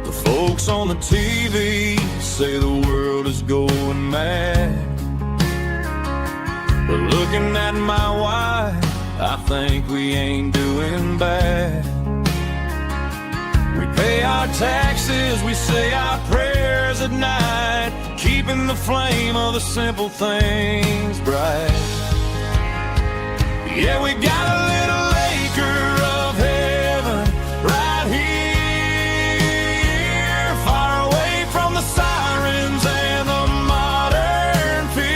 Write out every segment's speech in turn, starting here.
The folks on the TV say the world is going mad, but looking at my wife, I think we ain't doing bad. We pay our taxes, we say our prayers at night, keeping the flame of the simple things bright. Yeah, we got a little acre of heaven right here, far away from the sirens and the modern fear,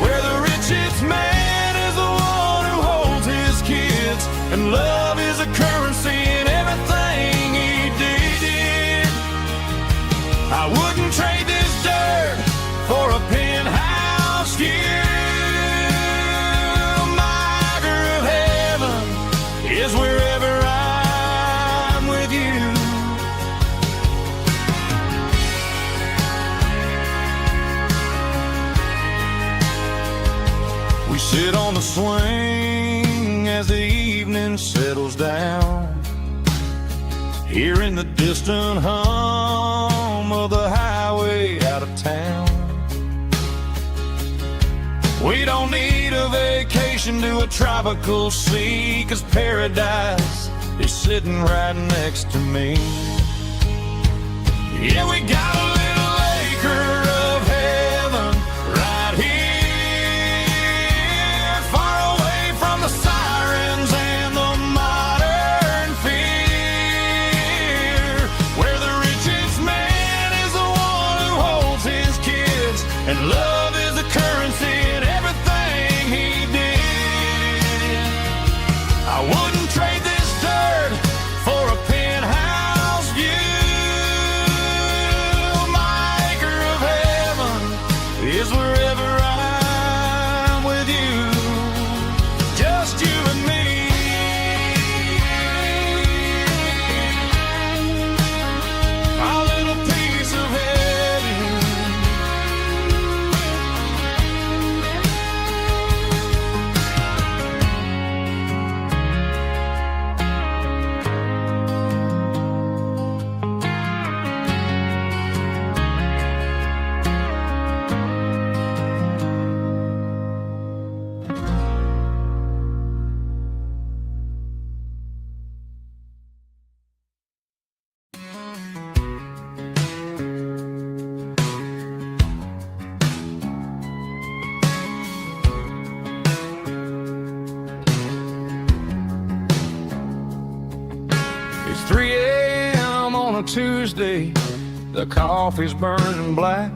where the richest man is the one who holds his kids, and love is a currency in everything he did. I wouldn't trade this dirt for a penthouse view. Is wherever I'm with you. We sit on the swing as the evening settles down, hearing the distant hum of the highway out of town. We don't need a vacation to a tropical sea, 'cause paradise is sitting right next to me. Yeah, we got a little acre of heaven right here, far away from the sirens and the modern fear, where the richest man is the one who holds his kids, and love is the currency in everything he did. I wouldn't trade this dirt for a penthouse view. My acre of heaven is wherever I'm with you, just you and me. Our little piece of heaven. It's 3 a.m. on a Tuesday, the coffee's burning black,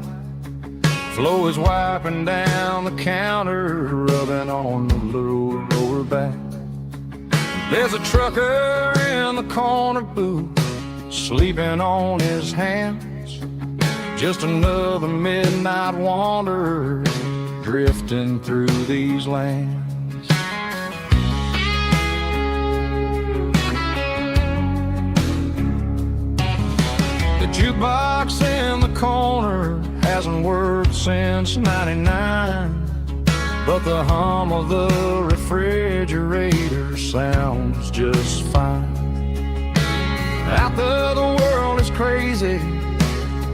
Flo is wiping down the counter, rubbing on the little lower back. There's a trucker in the corner booth, sleeping on his hands, just another midnight wanderer drifting through these lands. The jukebox in the corner hasn't worked since '99, but the hum of the refrigerator sounds just fine. Out there the world is crazy,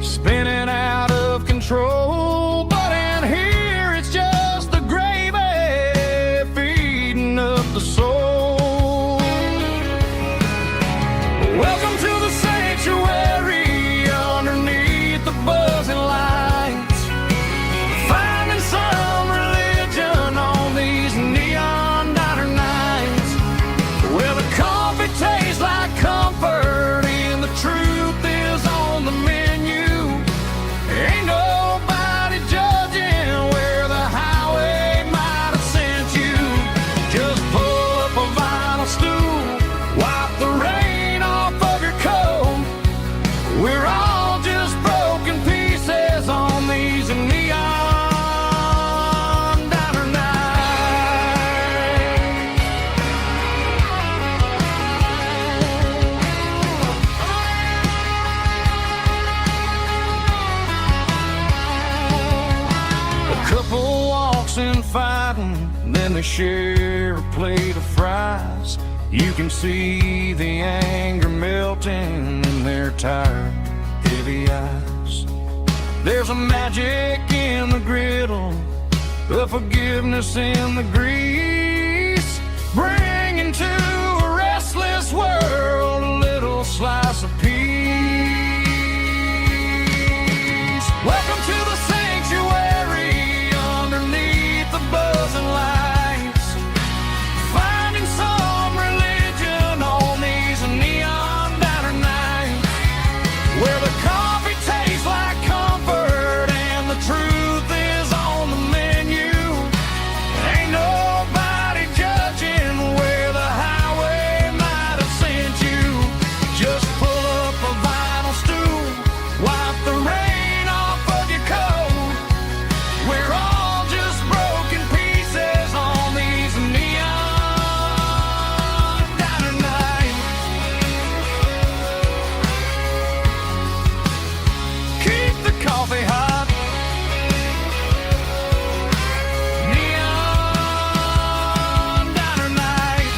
spinning out of control, but in here it's just the gravy feeding up the soul. Welcome to the sanctuary, underneath the buzzing lights, finding some religion on these neon diner nights, where the coffee tastes like comfort and the truth is on the menu. Ain't nobody judging where the highway might have sent you. Just pull up a vinyl stool, wipe the rain off of your coat. We're all just broken pieces on these neon diner nights. A couple walks in fighting, then they share a plate of fries. You can see the anger melting in their tired, heavy eyes. There's a magic in the griddle, a forgiveness in the grease, bringing to a restless world a little slice of peace. Welcome to the sanctuary underneath the buzzing lights, finding some religion on these neon diner nights, where the coffee tastes like comfort and the truth is on the menu. Ain't nobody judging where the highway might have sent you. Just pull up a vinyl stool, wipe the rain off of your coat. We're all just broken pieces on these neon diner nights. Keep the coffee hot. Neon diner nights.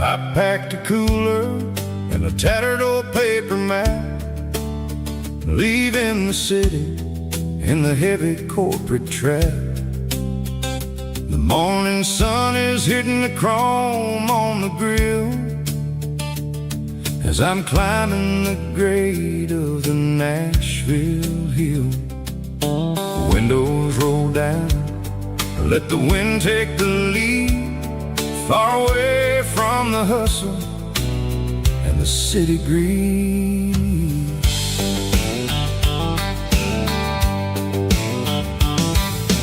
I packed a cooler and a tattered old paper map, leaving the city in the heavy corporate trap. The morning sun is hitting the chrome on the grill as I'm climbing the grade of the Nashville hill. The windows roll down, let the wind take the lead, far away from the hustle and the city greed.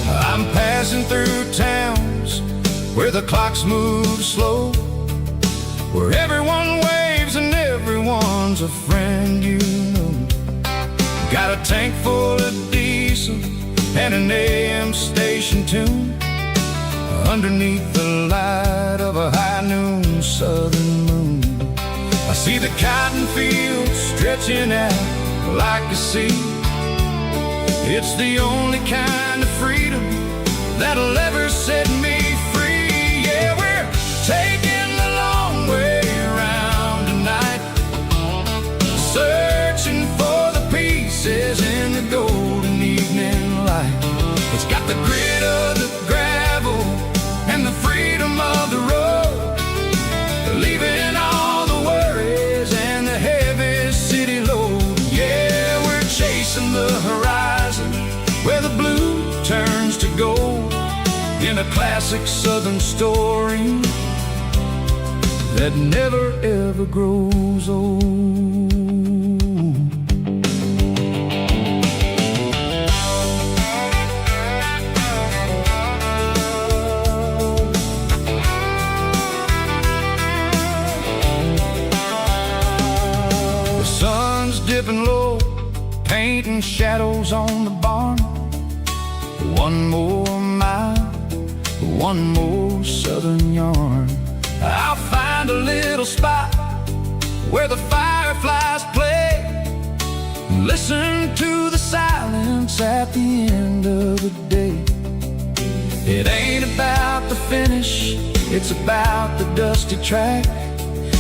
I'm passing through towns where the clocks move slow, where everyone waves and everyone's a friend you know. Got a tank full of diesel and an AM station tune, underneath the light of a high noon southern moon. I see the cotton fields stretching out like a sea. It's the only kind of freedom that'll ever set me free. Yeah, we're taking the long way around tonight, searching for the pieces in the golden evening light. It's got the grit of the gravel and the freedom of the road, leaving all the worries and the heavy city load. Yeah, we're chasing the horizon where the blue turns to gold, in a classic southern story that never ever grows old. Dipping low, painting shadows on the barn. One more mile, one more southern yarn. I'll find a little spot where the fireflies play, and listen to the silence at the end of the day. It ain't about the finish, it's about the dusty track.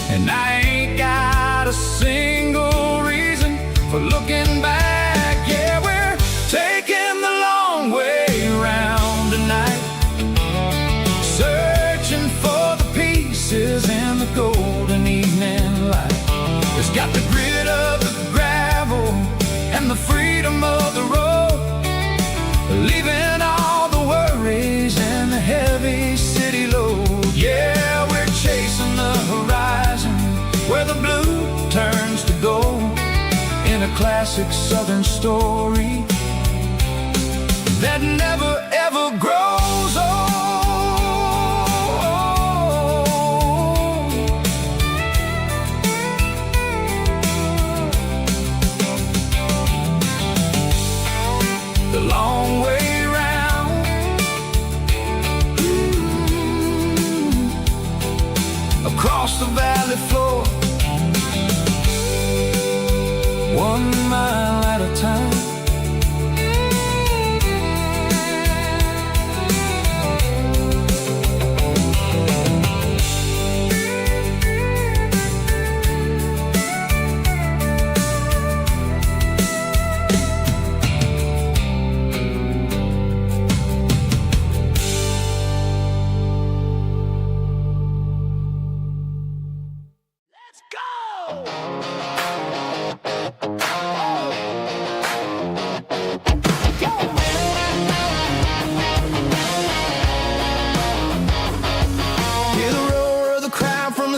And I ain't got a single reason for looking back. Yeah, we're taking the long way around tonight, searching for the pieces in the golden evening light. It's got the grit of the gravel and the freedom of the road, leaving all the worries and the heavy city load. Yeah, we're chasing the horizon where the blue turns to gold, classic southern story that never ever grows old. The long way round, across the valley floor, 1 mile at a time.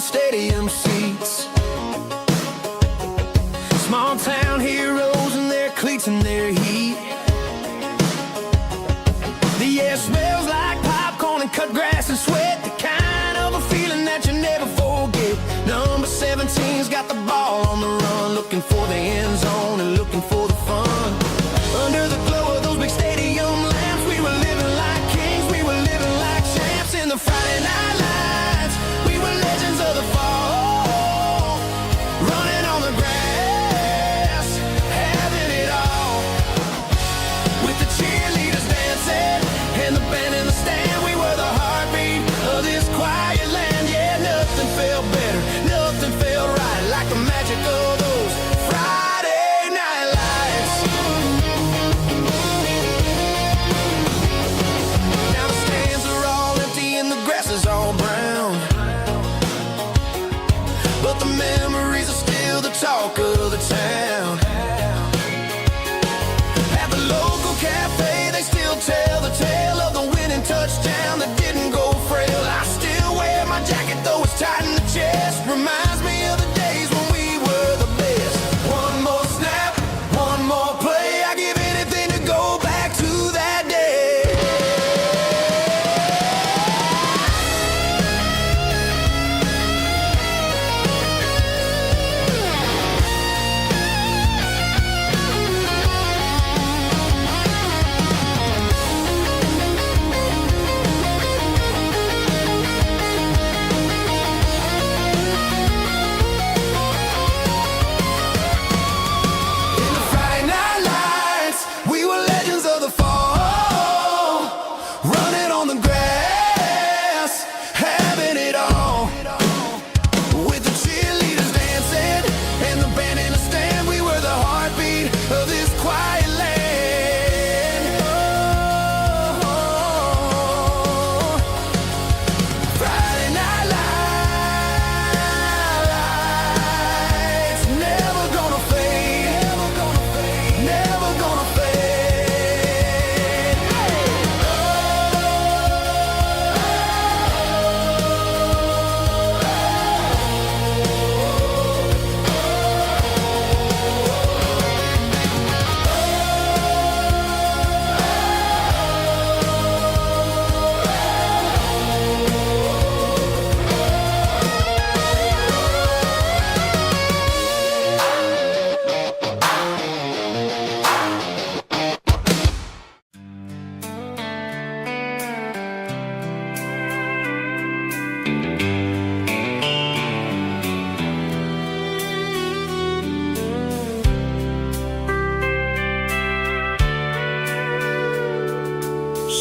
Stadium seats, small town heroes in their cleats and their heat. The air smells like popcorn and cut grass and sweat, the kind of a feeling that you never forget. Number 17's got the ball on the run, looking for the end zone and looking for the fun. Under the glow of those big stadium lamps, we were living like kings, we were living like champs in the Friday night lights. We were legends of the fall, running on the grass, having it all. With the cheerleaders dancing and the band in the stand, we were the heartbeat of this quiet land. Yeah, nothing felt better, nothing felt right like the magic of those Friday night lights. Now the stands are all empty and the grass is all brown, but the memories are still the talk of the town. At the local cafe, they still tell the tale of the winning touchdown that didn't go frail. I still wear my jacket, though it's tight in the chest. Reminds me of the days when we were the best. One more snap, one more play, I give anything to go back to that day.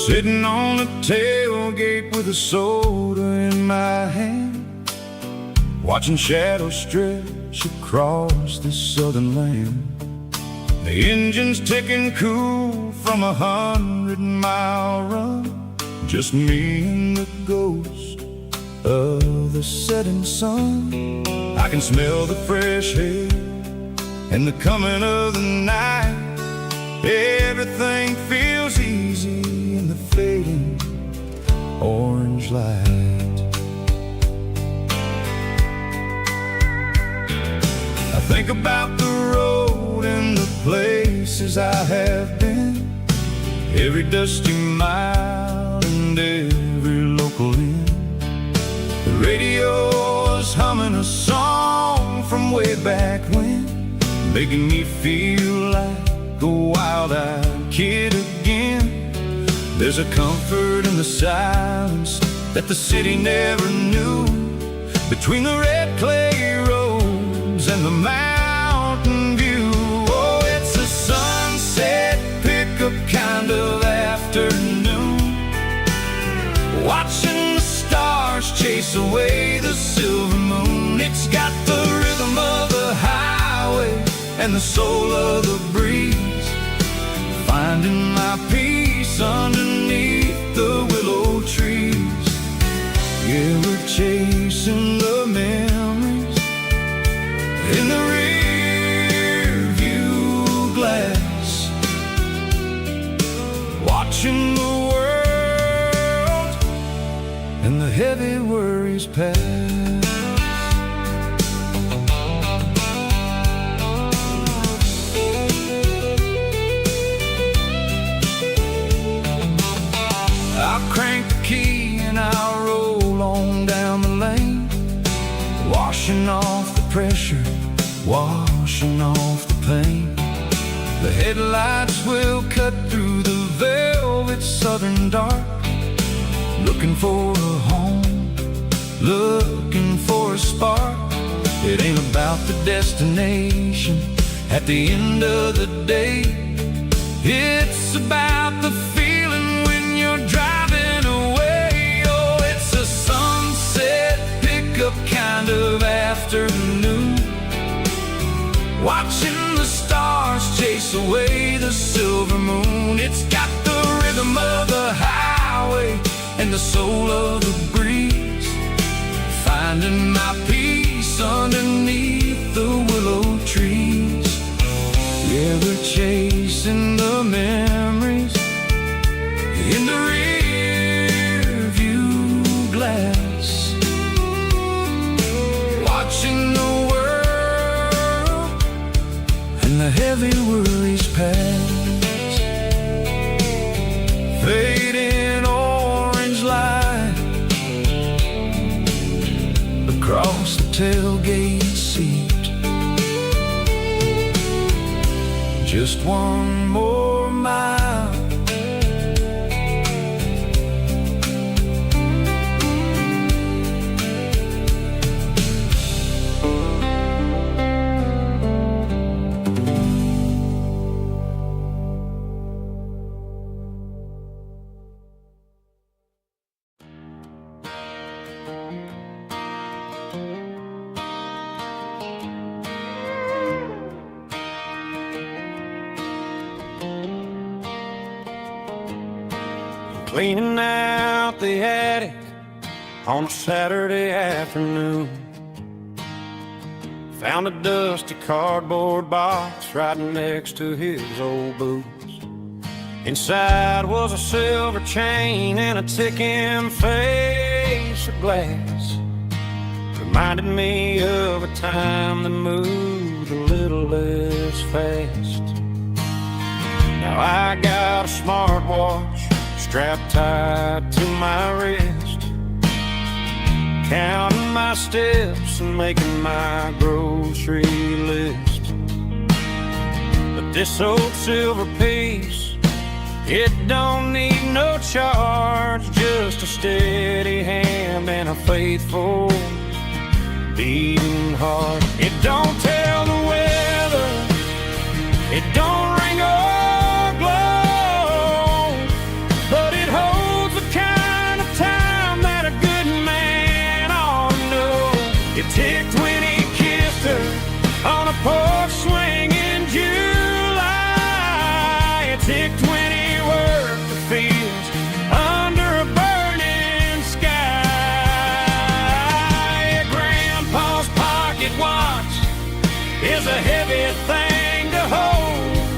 Sitting on the tailgate with a soda in my hand, watching shadows stretch across this southern land. The engine's ticking cool from 100-mile run, just me and the ghost of the setting sun. I can smell the fresh air and the coming of the night. Everything feels easy in the fading orange light. I think about the road and the places I have been, every dusty mile and every local inn. The radio was humming a song from way back when, making me feel like a wild-eyed kid again. There's a comfort in the silence that the city never knew, between the red clay roads and the mountain view. Oh, it's a sunset pickup kind of afternoon, watching the stars chase away the silver moon. It's got the rhythm of the highway and the soul of the breeze, finding my peace underneath the willow trees. Yeah, we're chasing the memories in the rear view glass, watching the world and the heavy worries pass. I'll crank the key and I'll roll on down the lane, washing off the pressure, washing off the pain. The headlights will cut through the velvet southern dark, looking for a home, looking for a spark. It ain't about the destination at the end of the day, it's about the feeling when you're driving away. Oh, it's a sunset pickup kind of afternoon, watching the stars chase away the silver moon. It's got the rhythm of the highway and the soul of the breeze, finding my peace underneath the willow trees. Yeah, we're chasing the memories in the rear view glass, watching the world and the heavy worries pass. Fading orange light across the tailgate seat, just one more mile. Cleaning out the attic on a Saturday afternoon, found a dusty cardboard box right next to his old boots. Inside was a silver chain and a ticking face of glass, reminded me of a time that moved a little less fast. Now I got a smartwatch strapped tight to my wrist, counting my steps and making my grocery list. But this old silver piece, it don't need no charge, just a steady hand and a faithful beating heart. It don't tell the weather, it don't ring or glow, but it holds the kind of time that a good man ought to know. It ticked when he kissed her on a porch swing in July. It ticked when he worked the fields under a burning sky. Grandpa's pocket watch is a heavy thing to hold,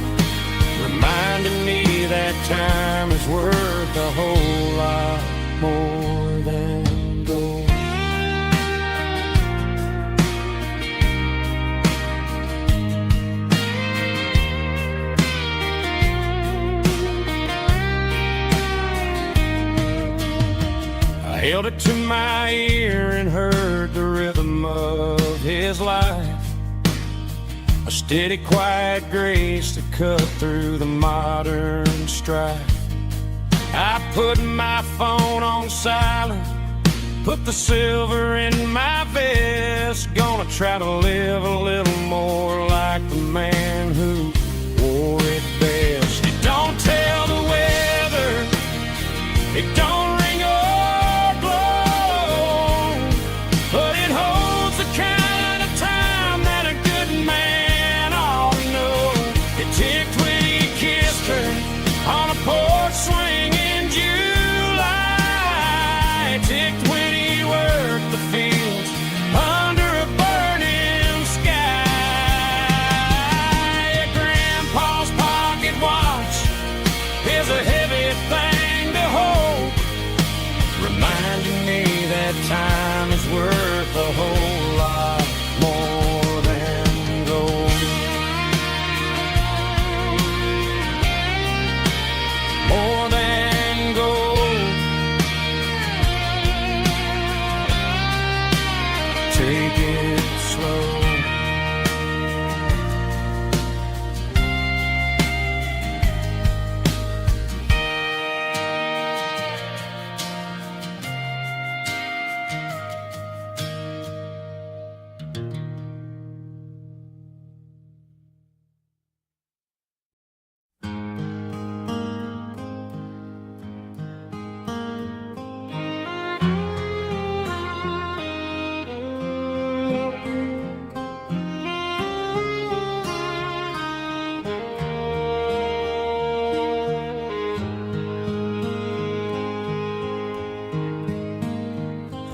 reminding me that time is worth a whole lot more than gold. held it to my ear and heard the rhythm of his life. A steady, quiet grace to cut through the modern strife. I put my phone on silent, put the silver in my vest. Gonna try to live a little more like the man who wore it best. It don't tell the weather, it don't ring or blow, but it holds the kind of time that a good man ought to know. It ticked when he kissed her on a porch swing in July. It ticked when he worked the fields under a burning sky. Yeah, Grandpa's pocket watch is a heavy thing to hold, reminding me that time is worth a whole lot more than gold. More than gold. Take it slow.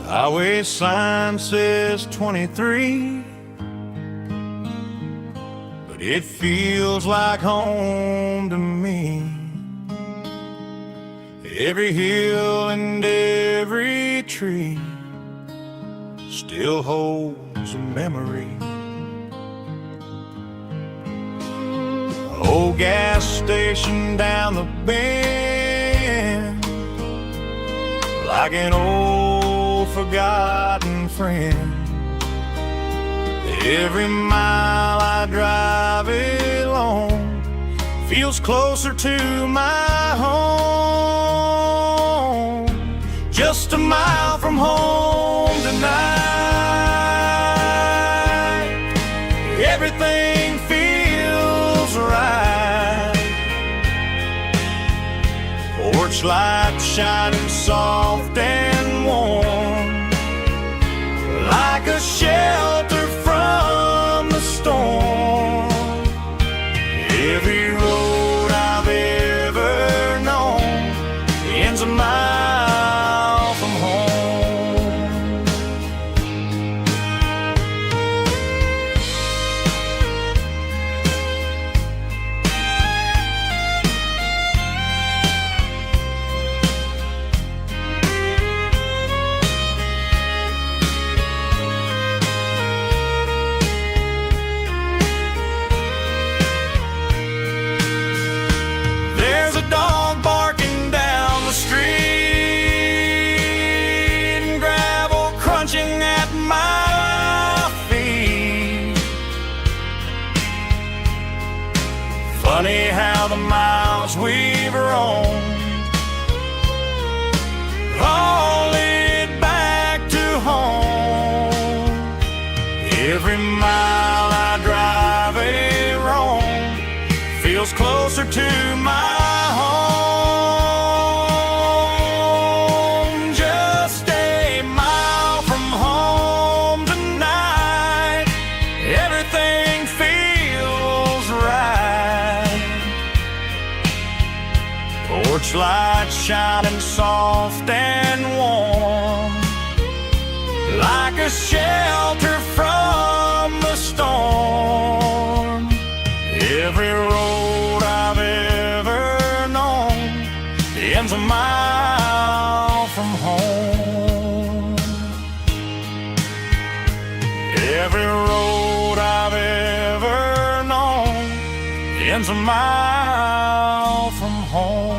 Highway sign says 23, but it feels like home to me. Every hill and every tree still holds a memory. Old gas station down the bend, like an old forgotten friend. Every mile I drive alone feels closer to my home. Just a mile from home tonight, everything feels right. Porch lights shining soft and warm, like a shelter from the storm. Every road I've ever known ends a mile from home. There's a dog barking down the street, and gravel crunching at my feet. Funny how the miles we've roamed all lead back to home. Every mile I drive roam feels closer to my home. Just a mile from home tonight, everything feels right. Porch lights shining soft and warm, like a shelter from the storm. Every road I've ever known ends a mile from home. Every road I've ever known ends a mile from home.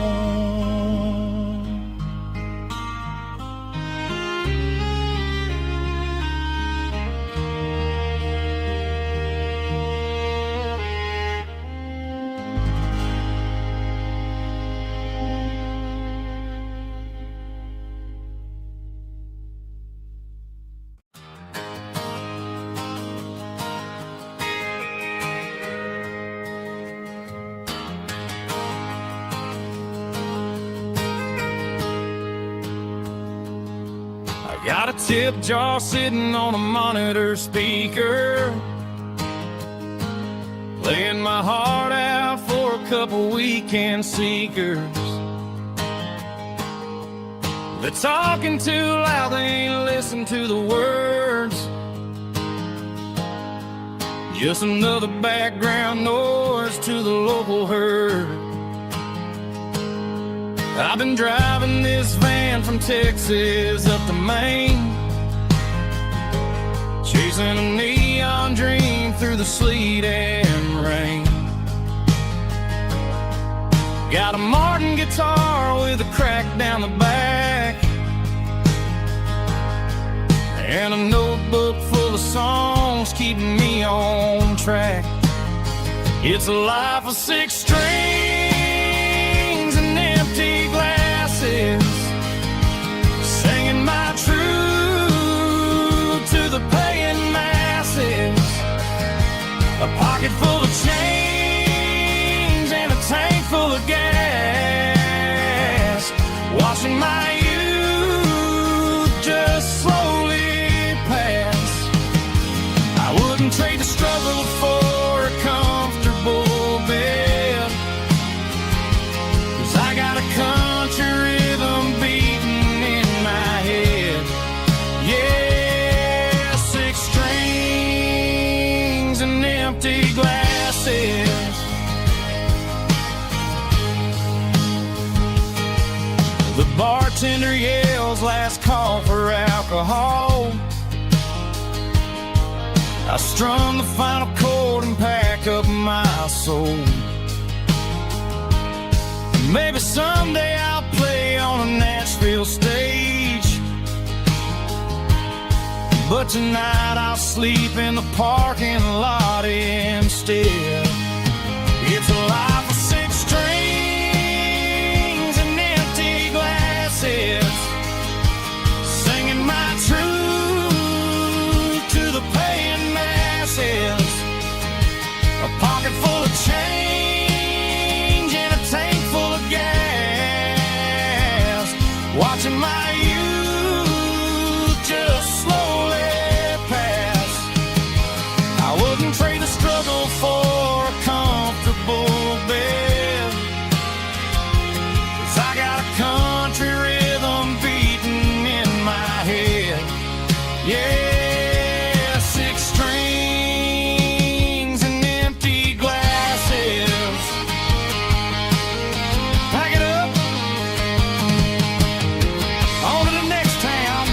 Got a tip jar sitting on a monitor speaker, laying my heart out for a couple weekend seekers. They're talking too loud, they ain't listen to the words. Just another background noise to the local herd. I've been driving this van from Texas up to Maine, chasing a neon dream through the sleet and rain. Got a Martin guitar with a crack down the back, and a notebook full of songs keeping me on track. It's a life of 6 strings and empty glasses, singing my truth to the paying masses. A pocket full of change and a tank full of gas, watching my youth just slowly pass. I wouldn't trade the struggle for a comfortable bed, 'cause I got a country rhythm beating in my head. Yeah, 6 strings and empty glasses. The bartender yells last call for alcohol. I strum the final chord and pack up my soul. Maybe someday I'll play on a Nashville stage, but tonight I'll sleep in the parking lot instead. It's a life of 6 strings and empty glasses, singing my truth to the paying masses. A pocket full of change and a tank full of gas, watching my youth just slowly pass. I wouldn't trade the struggle for a comfortable bed, 'cause I got a country rhythm beating in my head. Yeah, 6 strings and empty glasses. Pack it up, on to the next town.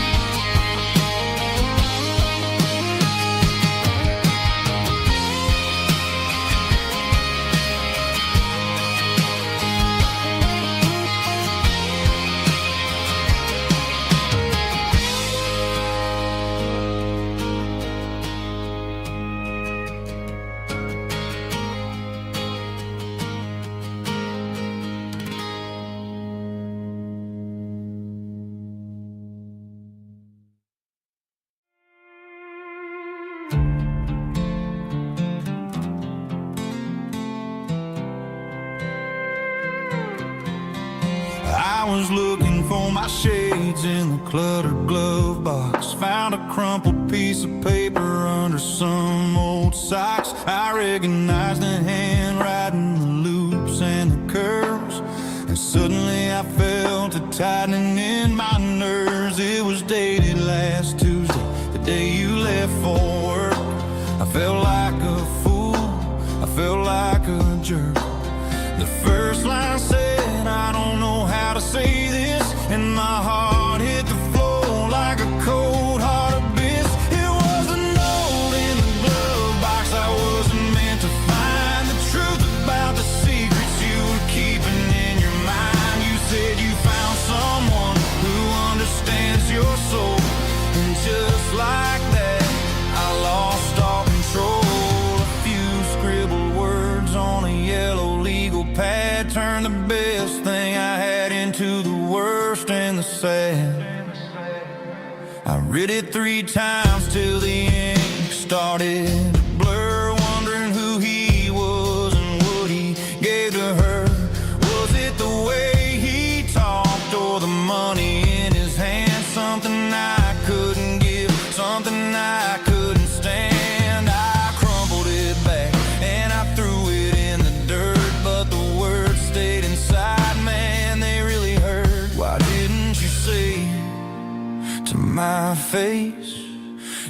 I was looking for my shades in the cluttered glove box, found a crumpled piece of paper under some old socks. I recognized the handwriting, the loops and the curves, and suddenly I felt a tightening in my nerves. It was dated last Tuesday, the day you left for work. I felt like a fool, I felt like a jerk. The first line said, I don't know how to say this, and my heart hit the floor like a cold heart abyss. It was a note in the glove box I wasn't meant to find, the truth about the secrets you were keeping in your mind. You said you found someone who understands your soul, and just like that I lost all control. A few scribbled words on a yellow legal pad turned the best thing I had into the worst and the sad. I read it 3 times till the ink started to blur, wondering who he was and what he gave to her. Was it the way he talked or the money in his hand? Something I could my face,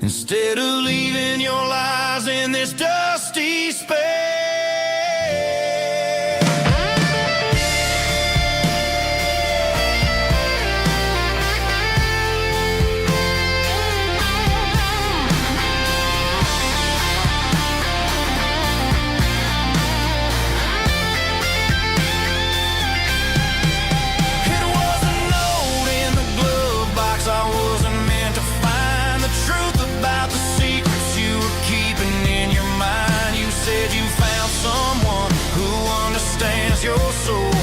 instead of leaving your lies in this dusty space. Your soul,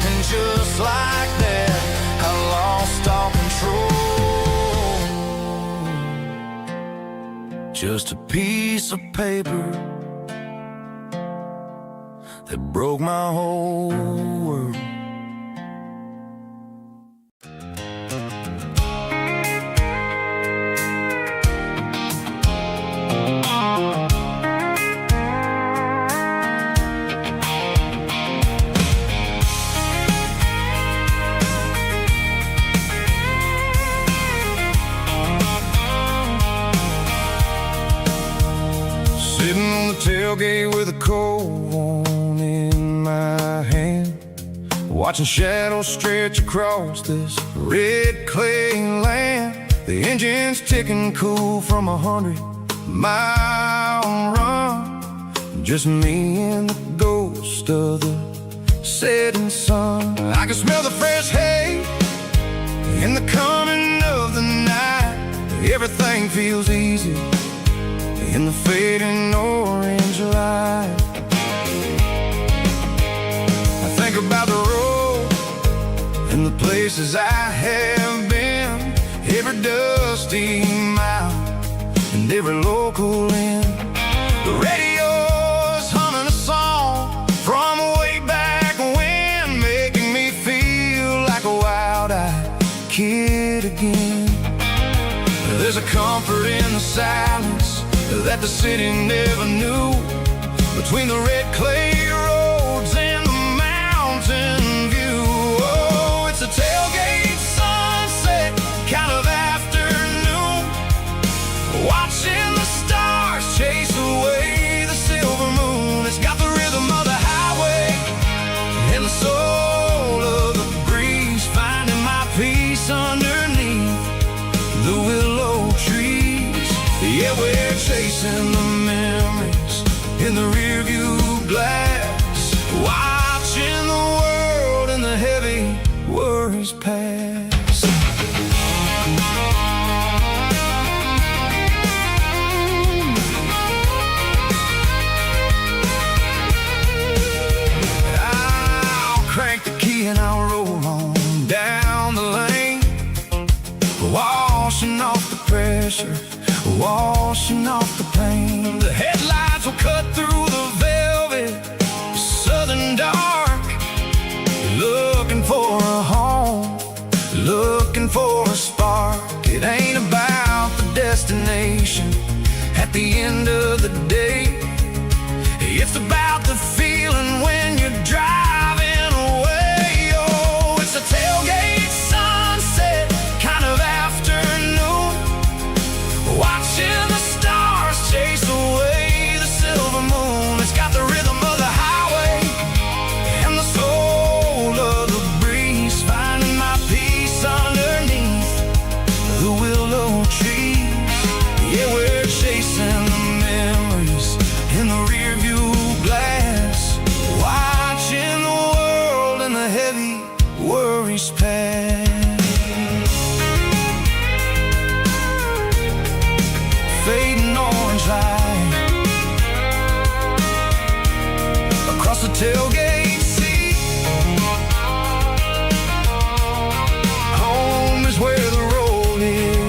and just like that, I lost all control. Just a piece of paper that broke my whole world. Tailgate with a cold one in my hand, watching shadows stretch across this red clay land. The engine's ticking cool from 100-mile run. Just me and the ghost of the setting sun. I can smell the fresh hay in the coming of the night. Everything feels easy in the fading orange light. I think about the road and the places I have been, every dusty mile and every local inn. The radio's humming a song from way back when, making me feel like a wild-eyed kid again. There's a comfort in the silence that the city never knew, between the red clay roads and the mountain view. Oh, it's a tailgate sunset kind of afternoon, watching the stars chase away the silver moon. It's got the rhythm of the highway and the soul of the breeze, finding my peace underneath the willow trees. Yeah, we're chasing the memories in the rearview glass, watching the world and the heavy worries pass. I'll crank the key and I'll roll on down the lane, washing off the pressure, washing off the pain. The headlights will cut through the velvet southern dark, looking for a home, looking for a spark. It ain't about the destination at the end of the day, it's about the feeling when you're driving away. Oh, it's a tailgate sunset kind of afternoon, watching the stars chase away the silver moon. It's got the rhythm of the highway and the soul of the breeze, finding my peace underneath the willow trees. Yeah, we're chasing the memories in the rearview glass, watching the world and the heavy worries pass. Fading orange light across the tailgate seat. Home is where the road is.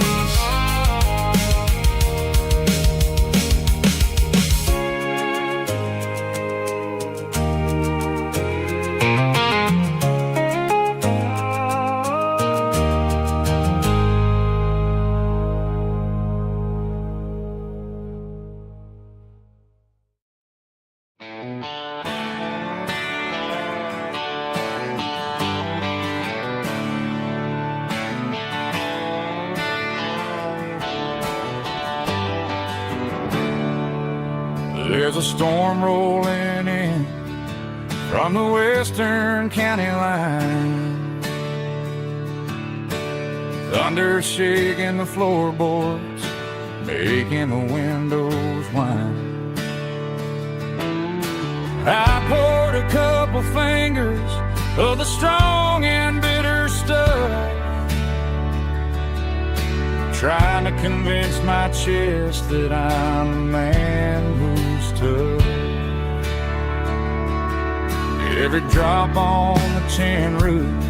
There's a storm rolling in from the western county line. Thunder shaking the floorboards, making the windows whine. I poured a couple fingers of the strong and bitter stuff, trying to convince my chest that I'm a man who's tough. Every drop on the tin roof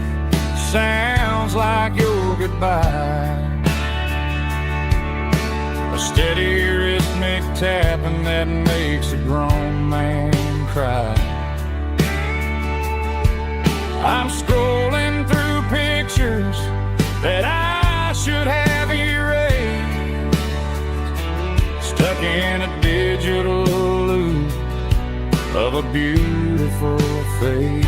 sounds like your goodbye, a steady rhythmic tapping that makes a grown man cry. I'm scrolling through pictures that I should have erased, stuck in a digital loop of a beautiful face.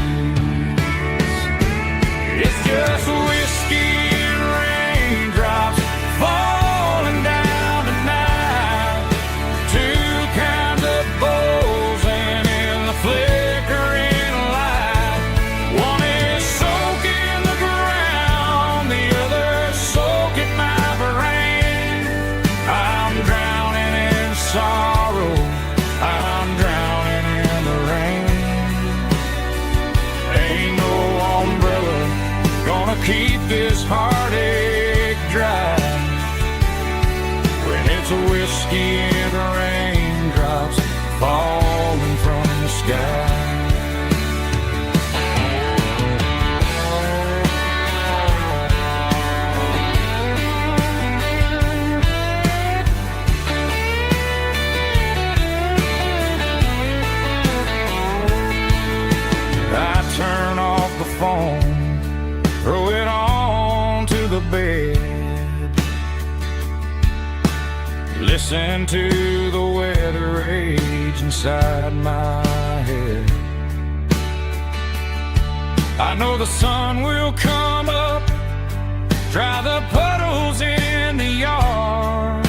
It's just whiskey and raindrops falling down tonight, two kinds of bowls and in the flickering light. One is soaking the ground, the other soaking my brain. I'm drowning in sorrow, I'm drowning in the rain. Ain't no umbrella gonna keep this heartache dry when it's a whiskey and the raindrops falling from the sky. I turn off the phone, throw it on to the bed, listen to the weather rage inside my head. I know the sun will come up, dry the puddles in the yard,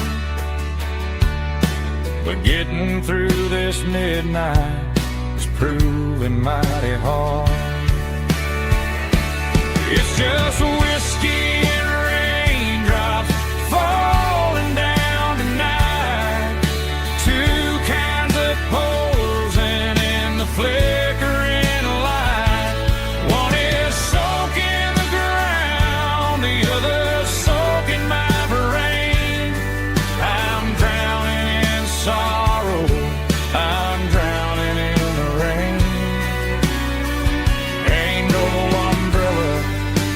but getting through this midnight is proving mighty hard. It's just whiskey and raindrops falling down tonight, two kinds of poles and in the flickering light. One is soaking the ground, the other soaking my brain. I'm drowning in sorrow, I'm drowning in the rain. Ain't no umbrella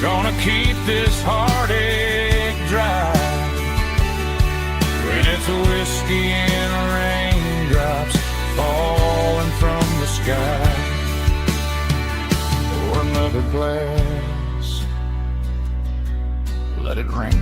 gonna keep this heartache dry when it's a whiskey and raindrops falling from the sky. Pour another glass, let it rain.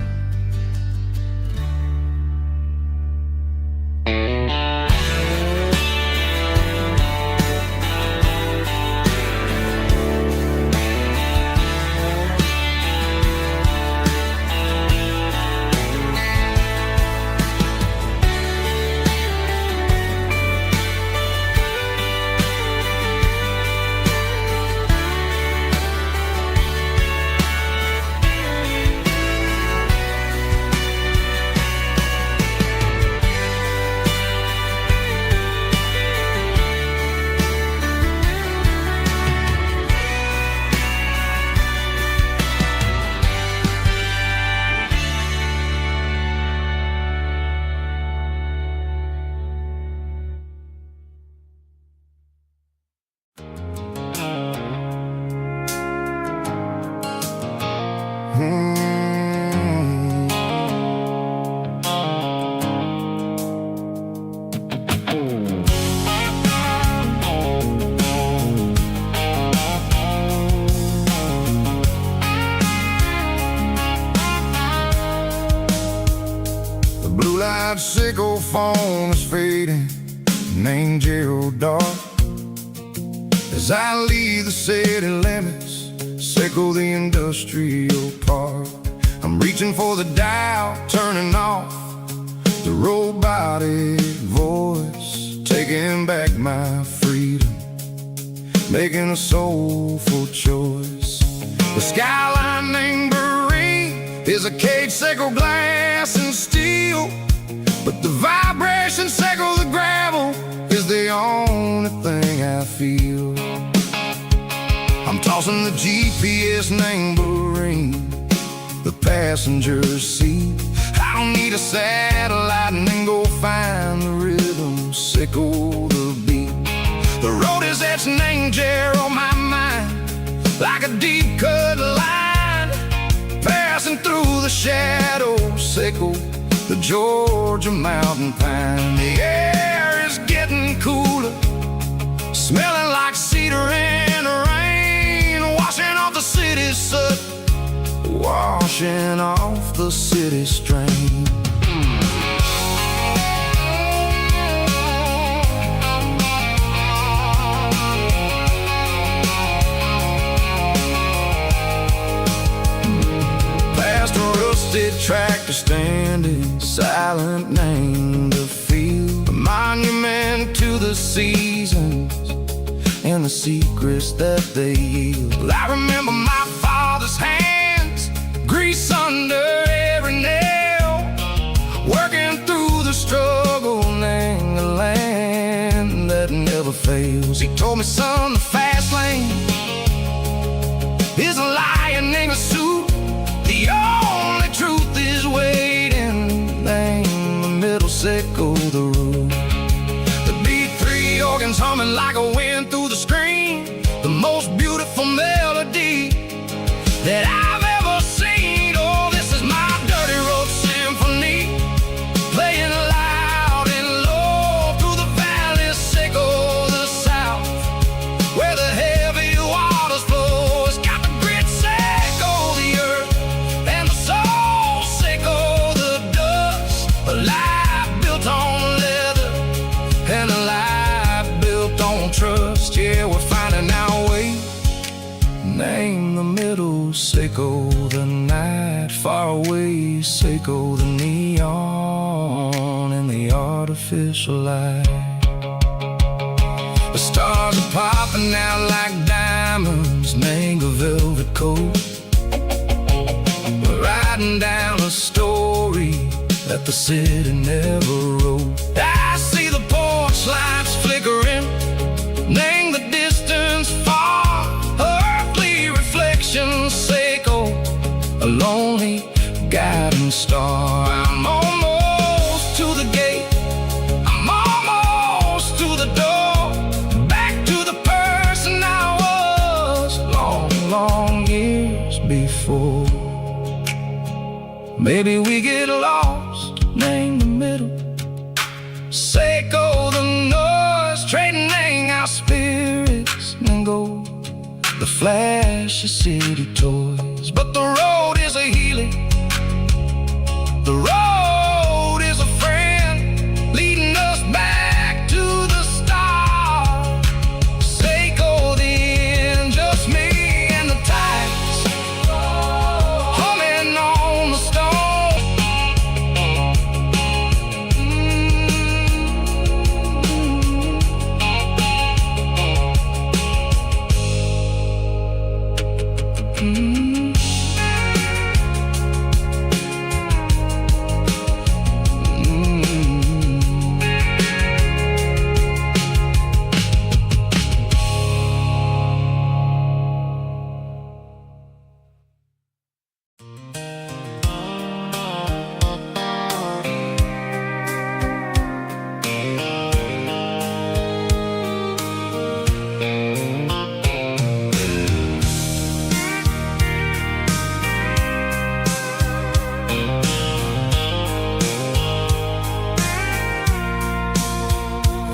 Blue-light sickle phone is fading, an angel dark. As I leave the city limits, sickle the industrial park. I'm reaching for the dial, turning off the robotic voice, taking taking back my freedom, making a soulful choice. The skyline named Marine is a cage, Seco glass and steel, but the vibration, Seco the gravel, is the only thing I feel. I'm tossing the GPS named Marine, the passenger seat. I don't need a satellite and then go find the rhythm, Seco the beat. The road is etched named Jer on my mind, like a deep cut line, passing through the shadows, Seco, the Georgia mountain pine. The air is getting cooler, smelling like cedar in the rain, washing off the city's soot, washing off the city strain. Past a rusted tractor standing silent, named the field, a monument to the seasons and the secrets that they yield. I remember my father's hands, grease under every nail, working through the struggle, named the land that never fails. He told me, son, the fast lane is a lion in a suit. The only truth is waiting, named the middle, Seco the road. The B3 organs humming like a wind through the screen, the most beautiful melody that I've ever seen. Oh, this is my dirty road symphony, playing loud and low through the valleys, Seco the south, where the heavy waters flow. It's got the grit, Seco the earth, and the soul, Seco the dust. A life built on leather and a life built on trust. Yeah, we're finding our way, name the middle, Seco the night, far away, Seco the neon and the artificial light. The stars are popping out like diamonds, name a velvet coat. We're riding down a story that the city never wrote. I see the porch lights flickering, name the distance far, earthly reflections, Seco, a lonely guiding star. I'm almost to the gate, I'm almost to the door, back to the person I was long, long years before. Maybe we get lost, name the middle, Seco the noise, trading our spirits and go the flash of city toys. But the road is a healing, the road is a friend, leading us back to the start, Seco the end, just me and the tides, humming on the stone.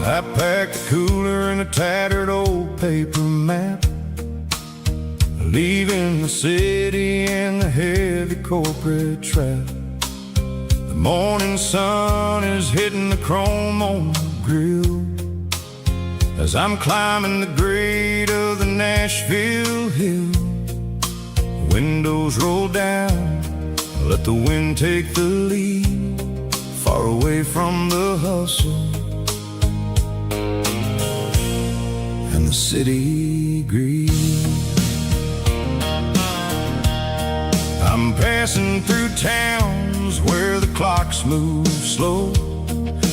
I packed a cooler and a tattered old paper map, leaving the city and the heavy corporate trap. The morning sun is hitting the chrome on the grill as I'm climbing the grade of the Nashville hill. The windows roll down, let the wind take the lead, far away from the hustle. city green. I'm passing through towns where the clocks move slow,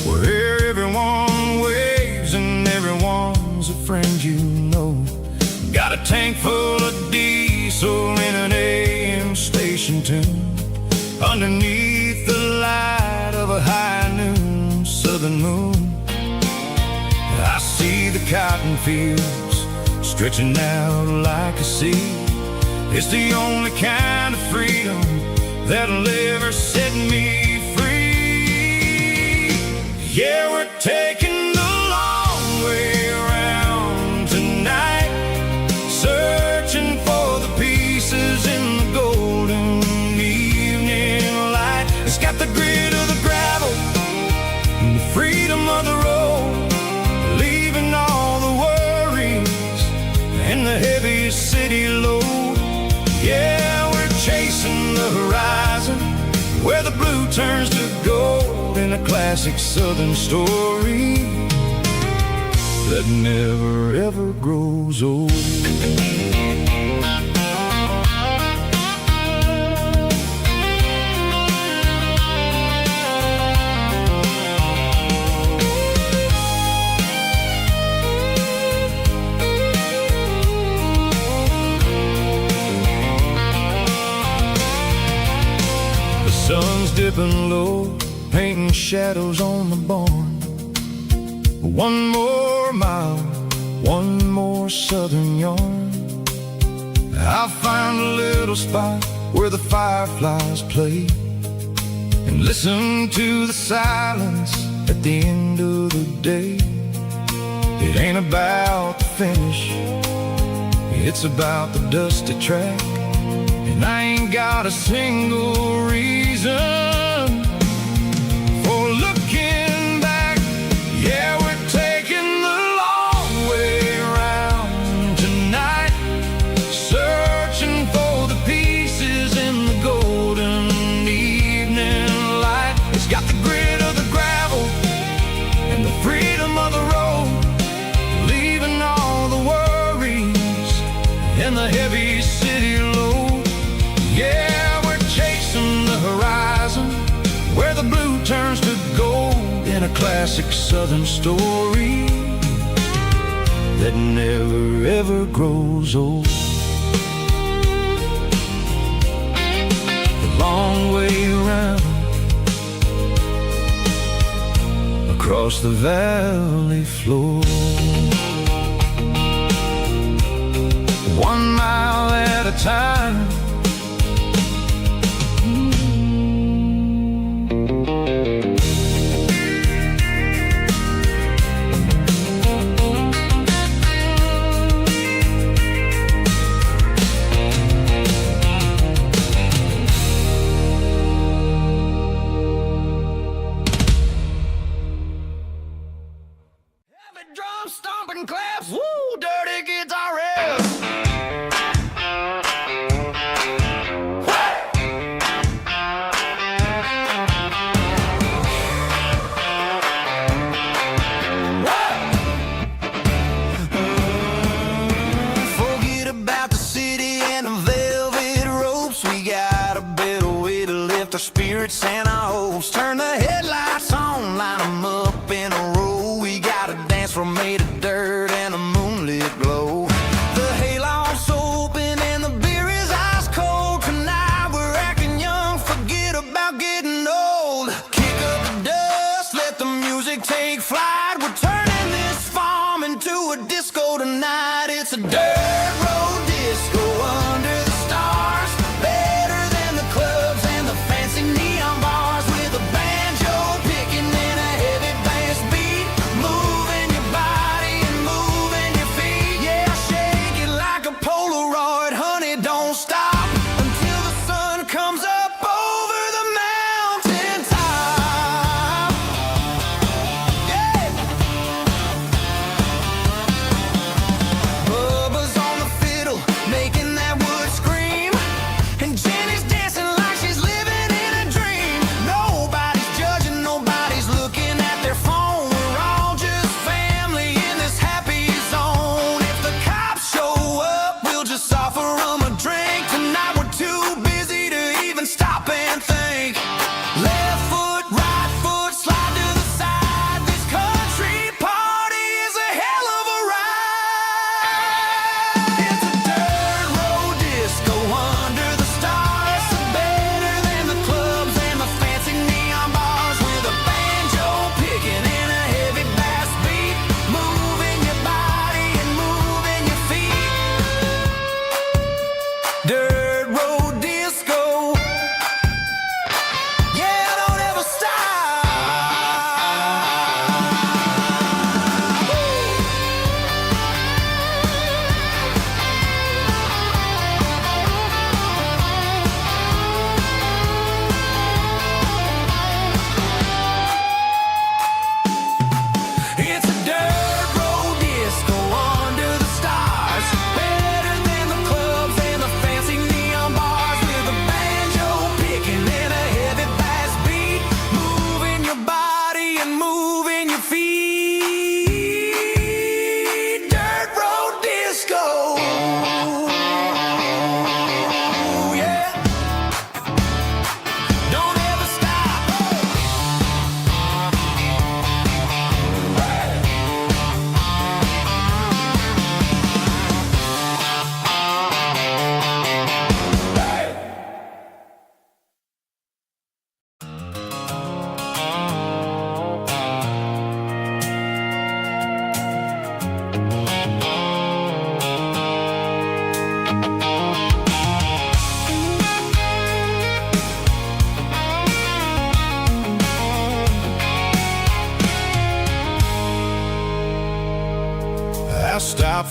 where everyone waves and everyone's a friend you know. Got a tank full of diesel in an AM station tune, underneath the light of a high noon southern moon. I see the cotton fields stretching out like a sea. It's the only kind of freedom that'll ever set me free. Yeah, we're taking the long way around tonight, searching for the pieces in the golden evening light. It's got the grit of the gravel and the freedom of the road, leaving all the worries and the heavy city load. Yeah, we're chasing the horizon, where the blue turns to gold, in a classic southern story that never ever grows old. Sun's dipping low, painting shadows on the barn. One more mile, one more southern yarn. I'll find a little spot where the fireflies play, and listen to the silence at the end of the day. It ain't about the finish, it's about the dusty track. And I ain't got a single reason for looking back. Yeah, we're taking the long way around tonight, searching for the pieces in the golden evening light. It's got the grit of the gravel and the freedom of the road, leaving all the worries and the heavy city load. Yeah, we're chasing the horizon, where the blue turns to gold, in a classic southern story that never ever grows old. The long way around, across the valley floor, 1 mile at a time. Drum stomping claps, woo, dirty guitar riff.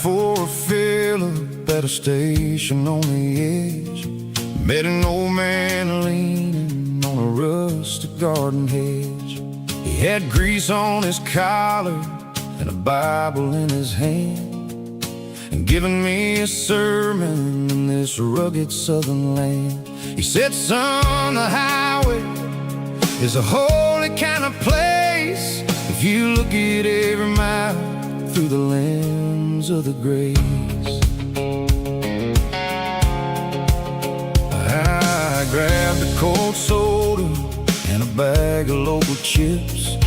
for a fill-up at a station on the edge. Met an old man leaning on a rustic garden hedge. He had grease on his collar and a Bible in his hand, and giving me a sermon in this rugged southern land. He said, son, the highway is a holy kind of place if you look at every mile through the lens of the grace. I grabbed a cold soda and a bag of local chips,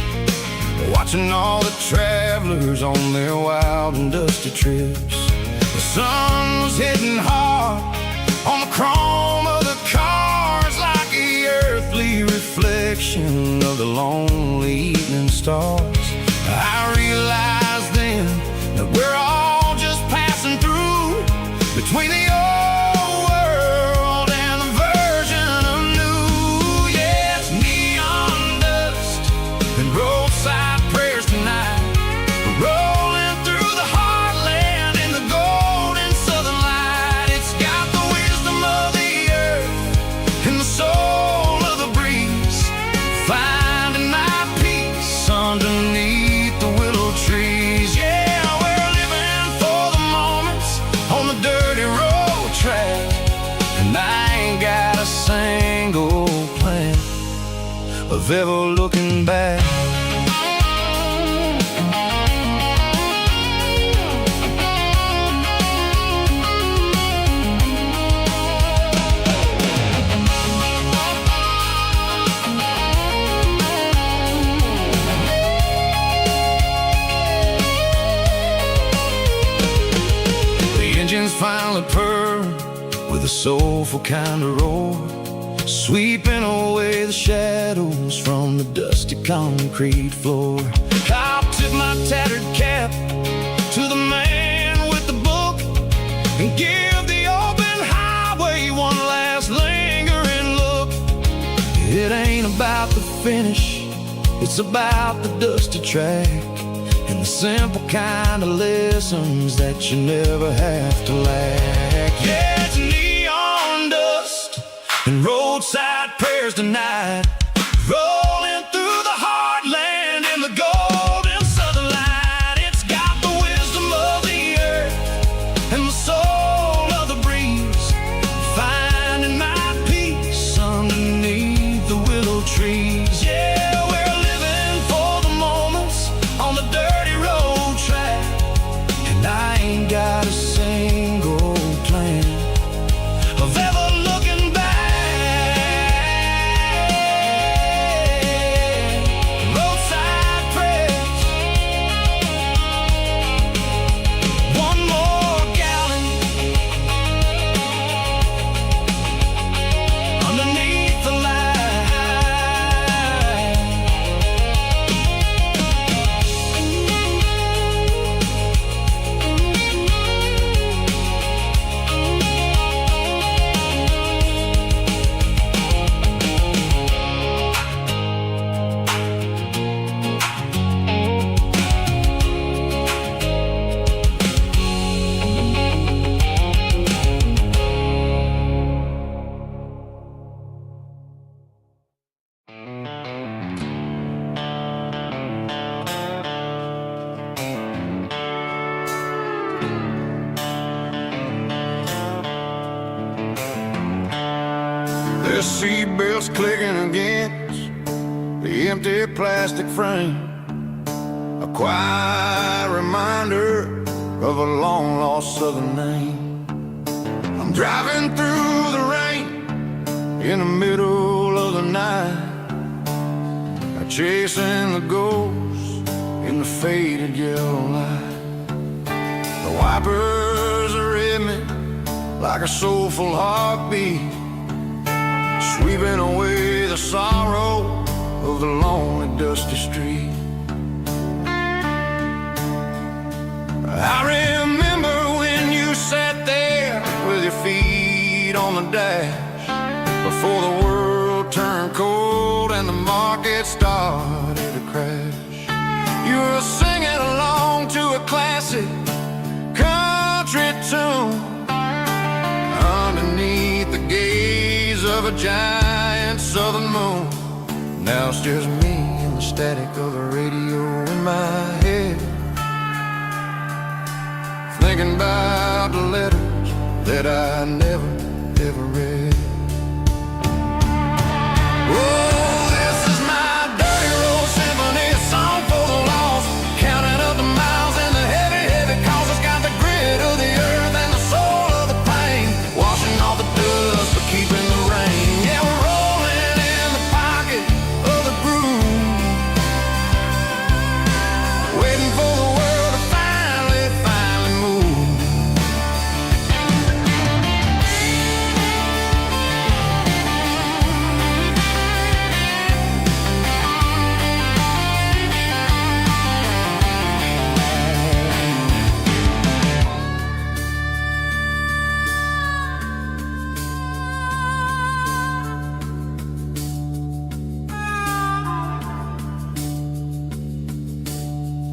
watching all the travelers on their wild and dusty trips. The sun was hitting hard on the chrome of the cars, like the earthly reflection of the lonely evening stars. I realized then that we're all just passing through between the old world and the version of new. Yeah, it's neon dust and roadside prayers tonight. We're rolling through the heartland in the golden southern light. It's got the wisdom of the earth and the soul of the breeze, finding my peace underneath the willow trees. Yeah, we're living for the moments on the dirty road track, and I ain't got a single plan of ever looking back. Finally purr with a soulful kind of roar, sweeping away the shadows from the dusty concrete floor. I'll tip my tattered cap to the man with the book and give the open highway one last lingering look. It ain't about the finish, it's about the dusty track and the simple kind of lessons that you never have to lack. Yeah, it's neon dust and roadside prayers tonight, rolling through the heartland in the golden southern light. It's got the wisdom of the earth and the soul of the breeze, finding my peace underneath the willow trees. Yeah, we're living for the moments on the dirty road track, and I ain't got a single plan of ever looking back. Roadside prayers, one more gallon underneath the light. The seatbelts clicking against the empty plastic frame, a quiet reminder of a long-lost southern name. I'm driving through the rain in the middle of the night, chasing the ghosts in the faded yellow light. The wipers are in me like a soulful heartbeat, sweeping away the sorrow of the lonely dusty street. I remember when you sat there with your feet on the dash, before the world turned cold and the market started to crash. You were singing along to a classic soon, underneath the gaze of a giant southern moon. Now it's just me and the static of the radio in my head, thinking about the letters that I never, ever read. Oh, this is my dirty road symphony, a song for the lost, counting up the miles and the heavy, heavy calls. It's got the grit of the earth and the soul of the pain, washing off the dust but keeping the rain. Yeah, we're rolling in the pocket of the groove, waiting for the world to finally, finally move.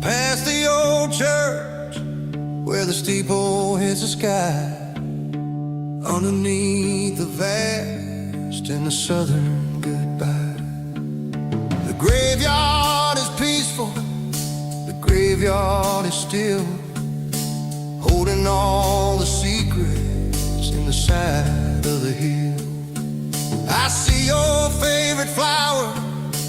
Past the old church where the steeple hits the sky, underneath the vast and the southern goodbye. The graveyard is peaceful, the graveyard is still, holding all the secrets in the side of the hill. I see your favorite flower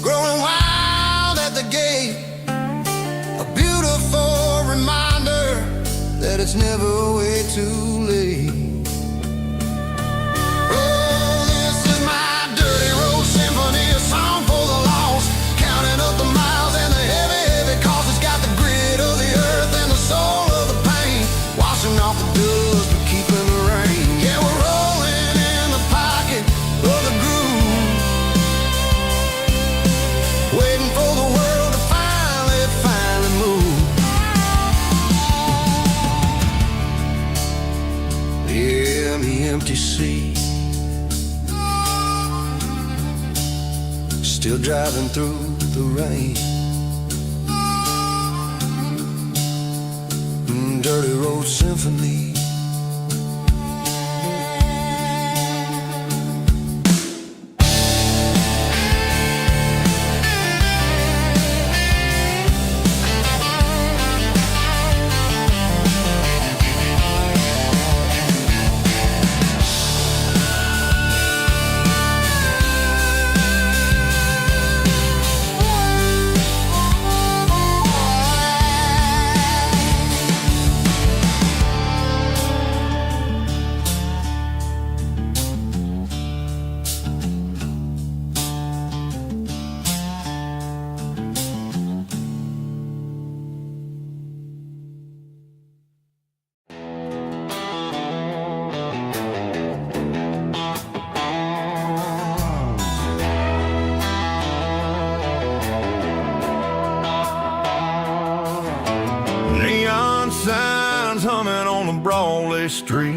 growing wild at the gate, a beautiful reminder that it's never way too late. Oh, this is my dirty road symphony, a song for the lost, counting up the miles and the heavy, heavy calls. It's got the grit of the earth and the soul of the pain, washing off the dust but keeping the rain. Yeah, we're rolling in the pocket of the groove, waiting for the world to finally, finally move. Yeah, the empty sea, still driving through the rain. Dirty road symphony. Neon signs humming on the Broadway street,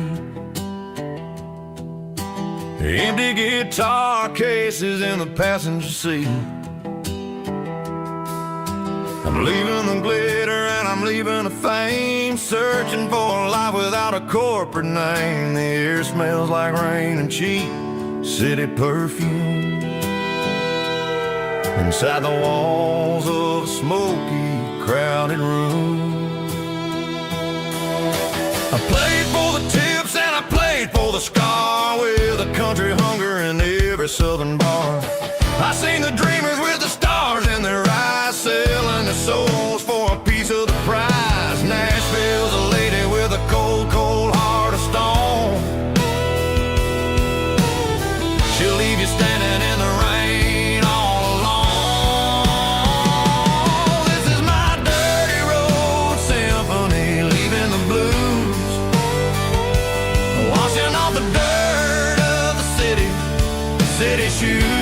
empty guitar cases in the passenger seat. I'm leaving the glitter and I'm leaving the fame, searching for a life without a corporate name. The air smells like rain and cheap city perfume, inside the walls of a smoky, crowded room. I played for the tips and I played for the scar, with a country hunger in every southern bar. I seen the dreamers with the stars in their eyes, selling their souls for a piece of the prize. Nashville's a lady with a cold, cold heart of stone. She'll leave you standing in the rain all alone. This is my dirty road symphony, leaving the blues, washing off the dirt of the city shoes.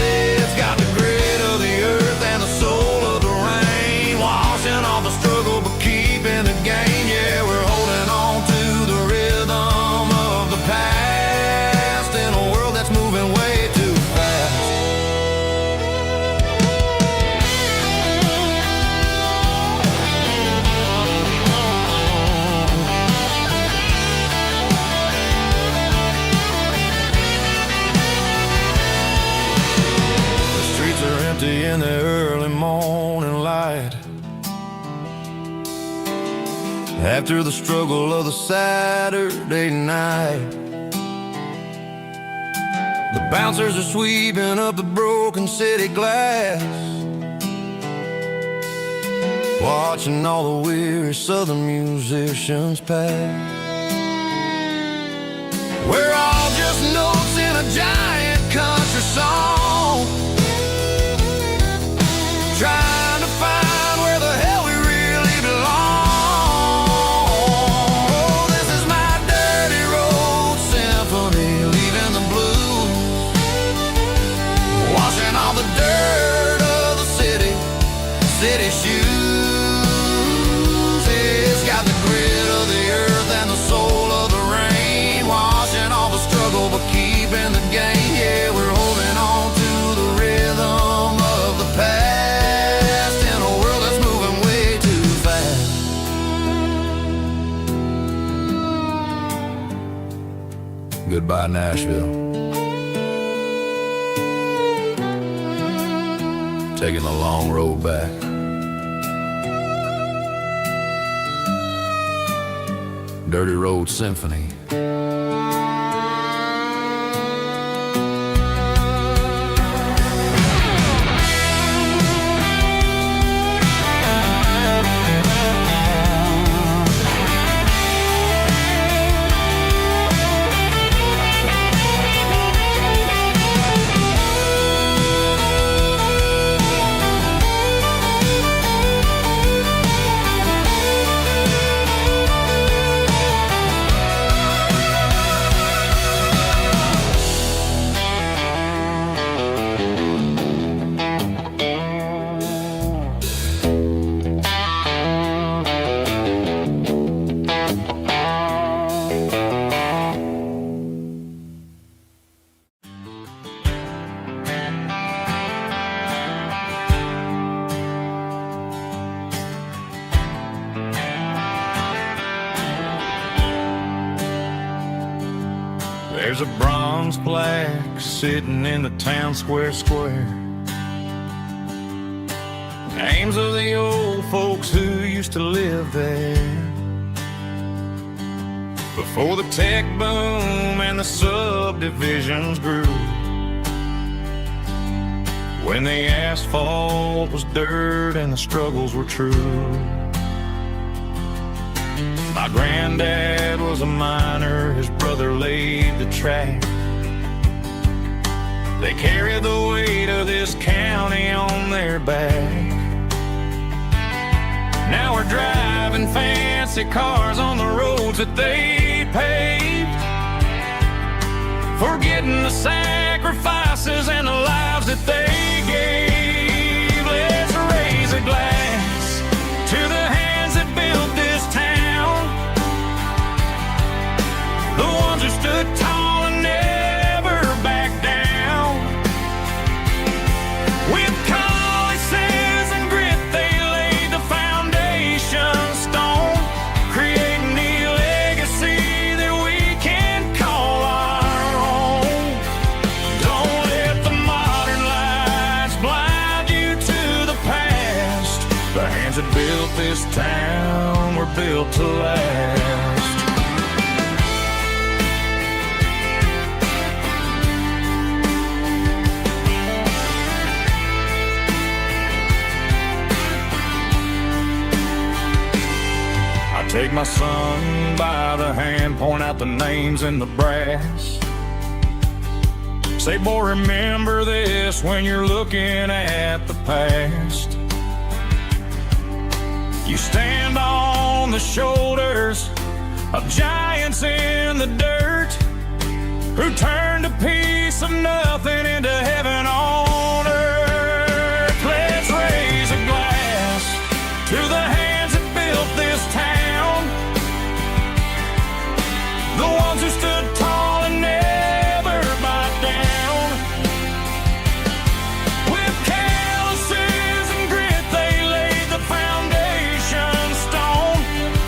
It's got the grit of the earth and the soul of the rain, washing off the struggle but keeping the gain. Yeah, we're holding on to the rhythm of the past in a world that's moving way too fast. after the struggle of the Saturday night. The bouncers are sweeping up the broken city glass, watching all the weary southern musicians pass. We're all just notes in a giant country song, trying to find where the hell we really belong. Oh, this is my dirty road symphony, leaving the blues, washing all the dirt of the city shoes. It's got the grit of the earth and the soul of the rain, washing all the struggle but keeping the game. Yeah, we're holding on to the rhythm of the past in a world that's moving way too fast. Goodbye, Nashville. Taking the long road back. Dirty Road Symphony. There's a bronze plaque sitting in the town square. Names of the old folks who used to live there before the tech boom and the subdivisions grew, when the asphalt was dirt and the struggles were true. My granddad was a miner, his brother laid the track. They carried the weight of this county on their back. Now we're driving fancy cars on the roads that they paved, forgetting the sacrifices and the lives that they gave. Let's raise a glass to the hands that built this town, the ones who stood tall and never backed down. With calluses and grit they laid the foundation stone, creating the legacy that we can call our own. Don't let the modern lights blind you to the past. The hands that built this town were built to last. Take my son by the hand, point out the names in the brass. Say, boy, remember this when you're looking at the past. You stand on the shoulders of giants in the dirt, who turned a piece of nothing into heaven on earth. Let's raise a glass to the hands that built this town, the ones who stood tall and never backed down. With calluses and grit they laid the foundation stone,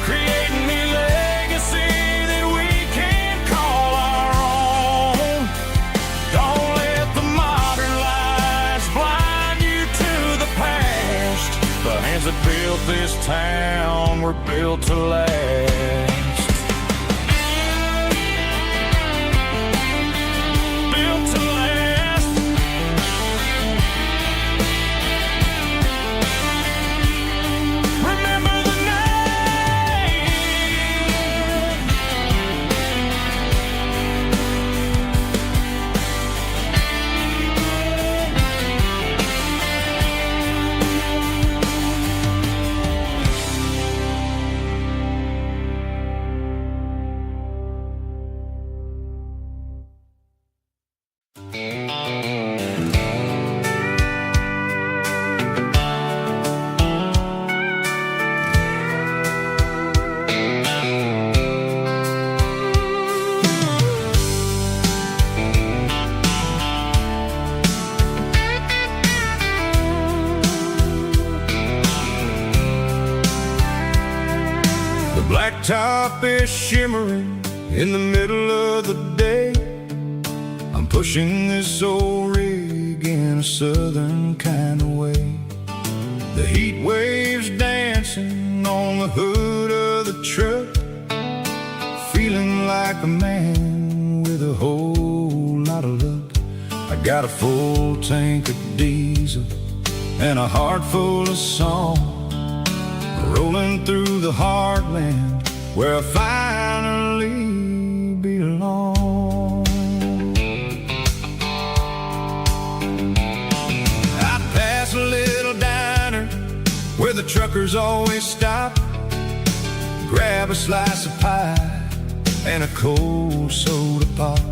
creating the legacy that we can call our own. Don't let the modern lights blind you to the past. The hands that built this town were built to last. Built to last. Remember the name. The blacktop is shimmering in the middle of the day. I'm pushing this old rig in a southern kind of way. The heat waves dancing on the hood of the truck, feeling like a man with a whole lot of luck. I got a full tank of diesel and a heart full of song, rolling through the heartland where I finally belong. I'd pass a little diner where the truckers always stop, grab a slice of pie and a cold soda pop.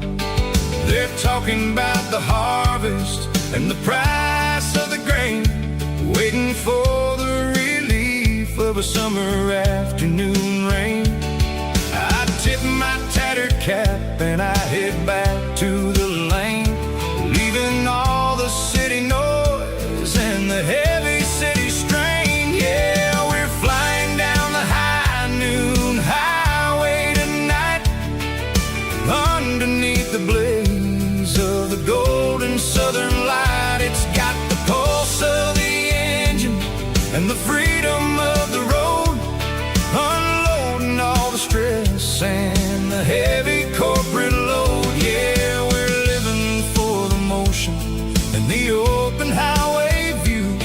They're talking about the harvest and the price of the grain, waiting for the relief of a summer afternoon rain. I tip my tattered cap and I head back to the lane, leaving all the city noise and the heavy city strain. Yeah, we're flying down the high noon highway tonight, underneath the blaze of the golden southern light. It's got the pulse of the engine and the freedom of the road, unloading all the stress and the heavy corporate load. Yeah, we're living for the motion and the open highway view,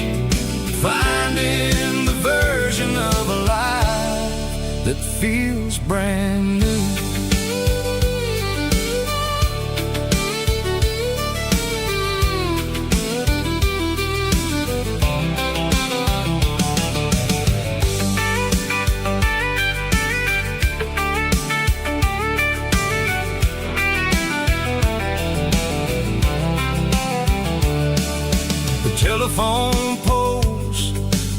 finding the version of a life that feels brand new. Telephone poles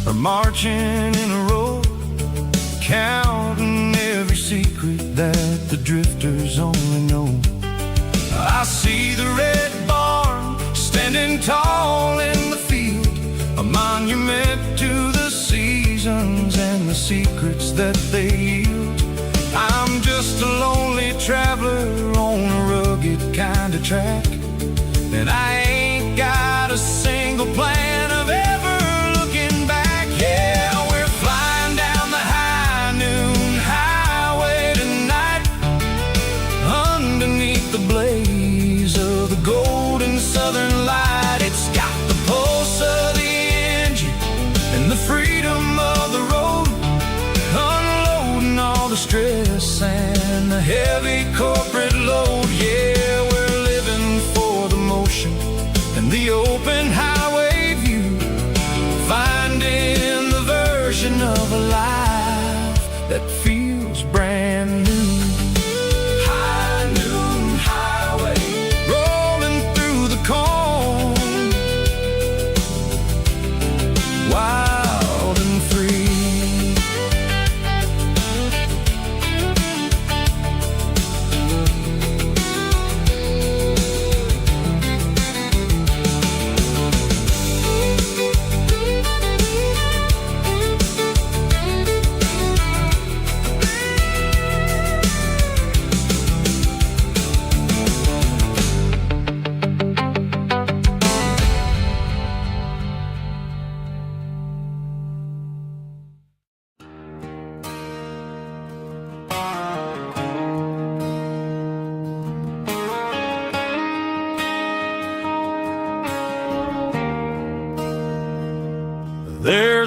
are marching in a row, counting every secret that the drifters only know. I see the red barn standing tall in the field, a monument to the seasons and the secrets that they yield. I'm just a lonely traveler on a rugged kind of track, and I ain't got a single plan of ever looking back. Yeah, we're flying down the high noon highway tonight, underneath the blaze of the golden southern light. It's got the pulse of the engine and the freedom of the road, unloading all the stress and the heavy corporate load. Yeah, we're living for the motion and the open highway view, finding the version of a life that feels brand new. High noon highway, rolling through the corn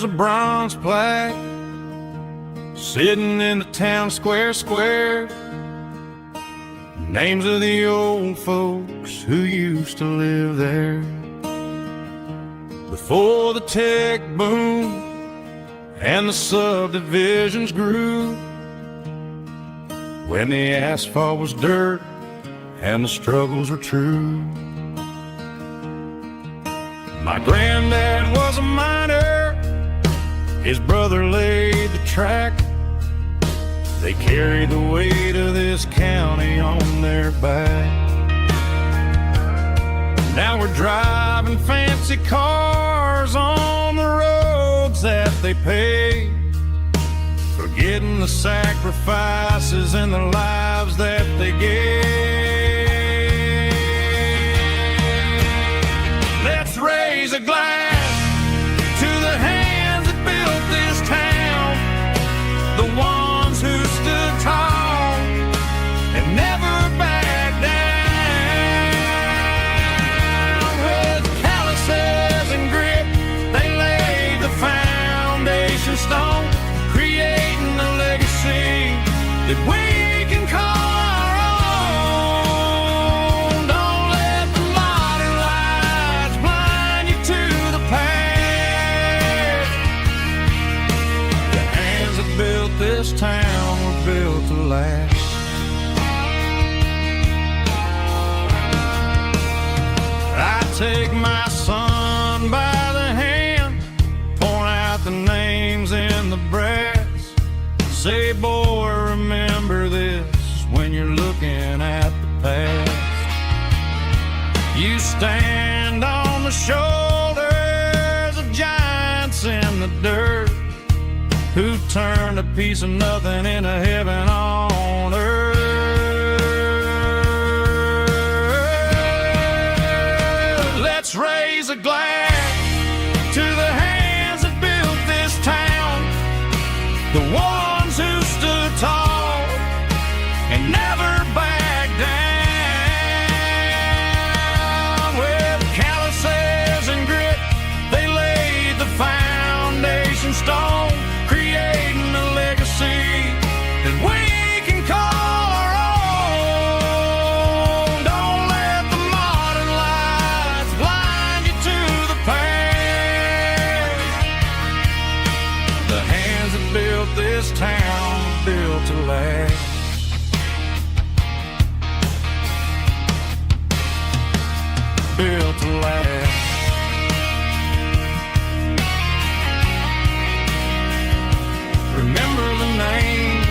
there's a bronze plaque sitting in the town square. Names of the old folks who used to live there before the tech boom and the subdivisions grew, when the asphalt was dirt and the struggles were true. My granddad was a miner, his brother laid the track. They carried the weight of this county on their back. Now we're driving fancy cars on the roads that they paved, forgetting the sacrifices and the lives that they gave. Let's raise a glass to the hands that built this town, the ones who stood tall and never backed down. With calluses and grit, they laid the foundation stone, creating a legacy that we can call our own. Don't let the modern lights blind you to the past. The hands that built this town were built to last. I take my son by the hand, point out the names in the brass. Say, boy, remember this when you're looking at the past. You stand on the shoulders of giants in the dirt, who turned a piece of nothing into heaven on earth. Let's raise a glass to the hands that built this town, the ones who stood tall and never backed down. With calluses and grit, they laid the foundation stone, creating a legacy that we can call our own. Don't let the modern lights blind you to the past. The hands that built this town built to last. Built to last. Remember the names.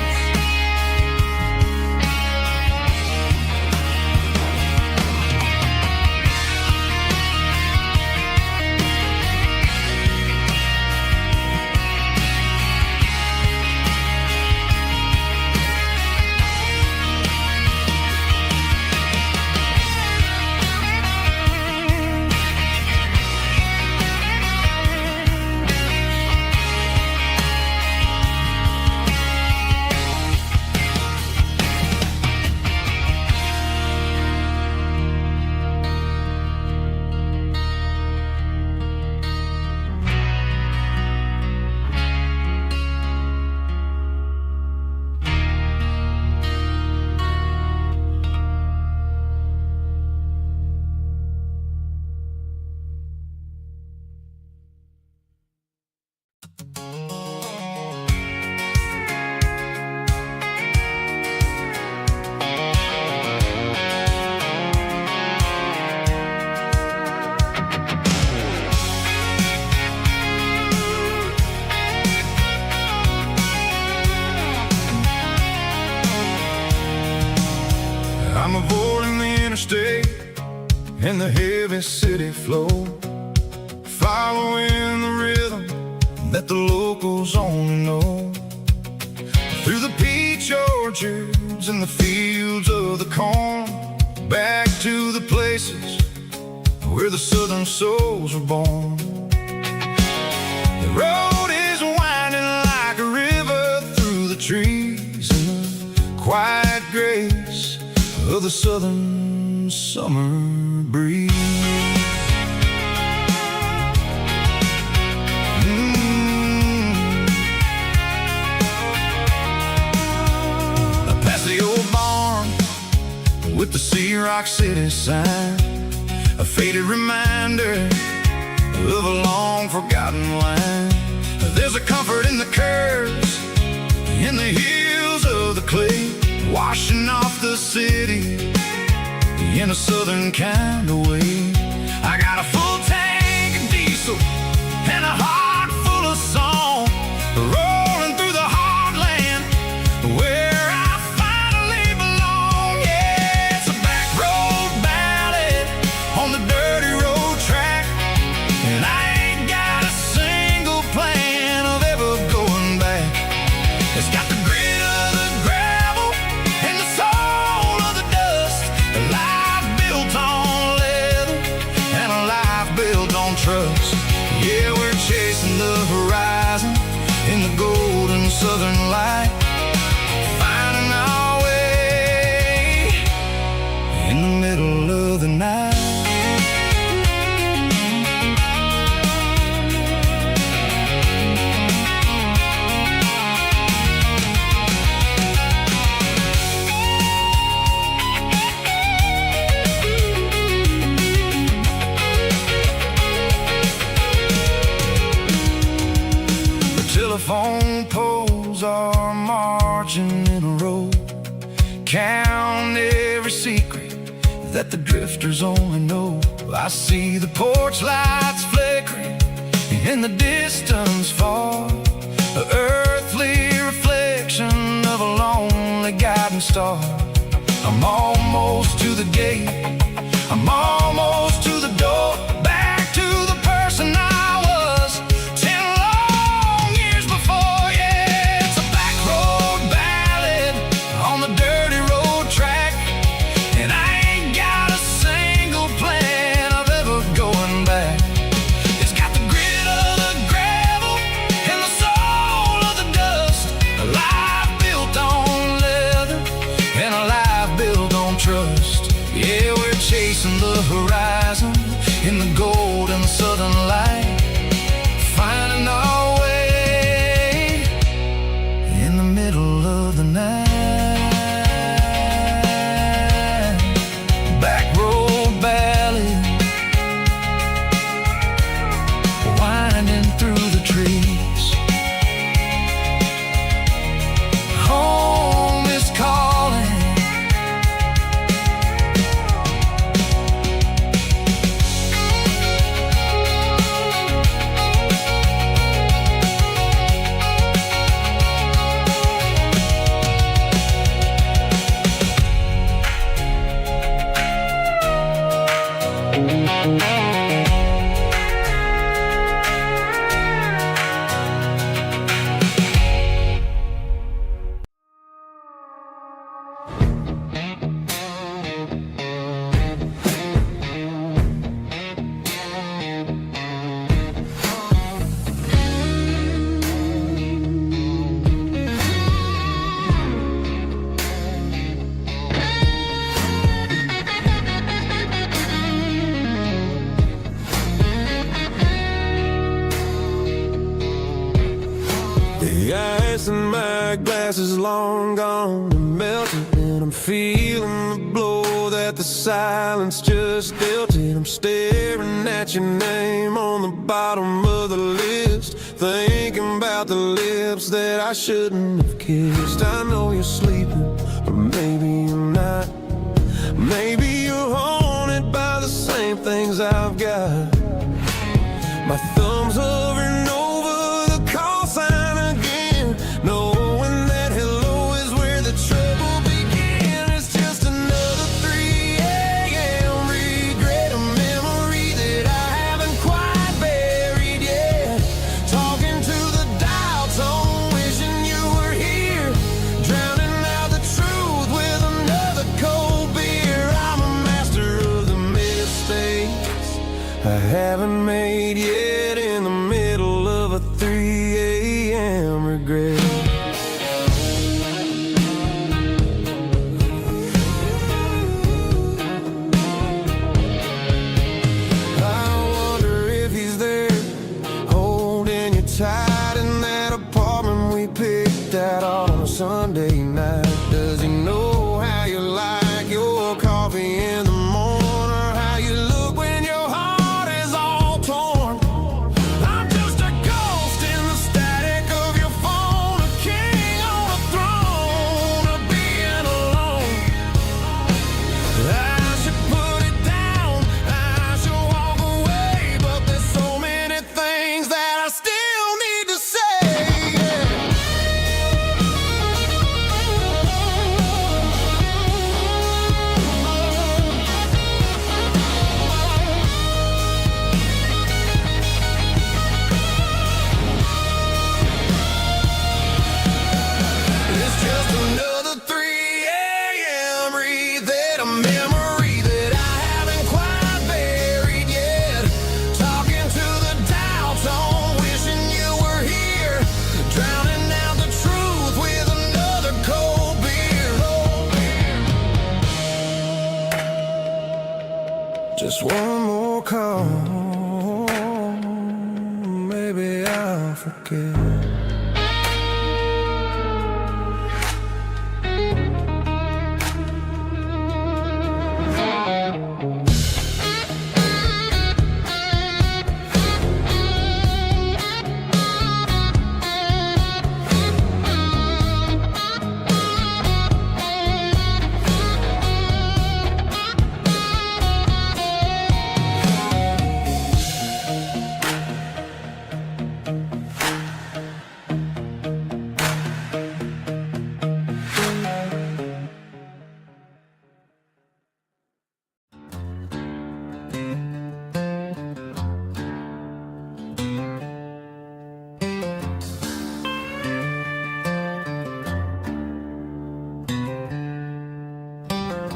I'm avoiding the interstate and the heavy city flow, following the rhythm that the locals only know. Through the peach orchards and the fields of the corn, back to the places where the southern souls were born. The road is winding like a river through the trees in the quiet grace of the southern summer breeze. with the Sea Rock City sign, a faded reminder of a long forgotten line. There's a comfort in the curves, in the hills of the clay, washing off the city in a southern kind of way. I got a full tank of diesel and a heart full of song, rolling through the heartland where I finally belong. Yeah, it's a back road ballad on the dirty road track, and I ain't got a single plan of ever going back. It's got the grit of the gravel and the soul of the dust, a life built on leather and a life built on trust. Yeah, we're chasing the horizon in the golden southern light, finding our way in the middle of the night. Telephone poles are marching in a row, count every secret that the drifters only know. I see the porch lights flickering in the distance far, an earthly reflection of a lonely guiding star. I'm almost to the gate, I'm almost to the door, back to the person I was 10 long years before. Yeah, it's a back road ballad on the dirty road track, and I ain't got a single plan of ever going back. It's got the grit of the gravel and the soul of the dust, a life built on leather and a life built on trust. Yeah, we're chasing the horizon in the golden southern light, finding our way in the middle of the night. Back road ballad, winding through the trees. Home is calling. The ice in my glass is long gone and melted, and I'm feeling the blow that the silence just dealt it. I'm staring at your name on the bottom of the list, thinking about the lips that I shouldn't have kissed. I know you're sleeping, but maybe you're not. Maybe you're haunted by the same things I've got. My thumb's hovering over the call sign again, knowing that hello is where the trouble began. It's just another 3 a.m. regret, a memory that I haven't quite buried yet. Talking to the dial tone, wishing you were here, drowning out the truth with another cold beer. I'm a master of the mistakes I haven't made yet, in the middle of a 3 a.m. regret. I wonder if he's there, holding you tight in that apartment we picked out on a Sunday night. Does he know how you like your car? Just one more call, maybe I'll forget.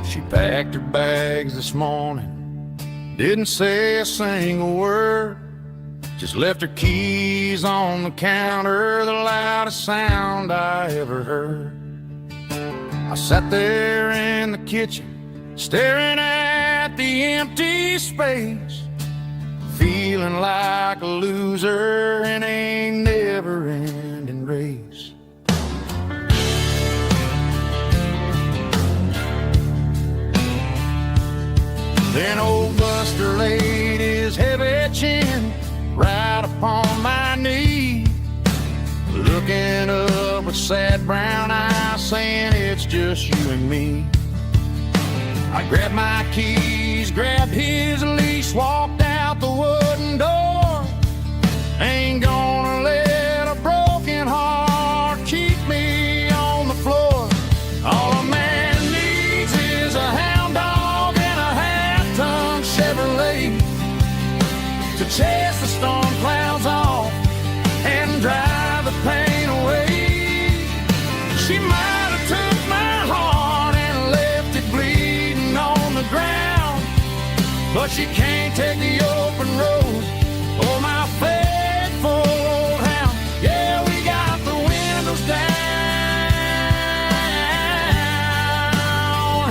She packed her bags this morning, didn't say a single word, just left her keys on the counter, the loudest sound I ever heard. I sat there in the kitchen, staring at the empty space, feeling like a loser in a never-ending race. Then old Buster laid his heavy chin right upon my knee, looking up with sad brown eyes, saying it's just you and me. I grabbed my keys, grabbed his leash, walked out the wooden door. Ain't gonna let a broken heart keep me on the floor. All a man needs is a hound dog and a half-ton Chevrolet to chase the storm clouds off and drive the pain away. She might have took my heart and left it bleeding on the ground, but she can't take the open road or my faithful old hound. Yeah, we got the windows down,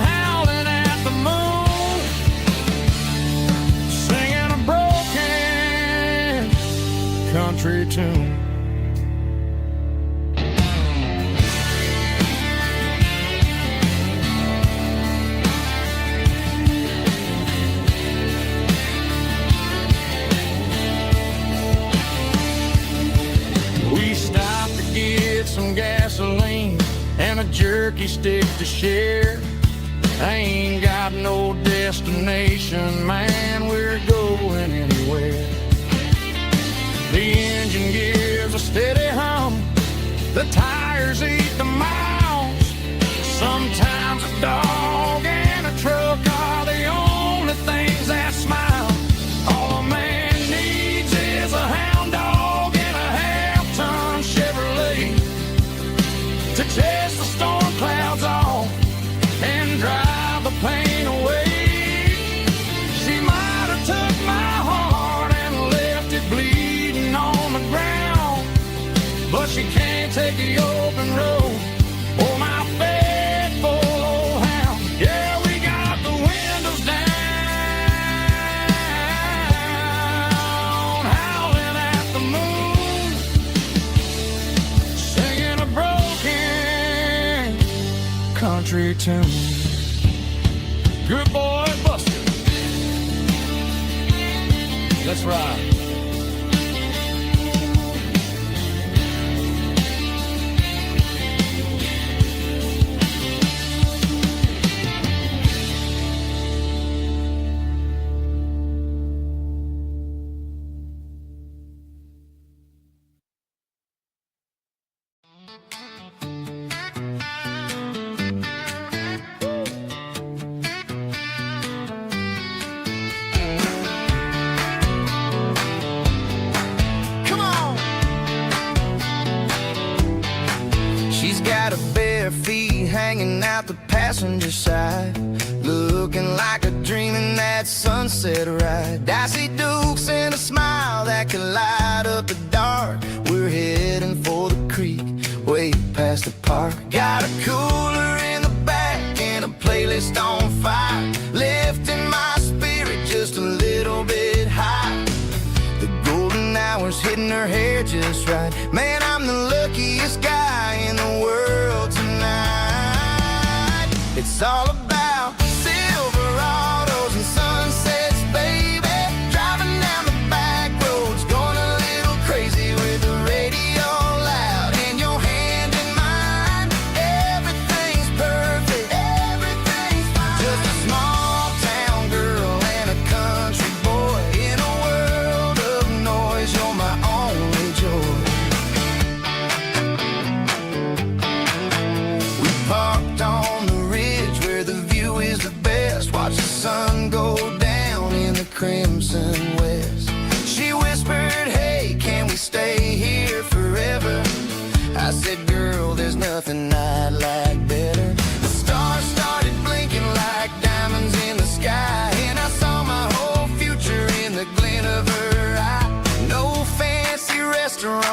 howling at the moon, singing a broken country tune. We stopped to get some gasoline and a jerky stick to share. I ain't got no destination, man, we're going anywhere. The engine gives a steady hum, the tires eat the miles. Sometimes a dog and a truck are the only things that smile. All a man needs is a hound dog and a half-ton Chevrolet to chase the storm clouds off and drive the pain away. She might have took my heart and left it bleeding on the ground, but she can't take the open road or my faithful old hound. Yeah, we got the windows down, howling at the moon, singing a broken country tune. Good boy, Buster. Let's ride. Come on. She's got her bare feet hanging out the passenger side, looking like a dream in that sunset ride. Dicey dukes and a smile that can light up the dark. We're heading for the creek, way past the park. Got a cooler in the back and a playlist on fire, lifting my spirit just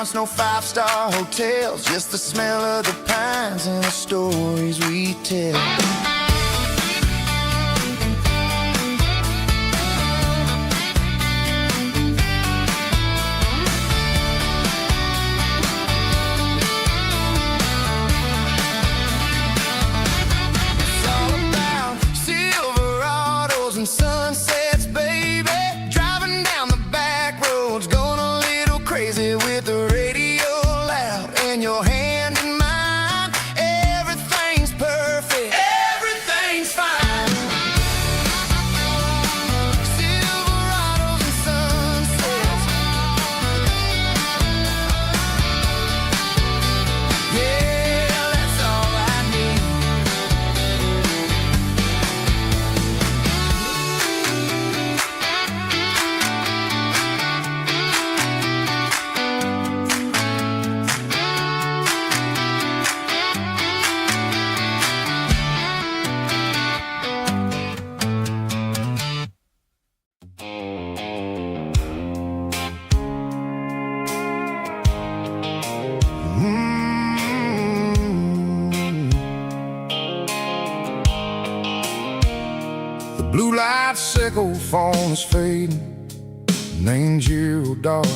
restaurants, no five-star hotels, just the smell of the pines and the stories we tell. It's all about Silverados and sunsets, baby. Driving down the back roads, going a little crazy with the radio loud and your hand in mine. Everything's perfect, everything's fine. Silverados and sunsets, yeah, that's all I need. The blue light sickle phone is fading, named zero dark.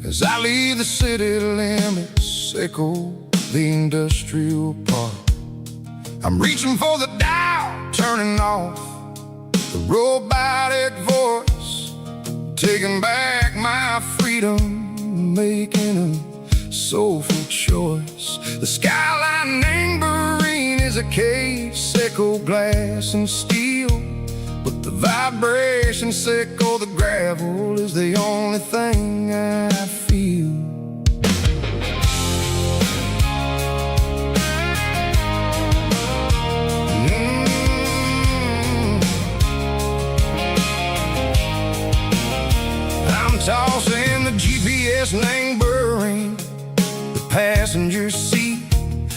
As I leave the city limits, echo the industrial park. I'm reaching for the dial, turning off the robotic voice, taking back my freedom, making a soulful choice. The skyline named Marine is a case, echo glass and steel, but the vibration sickle, the gravel is the only thing I feel. I'm tossing the GPS named Burring, the passenger seat.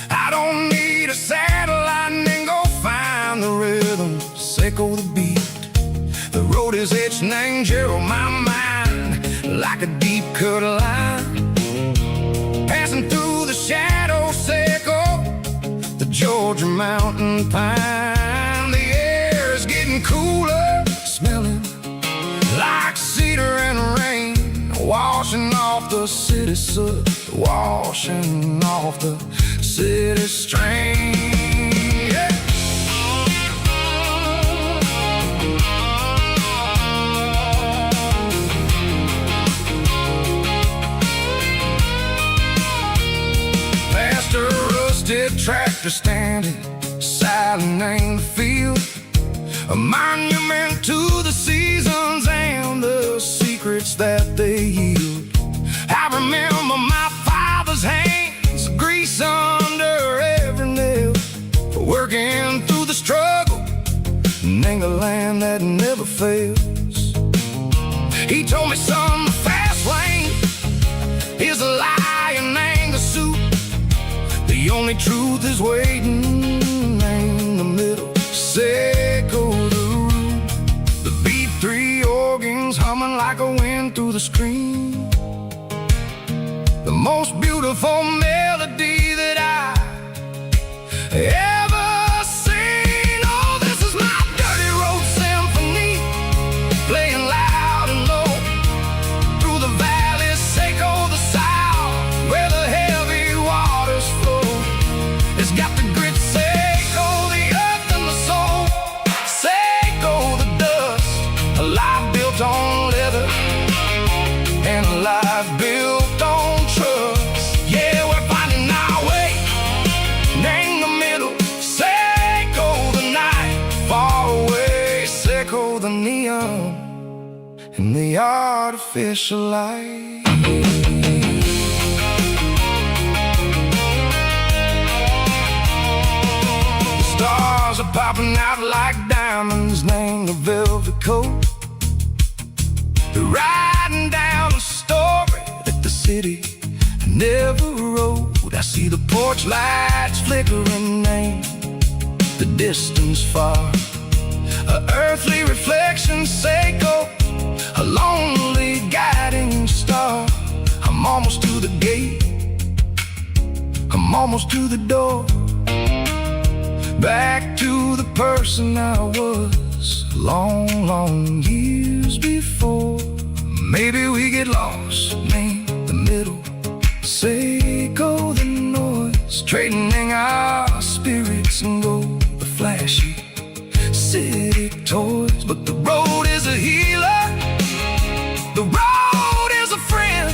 I don't need a satellite and go find the rhythm, sickle the beat. The road is etched named Gerald, my mind, like a deep cut line. Passing through the shadow sickle, the Georgia mountain pine. The air is getting cooler, smelling like cedar and rain, washing off the city soot, washing off the city strain. Yeah. Past a rusted tractor standing silent in the field, a monument to the seasons and the secrets that they yield. I remember my father's hands, grease under every nail, working through the struggle, and the land that never fails. He told me, son, the fast lane is a lie and the suit. The only truth is waiting in the middle. Sickle the root, the B3 organs humming like a wind through the screen. The most beautiful melody that I ever seen. Oh, this is my dirty road symphony, playing loud and low through the valleys, sickle the south, where the heavy waters flow. It's got the grit, sickle the earth and the soul, sickle the dust, a life built on leather and a life built on trust. Yeah, we're finding our way, name the middle, sickle the night, far away, sickle the neon and the artificial light. The stars are popping out like diamonds, named the velvet coat. They're riding down the story that the city never wrote. I see the porch lights flickering, named the distance far, a earthly reflection, sickle, a lonely guiding star. I'm almost I'm almost to the door, back to the person I was long, long years before. Maybe we get lost, name the middle, say go the noise, trading our spirits and go the flashy city toys. But the road is a healer, the road is a friend,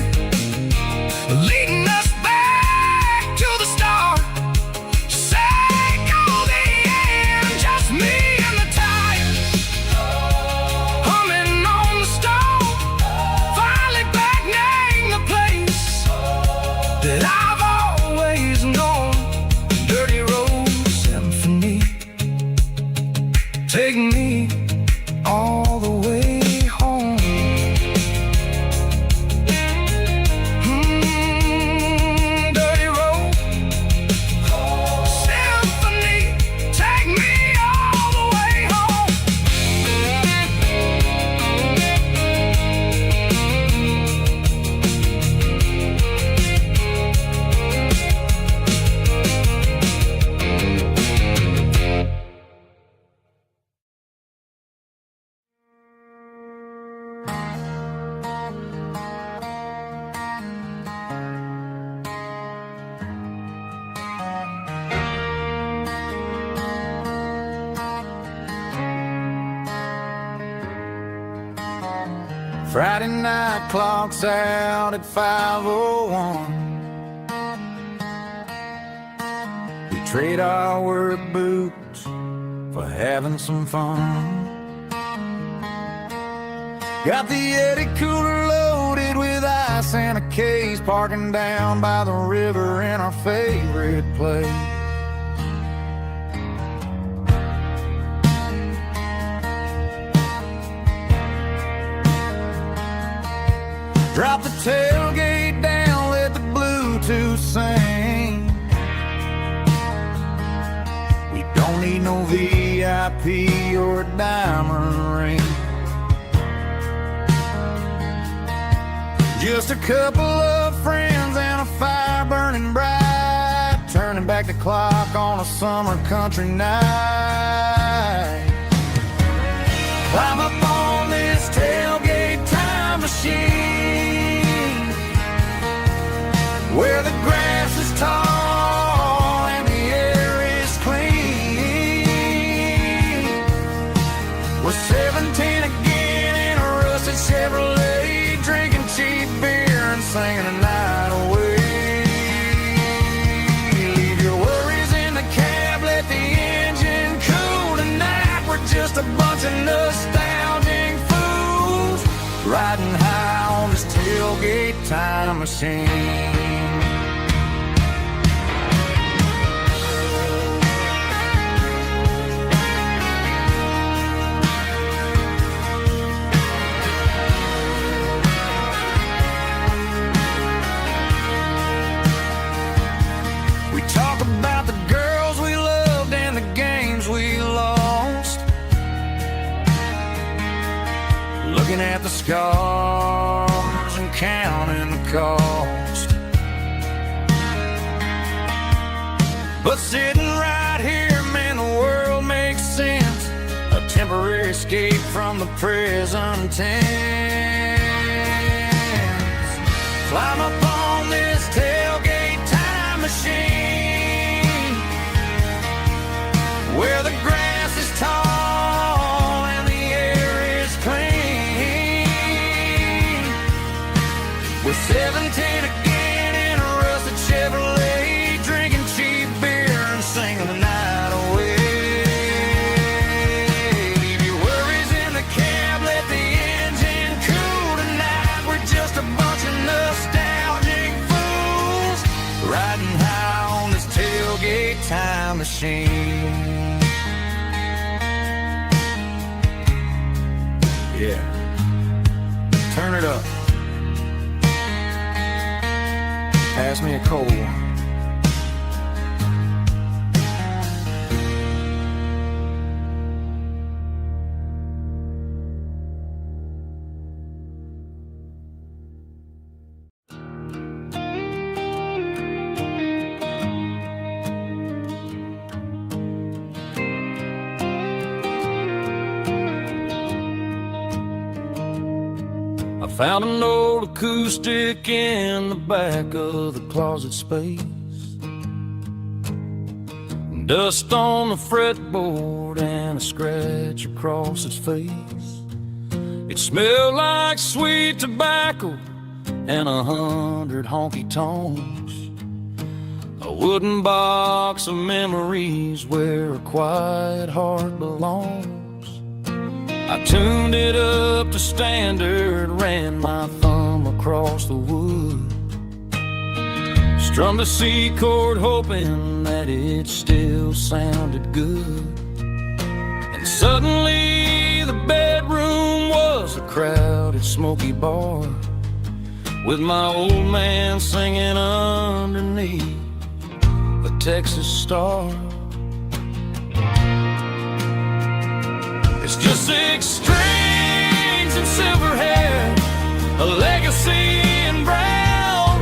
leading us back to the start. Say go the end, just me and the tires, humming on the stove, finally back name the place that I've always known. Dirty Road Symphony, take me all the way home. Dirty Road Symphony, take me all the way home. Friday night clocks out at 5:01. We trade our work boots for having some fun. Got the Yeti cooler loaded with ice and a case, parking down by the river in our favorite place. Drop the tailgate down, let the Bluetooth sing. We don't need no VIP or a diamond ring. Just a couple of friends and a fire burning bright, turning back the clock on a summer country night. Climb up on this tailgate time machine, where the grass is tall and the air is clean. We're 17 again in a rusted Chevrolet, drinking cheap beer and singing the night away. Leave your worries in the cab, let the engine cool tonight. We're just a bunch of nostalgic fools, riding high on this tailgate time machine. We talk about the girls we loved and the games we lost, looking at the scars and counting the cost. But sitting right here, man, the world makes sense, a temporary escape from the present tense. Climb up on this tailgate time machine, where the grass is tall and the air is clean. We're 17 again in a rusted Chevrolet, drinking cheap beer and singing the night away. Leave your worries in the cab, let the engine cool tonight. We're just a bunch of nostalgic fools, riding high on this tailgate time machine. Yeah, turn it up. Pass me a cold one. Found an old acoustic in the back of the closet space. Dust on the fretboard and a scratch across its face. It smelled like sweet tobacco and 100 honky tonks. A wooden box of memories where a quiet heart belongs. I tuned it up to standard, ran my thumb across the wood. Strummed a C chord hoping that it still sounded good. And suddenly the bedroom was a crowded smoky bar, with my old man singing underneath the Texas star. It's just 6 strings and silver hair, a legacy in brown,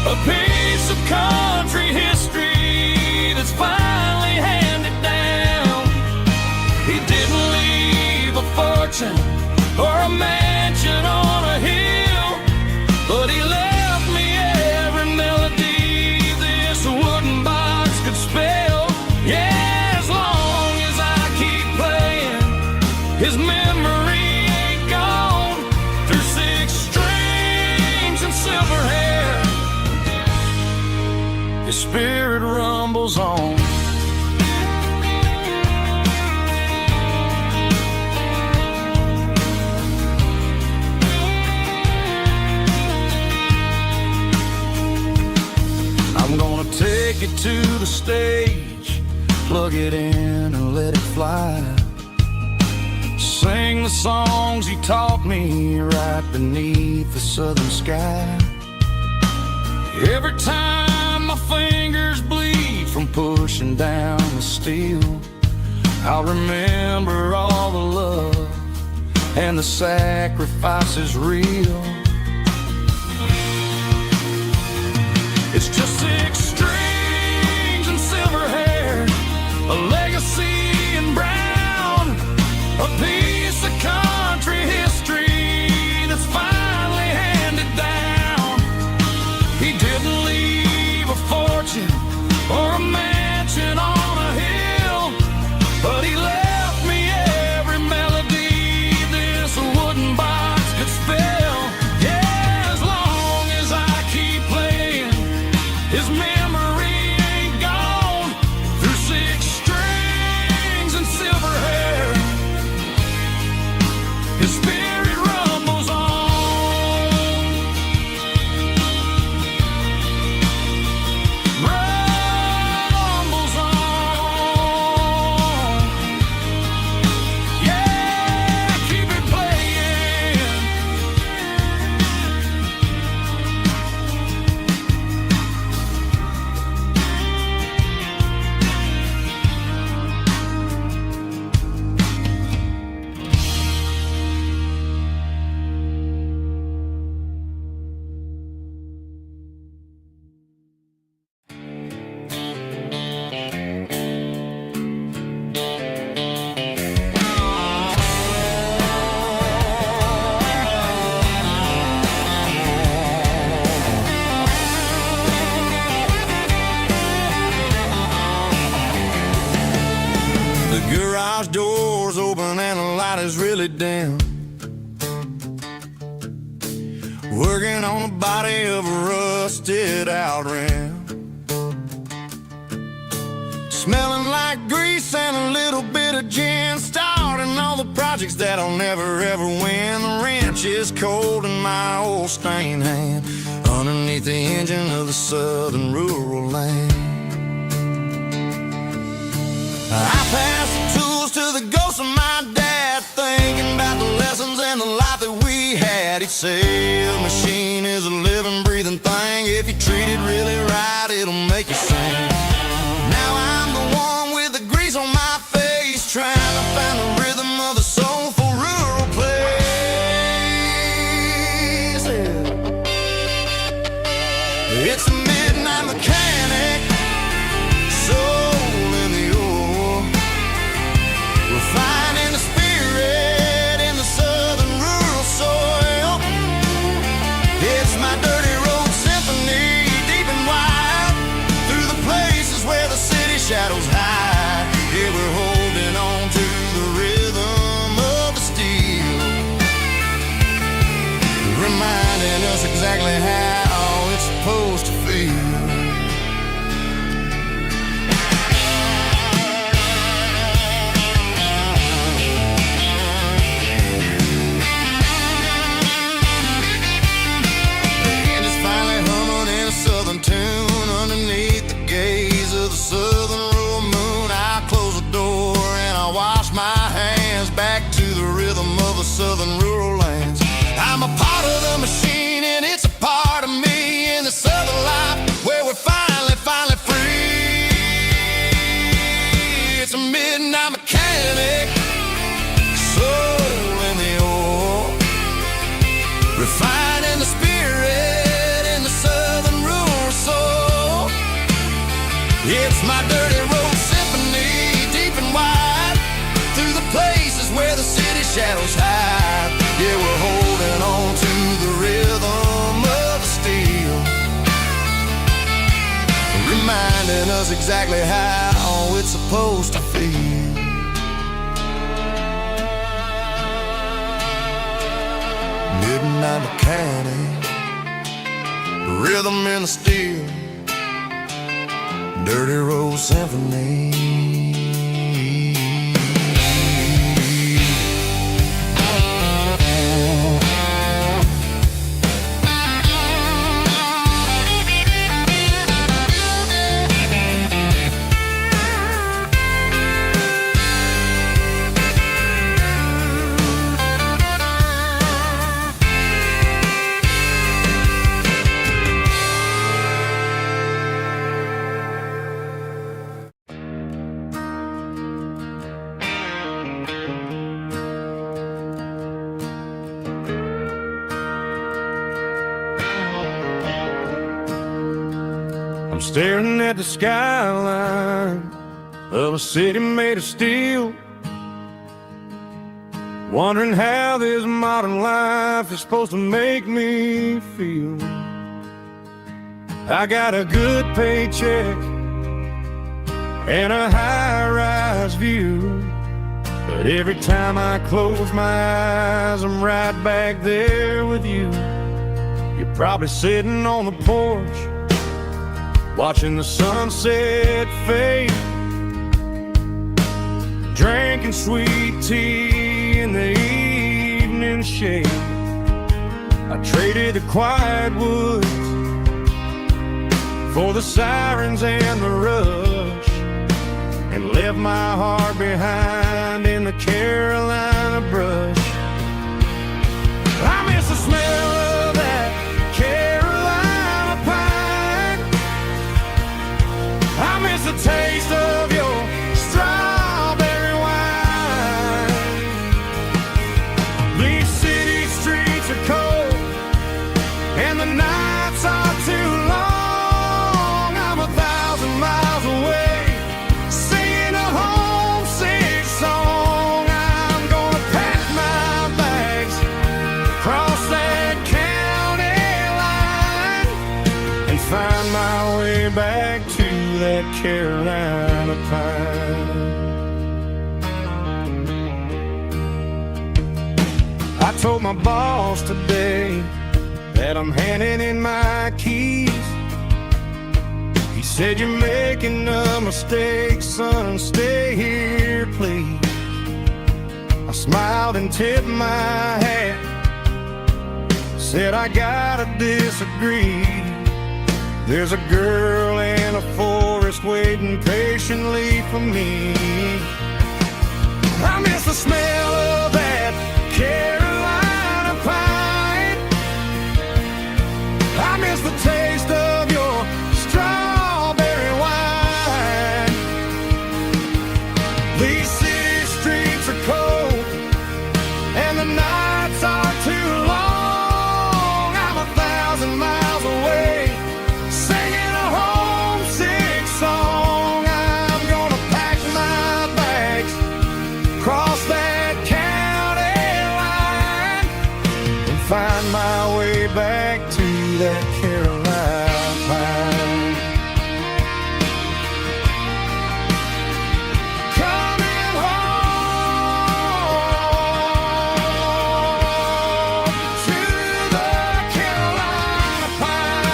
a piece of country history that's finally handed down. He didn't leave a fortune or a mansion on a hill, but he left me every melody this wooden box could spell. Yeah, as long as I keep playing, his memory ain't gone. Through 6 strings and silver hair, his spirit rumbles on. I'm gonna take it to the stage, plug it in and let it fly. Sing the songs he taught me right beneath the southern sky. Every time my fingers bleed from pushing down the steel, I'll remember all the love and the sacrifices real. It's just 6 strings and silver hair, a legacy in brown, a piece of country history that's finally handed down. He didn't leave a fortune or a mansion on a hill, but he left me every melody this wooden box could spell. Yeah, as long as I keep playing, his memory ain't gone. Through 6 strings and silver hair, his spirit rumbles on. Rumbles on. Yeah, keep it playing. The garage door's open and the light is really dim. Working on the body of a rusted out rim. Smelling like grease and a little bit of gin. Starting all the projects that I'll never ever win. The wrench is cold in my old stained hand, underneath the engine of the southern rural land. I pass the tools to the ghost of my dad, thinking about the lessons and the life that we had. He'd say a machine is a living, breathing thing. If you treat it really right, it'll make you sing. Now I'm the one with the grease on my face, trying to find the rhythm of the soulful rural place. It's a midnight mechanic, soul in the ore, refining the spirit in the southern rural soil. hands back to the rhythm of the southern rural lands. I'm a part of the machine and it's a part of me in the southern life where we're finally free. It's a midnight mechanic, soul in the ore, refining the spirit in the southern rural soul. It's my dirty road symphony, deep and wide, through the places where the city shadows hide. Yeah, we're holding on to the rhythm of the steel, reminding us exactly how it's supposed to feel. Midnight mechanic, rhythm in the steel, dirty road symphony. I'm staring at the skyline of a city made of steel, wondering how this modern life is supposed to make me feel. I got a good paycheck and a high-rise view, but every time I close my eyes, I'm right back there with you. You're probably sitting on the porch, watching the sunset fade, drinking sweet tea in the evening shade. I traded the quiet woods for the sirens and the rush, and left my heart behind in the Carolina brush. I miss the smell of that Carolina pine. I miss the taste of your strawberry wine. These city streets are cold and the nights are too long. I'm 1,000 miles away, singing a homesick song. I'm gonna pack my bags, cross that county line, and find my way back to that Carolina pine. I told my boss today that I'm handing in my keys. He said, "You're making a mistake, son, stay here, please." I smiled and tipped my hat, said, "I gotta disagree. There's a girl in a forest waiting patiently for me." I miss the smell of that Carolina pine. I miss the taste of your strawberry wine. These city streets are cold and the nights are too long. I'm 1,000 miles away, singing a homesick song. I'm gonna pack my bags, cross that county line, and find my way back to that Carolina pine. Coming home to the Carolina pine.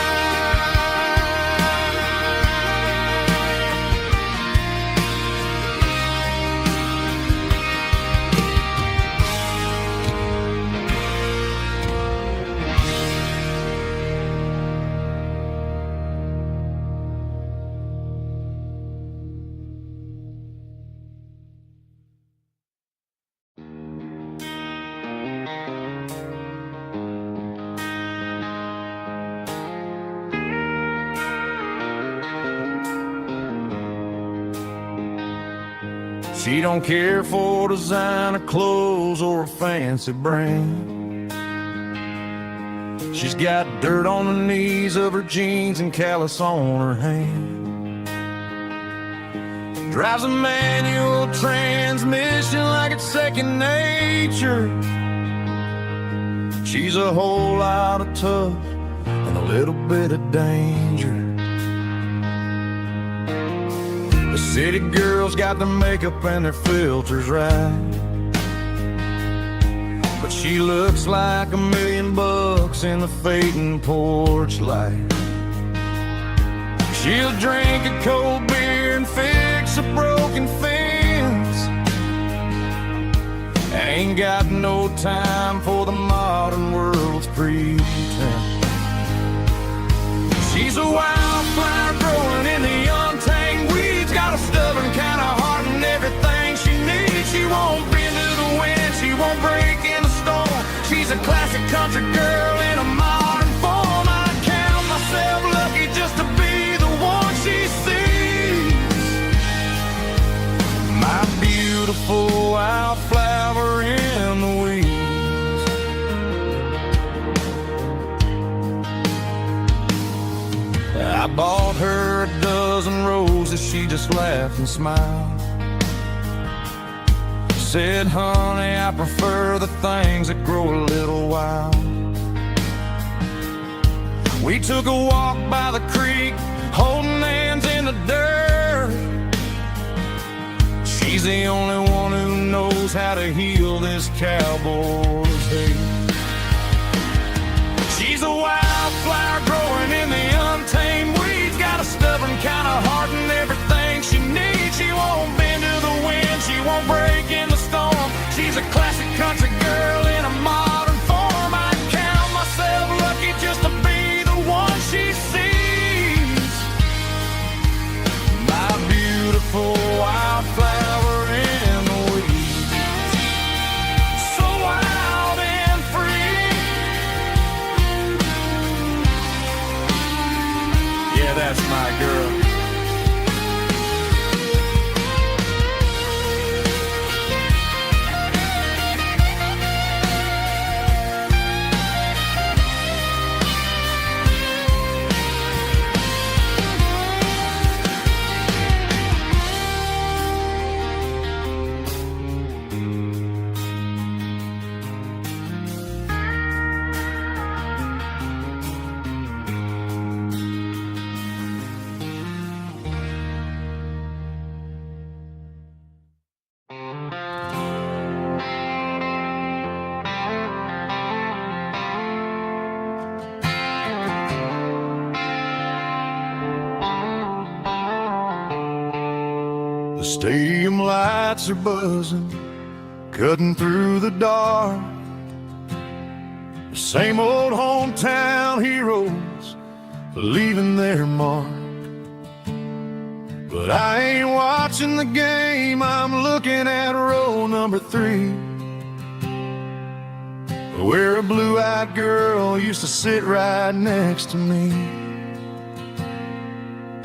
She don't care for designer clothes or a fancy brand. She's got dirt on the knees of her jeans and callus on her hand. Drives a manual transmission like it's second nature. She's a whole lot of tough and a little bit of danger. The city girls got their makeup and their filters right, but she looks like $1 million in the fading porch light. She'll drink a cold beer and fix a broken fence. Ain't got no time for the modern world's pretense. She's a wildflower growing in the untamed weeds. Got a stubborn kind of heart and everything she needs. She won't bend to the wind, she won't break in the storm. She's a classic country girl in a modern form. I count myself lucky just to be the one she sees. My beautiful wildflower in the weeds. I bought her a dozen roses, she just laughed and smiled. Said, honey, I prefer the things that grow a little wild. We took a walk by the creek, holding hands in the dirt. She's the only one who knows how to heal this cowboy's hate. She's a wildflower growing in the untamed weeds. Got a stubborn kind of heart and everything she needs. She won't bend to the wind, she won't break in the storm. She's a classic country girl in a modern form. I count myself lucky just to be the one she sees. My beautiful wildflower in the weeds. So wild and free. Yeah, that's my girl. The stadium lights are buzzing, cutting through the dark. The same old hometown heroes leaving their mark. But I ain't watching the game, I'm looking at row number 3, where a blue-eyed girl used to sit right next to me.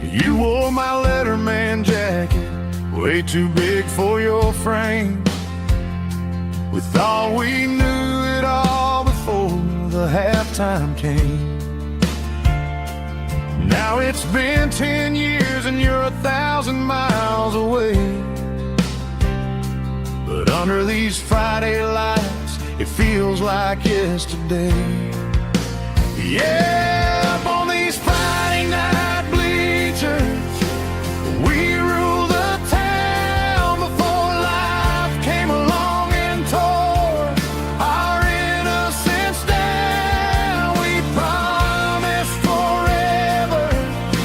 You wore my Letterman jacket, way too big for your frame. We thought we knew it all before the halftime came. Now it's been 10 years and you're 1,000 miles away. But under these Friday lights, it feels like yesterday. Yeah, up on these Friday night bleachers, we rule the town before life came along and tore our innocence down. We promised forever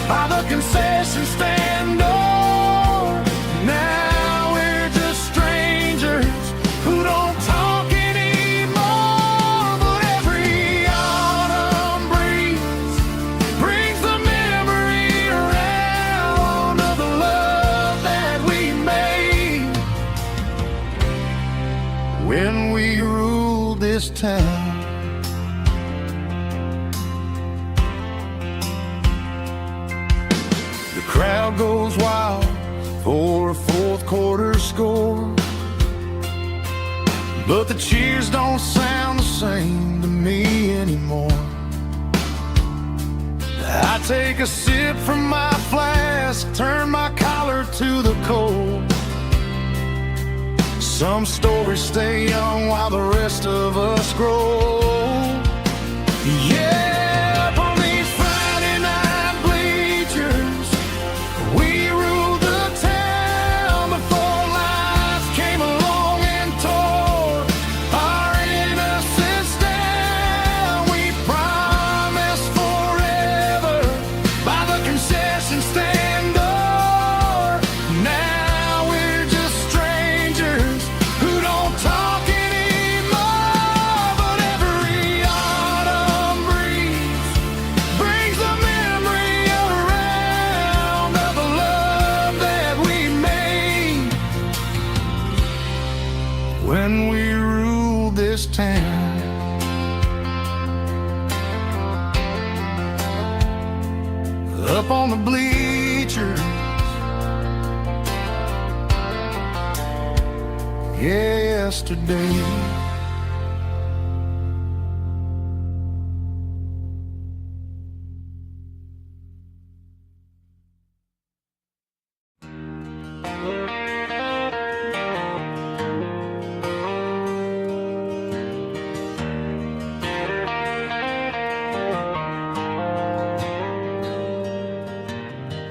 by the concession stand door. Now we're just strangers who don't talk anymore. But every autumn breeze brings the memory around of the love that we made when we ruled this town. The crowd goes wild for a fourth quarter score. But the cheers don't sound the same to me anymore. I take a sip from my flask, turn my collar to the cold. Some stories stay young while the rest of us grow. Yeah, up on these Friday night bleachers, we ruled the town before life came along and tore our innocence down. We promised forever by the concession stand door. Now we're just strangers who don't talk anymore. But every autumn breeze brings the memory around of the love that we made when we ruled this town. Up on the bleachers, yesterday.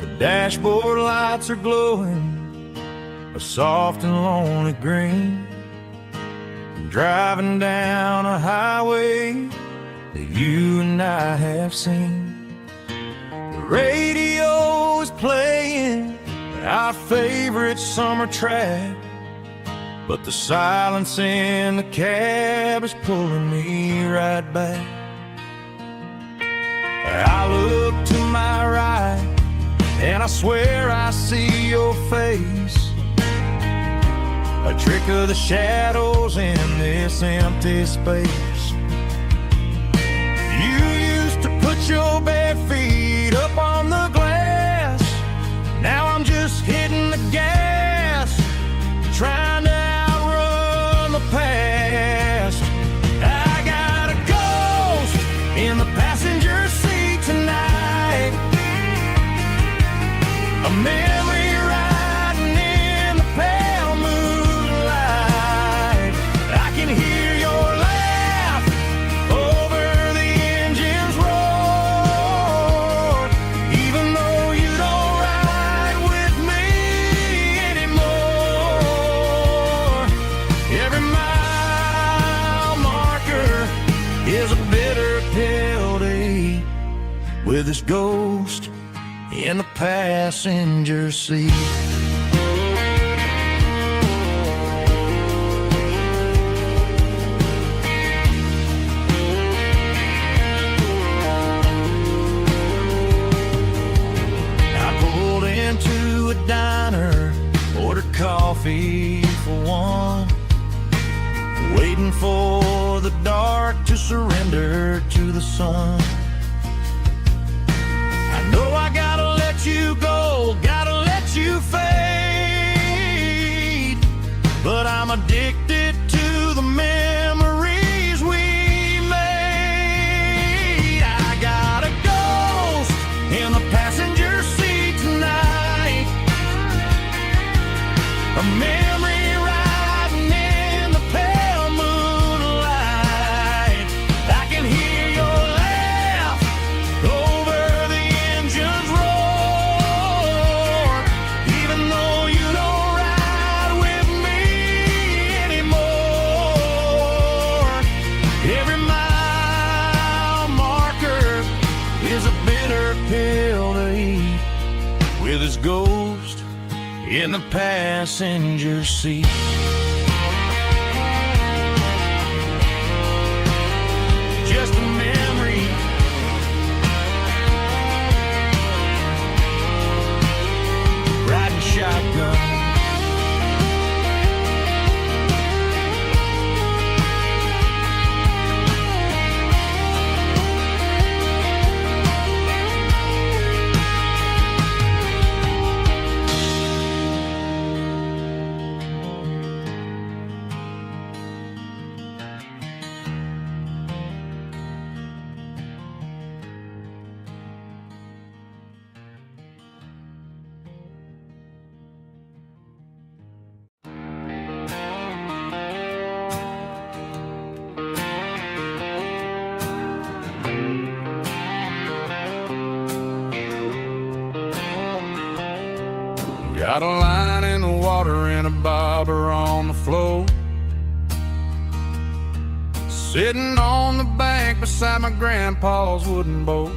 The dashboard lights are glowing a soft and lonely green. I'm driving down a highway that you and I have seen. The radio is playing our favorite summer track, but the silence in the cab is pulling me right back. I look to my right and I swear I see your face, a trick of the shadows in this empty space. You used to put your bare feet up on the glass. Now I'm just hitting the gas, trying to outrun the past. I got a ghost in the passenger seat tonight, a memory riding in the pale moonlight. I can hear your laugh over the engine's roar, even though you don't ride with me anymore. Every mile marker is a bitter pill to eat, with this ghost in the passenger seat. I pulled into a diner, ordered coffee for one, waiting for the dark to surrender to the sun. I know I gotta let you go, gotta let you fade, but I'm addicted to the memories we made. I got a ghost in the passenger seat tonight, a memory riding in the pale moonlight. I can hear your laugh over the engine's roar, even though you don't ride with me anymore. Every mile marker is a bitter pill to eat, with his ghost in the passenger seat. Just a memory, riding shotgun. Got a line in the water and a bobber on the floor. Sitting on the bank beside my grandpa's wooden boat.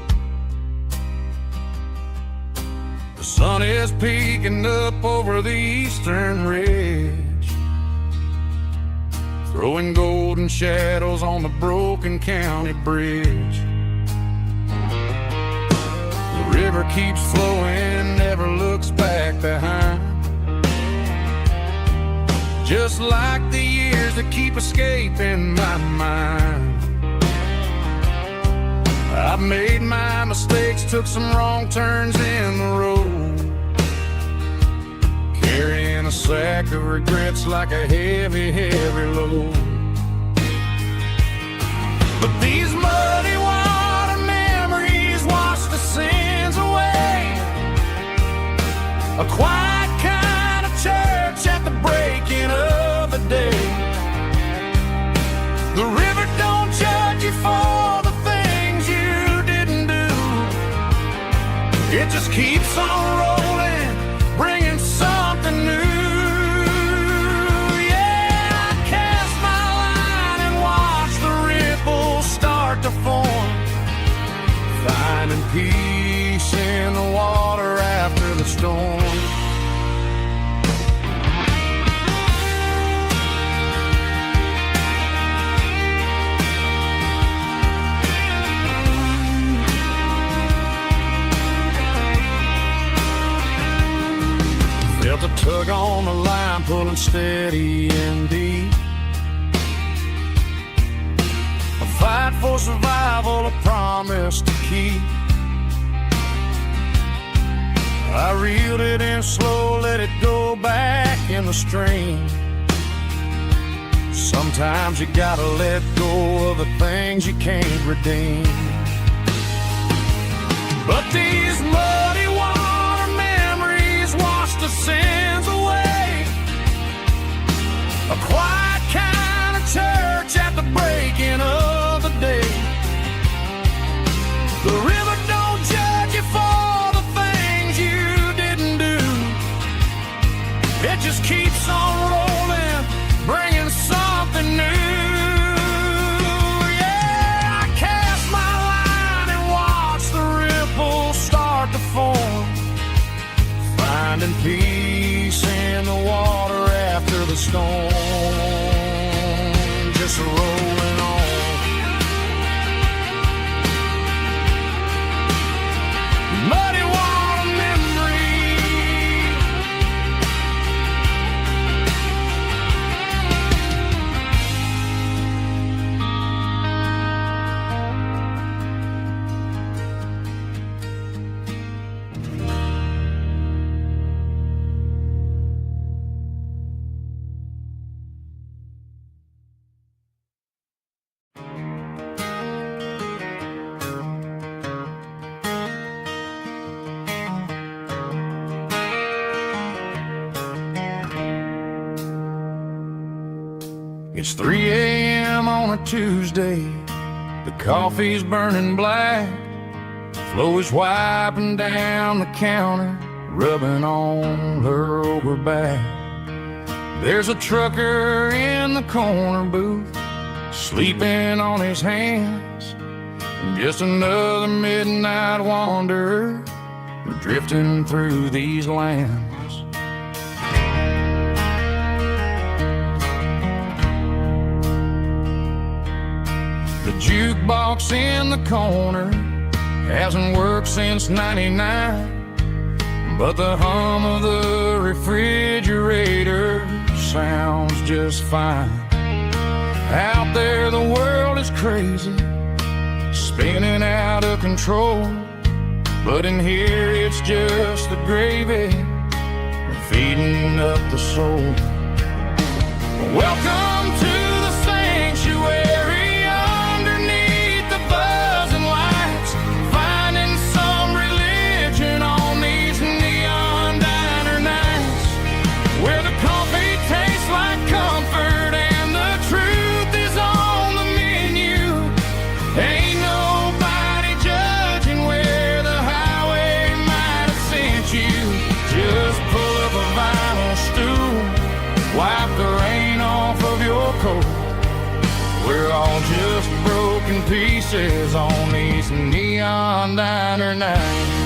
The sun is peeking up over the eastern ridge, throwing golden shadows on the broken county bridge. The river keeps flowing, never looks back behind, just like the years that keep escaping my mind. I've made my mistakes, took some wrong turns in the road, carrying a sack of regrets like a heavy, heavy load. But these muddy water memories wash the sins away. A quiet kind of church at the breaking of the day. The river don't judge you for the things you didn't do. It just keeps on rolling, bringing something new. Yeah, I cast my line and watch the ripples start to form, finding peace in the water after the storm. Felt a tug on the line, pulling steady and deep. A fight for survival, a promise to keep. I reeled it in slow, let it go back in the stream. Sometimes you gotta let go of the things you can't redeem. But these muddy water memories wash the sins away. A quiet kind of church at the breaking of the day. The river don't judge you for the things you didn't do. It just keeps on rolling, bringing something new. Yeah, I cast my line and watch the ripples start to form, finding peace in the water after the storm. Just rolling on. Muddy water memory. It's 3 a.m. on a Tuesday. The coffee's burning black. Flo is wiping down the counter, rubbing on her over back. There's a trucker in the corner booth, sleeping on his hands. And just another midnight wanderer, drifting through these lands. The jukebox in the corner hasn't worked since '99, but the hum of the refrigerator sounds just fine. Out there the world is crazy, spinning out of control, but in here it's just the gravy feeding up the soul. Welcome to the sanctuary, underneath the buzzing lights, finding some religion on these neon diner nights, where the coffee tastes like comfort and the truth is on the menu. Ain't nobody judging where the highway might have sent you. Just pull up a all just broken pieces on these neon diner nights.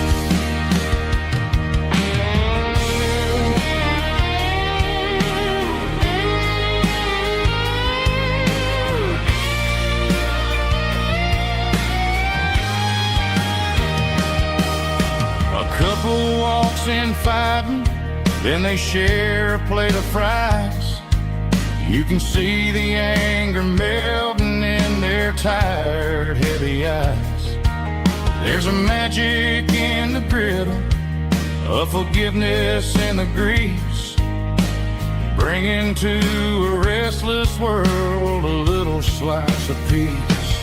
Couple walks in fighting, then they share a plate of fries. You can see the anger melting in their tired, heavy eyes. There's a magic in the griddle, a forgiveness in the grease, bringing to a restless world a little slice of peace.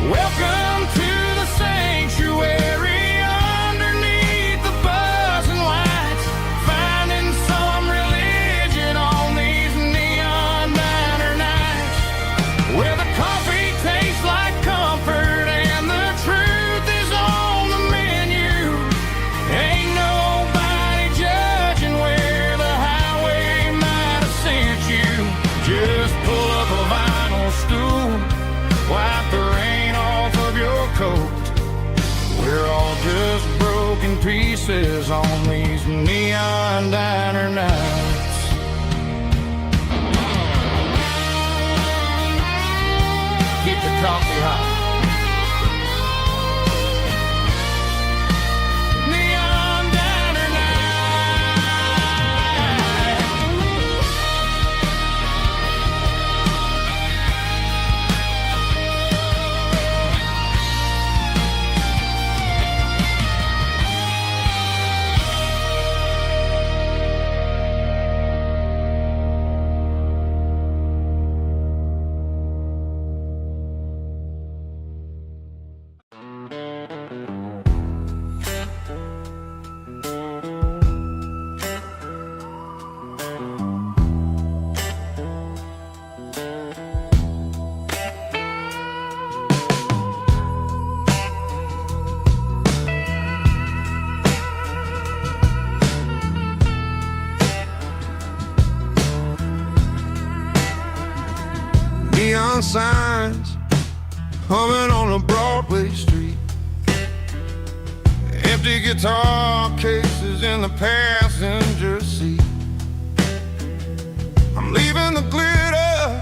Welcome to the sanctuary. Pieces on these neon diner nights. Keep the coffee hot. Neon diner Neon signs humming on a Broadway street, empty guitar cases in the passenger seat. I'm leaving the glitter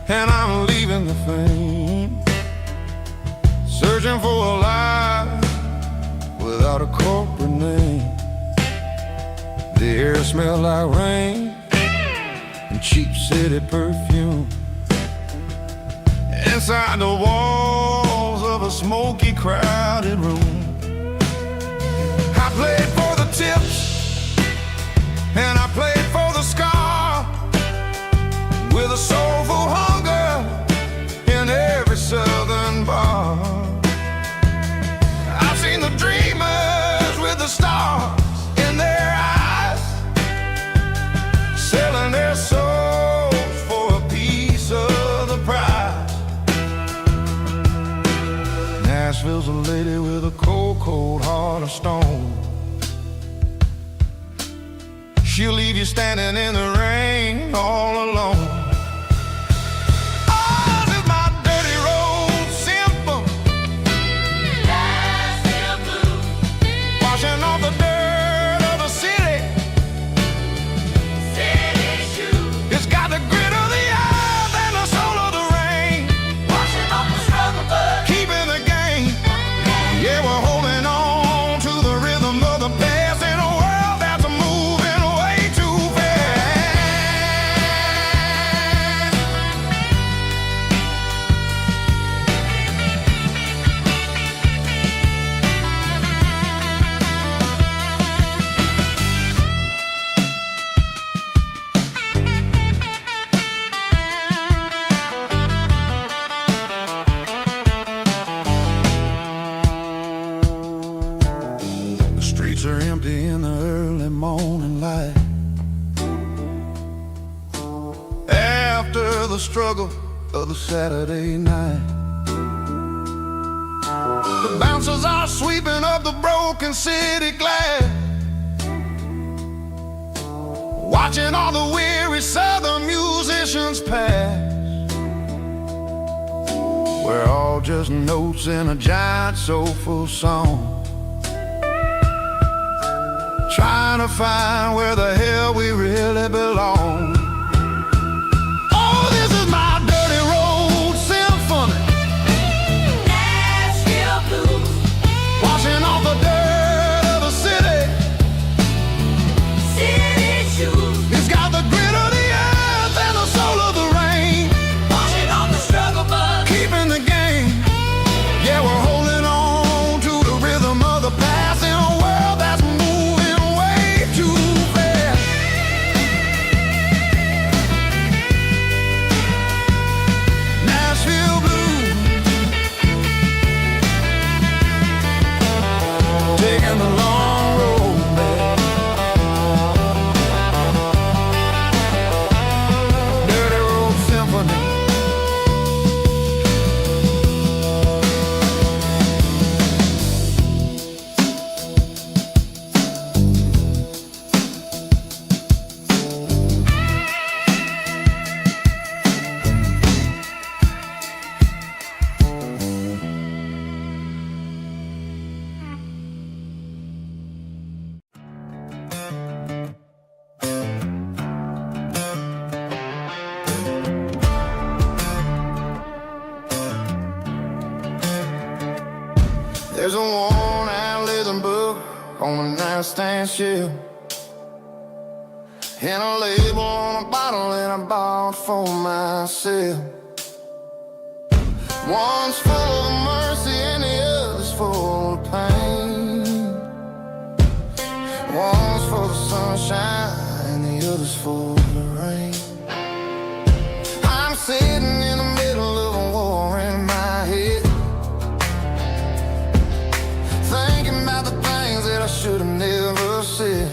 and I'm leaving the fame, searching for a life without a corporate name. The air smells like rain and cheap city perfume. Inside the walls of a smoky, crowded room, I played for the tips and I played for the scar, with a soulful hunger in every southern bar. I've seen the dreamers with the stars in their eyes, selling their souls for a piece of the prize. Nashville's a lady with a cold, cold heart of stone. She'll leave you standing in the rain all alone. Ours is my dirty road simple, washing off the dirt of the city. It's got the grit of the earth and the soul of the rain, washing off the struggle, but keeping the game. Yeah, we're holding on to the rhythm of the past in a world that's moving way too fast. The streets are empty in the early morning light, after the struggle of the Saturday night. The bouncers are sweeping up the broken city glass, watching all the weary southern musicians pass. we're all just notes in a giant soulful song, trying to find where the hell we really belong. Oh, this is my dirty road symphony, Nashville blues, washing off the dirt of the city. city shoes, It's got the grit of the earth and the soul of the rain, washing off the struggle bug. keeping the game. Yeah, we're holding on to the rhythm of the past in a world that's moving way too fast. Nashville blues, taking the long road back. Dirty road symphony. There's a worn-out leather book on the nightstand shelf, and a label on a bottle that I bought for myself. One's full of mercy and the other's full of pain. One's full of sunshine and the other's full of rain. I'm sitting in the middle of a war in my head, thinking about the things that I should have never said.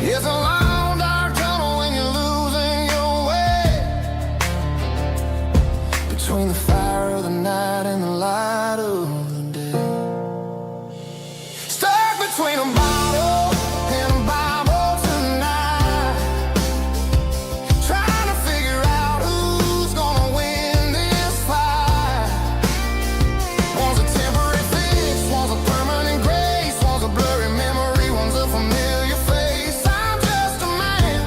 It's a long dark tunnel when you're losing your way, between the fire of the night and the light of the day. Stuck between a bottle and a Bible tonight, trying to figure out who's gonna win this fight. One's a temporary fix, one's a permanent grace, one's a blurry memory, one's a familiar face. I'm just a man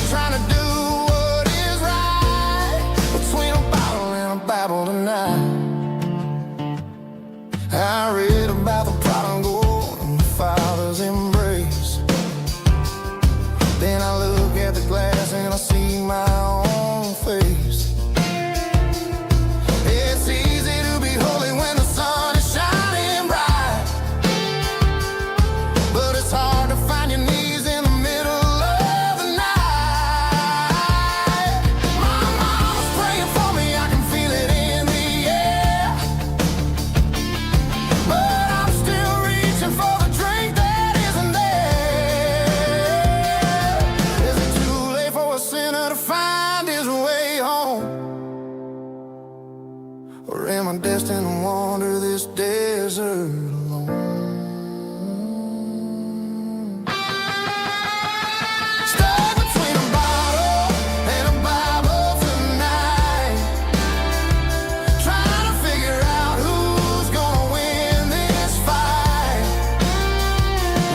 trying to do what is right, between a bottle and a Bible tonight. I read about the prodigal and the father's embrace. Then I look at the glass and I see my own face. It's easy to be holy when the sun is shining bright, but it's hard to find your knees in the middle of the night. My mama's praying for me, I can feel it in the air, but I'm still reaching for the drink that isn't there. Is it too late for a sinner to find his way home? Or am I destined to wander this desert alone? Stuck between a bottle and a Bible tonight, trying to figure out who's gonna win this fight.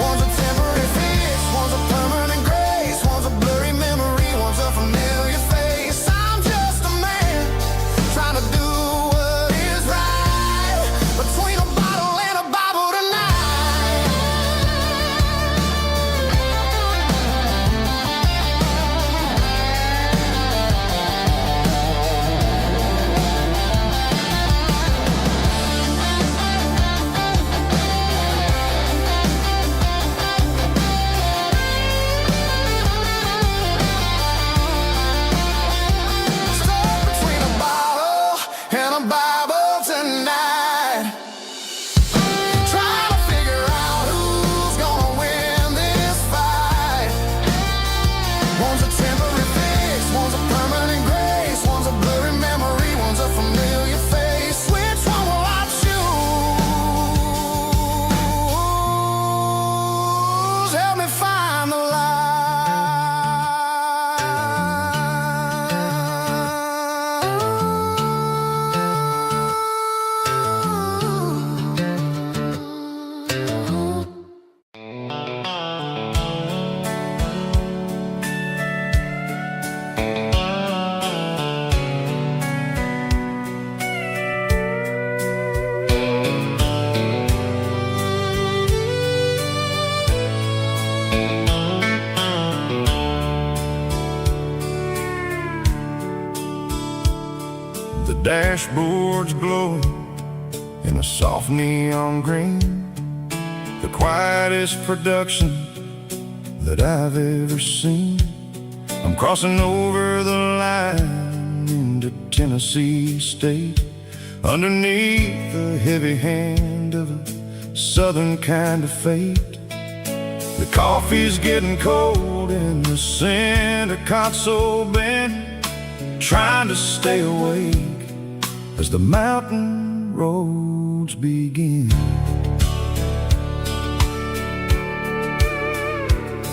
One's a temporary fix, one's a permanent grace, one's a blurry memory, one's a familiar face. I'm just a man trying to do what is right, between a bottle and a The dashboard's glowing in a soft neon green, the quietest production that I've ever seen. I'm crossing over the line into Tennessee State, underneath the heavy hand of a southern kind of fate. The coffee's getting cold in the center console bin, trying to stay awake as the mountain roads begin.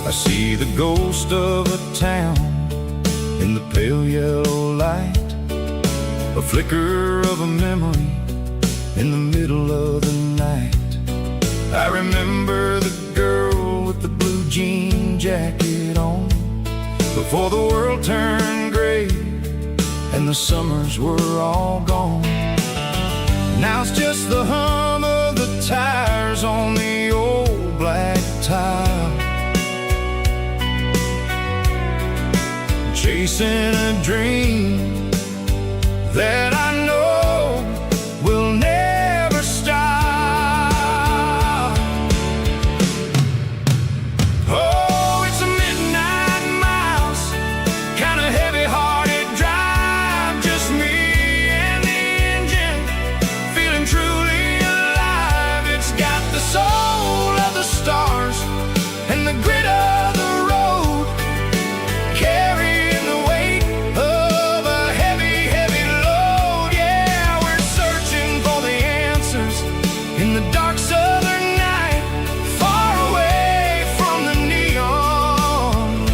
I see the ghost of a town in the pale yellow light, a flicker of a memory in the middle of the night. I remember the girl with the blue jean jacket on, before the world turned gray and the summers were all gone. Now it's just the hum of the tires on the old black tile, chasing a dream that I know will never stop. Oh, it's a midnight miles, kind of heavy-hearted drive, just me and the engine, feeling truly alive. It's got the soul of the stars and the grit of the road, carrying the weight of a heavy, heavy load. Yeah, we're searching for the answers in the dark southern night, far away from the neon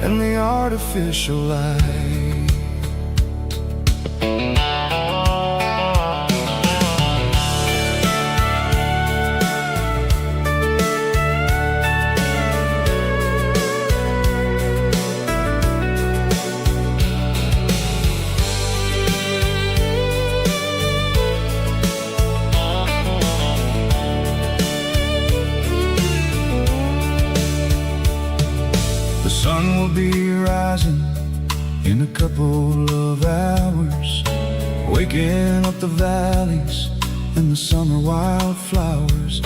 and the artificial light. The sun will be rising in a couple of hours, waking up the valleys and the summer wildflowers.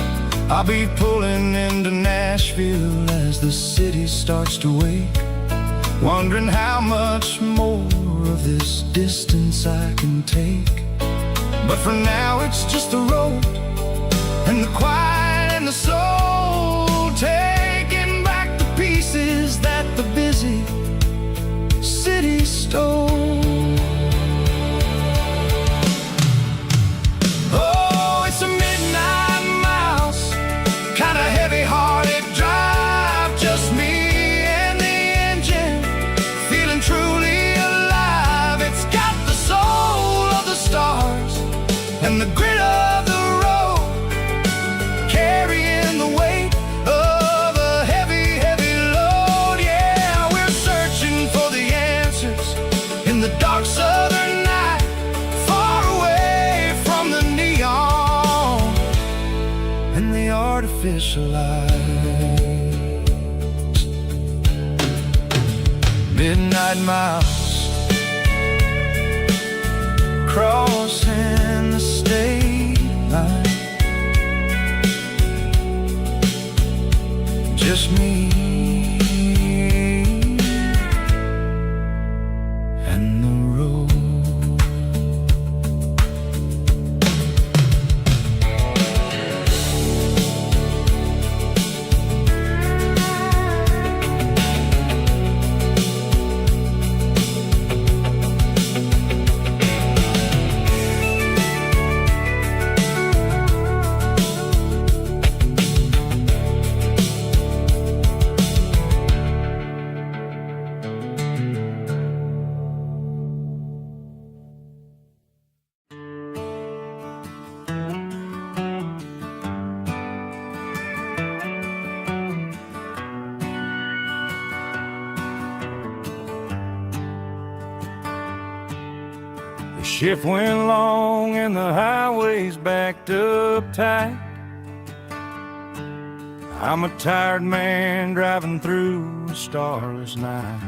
I'll be pulling into Nashville as the city starts to wake, wondering how much more of this distance I can take. But for now it's just the road and the quiet and the soul, taking back the pieces that the busy city stole. Oh, it's a midnight miles, kind of heavy-hearted drive, just me and the engine, feeling truly alive. It's got the soul of the stars and the grit of the road, carrying the weight of a heavy, heavy load. Yeah, we're searching for the answers in the dark southern night, far away from the neon and the artificial light. Midnight miles, crossing the state line, just me and the road. Shift went long and the highway's backed up tight. I'm a tired man driving through a starless night.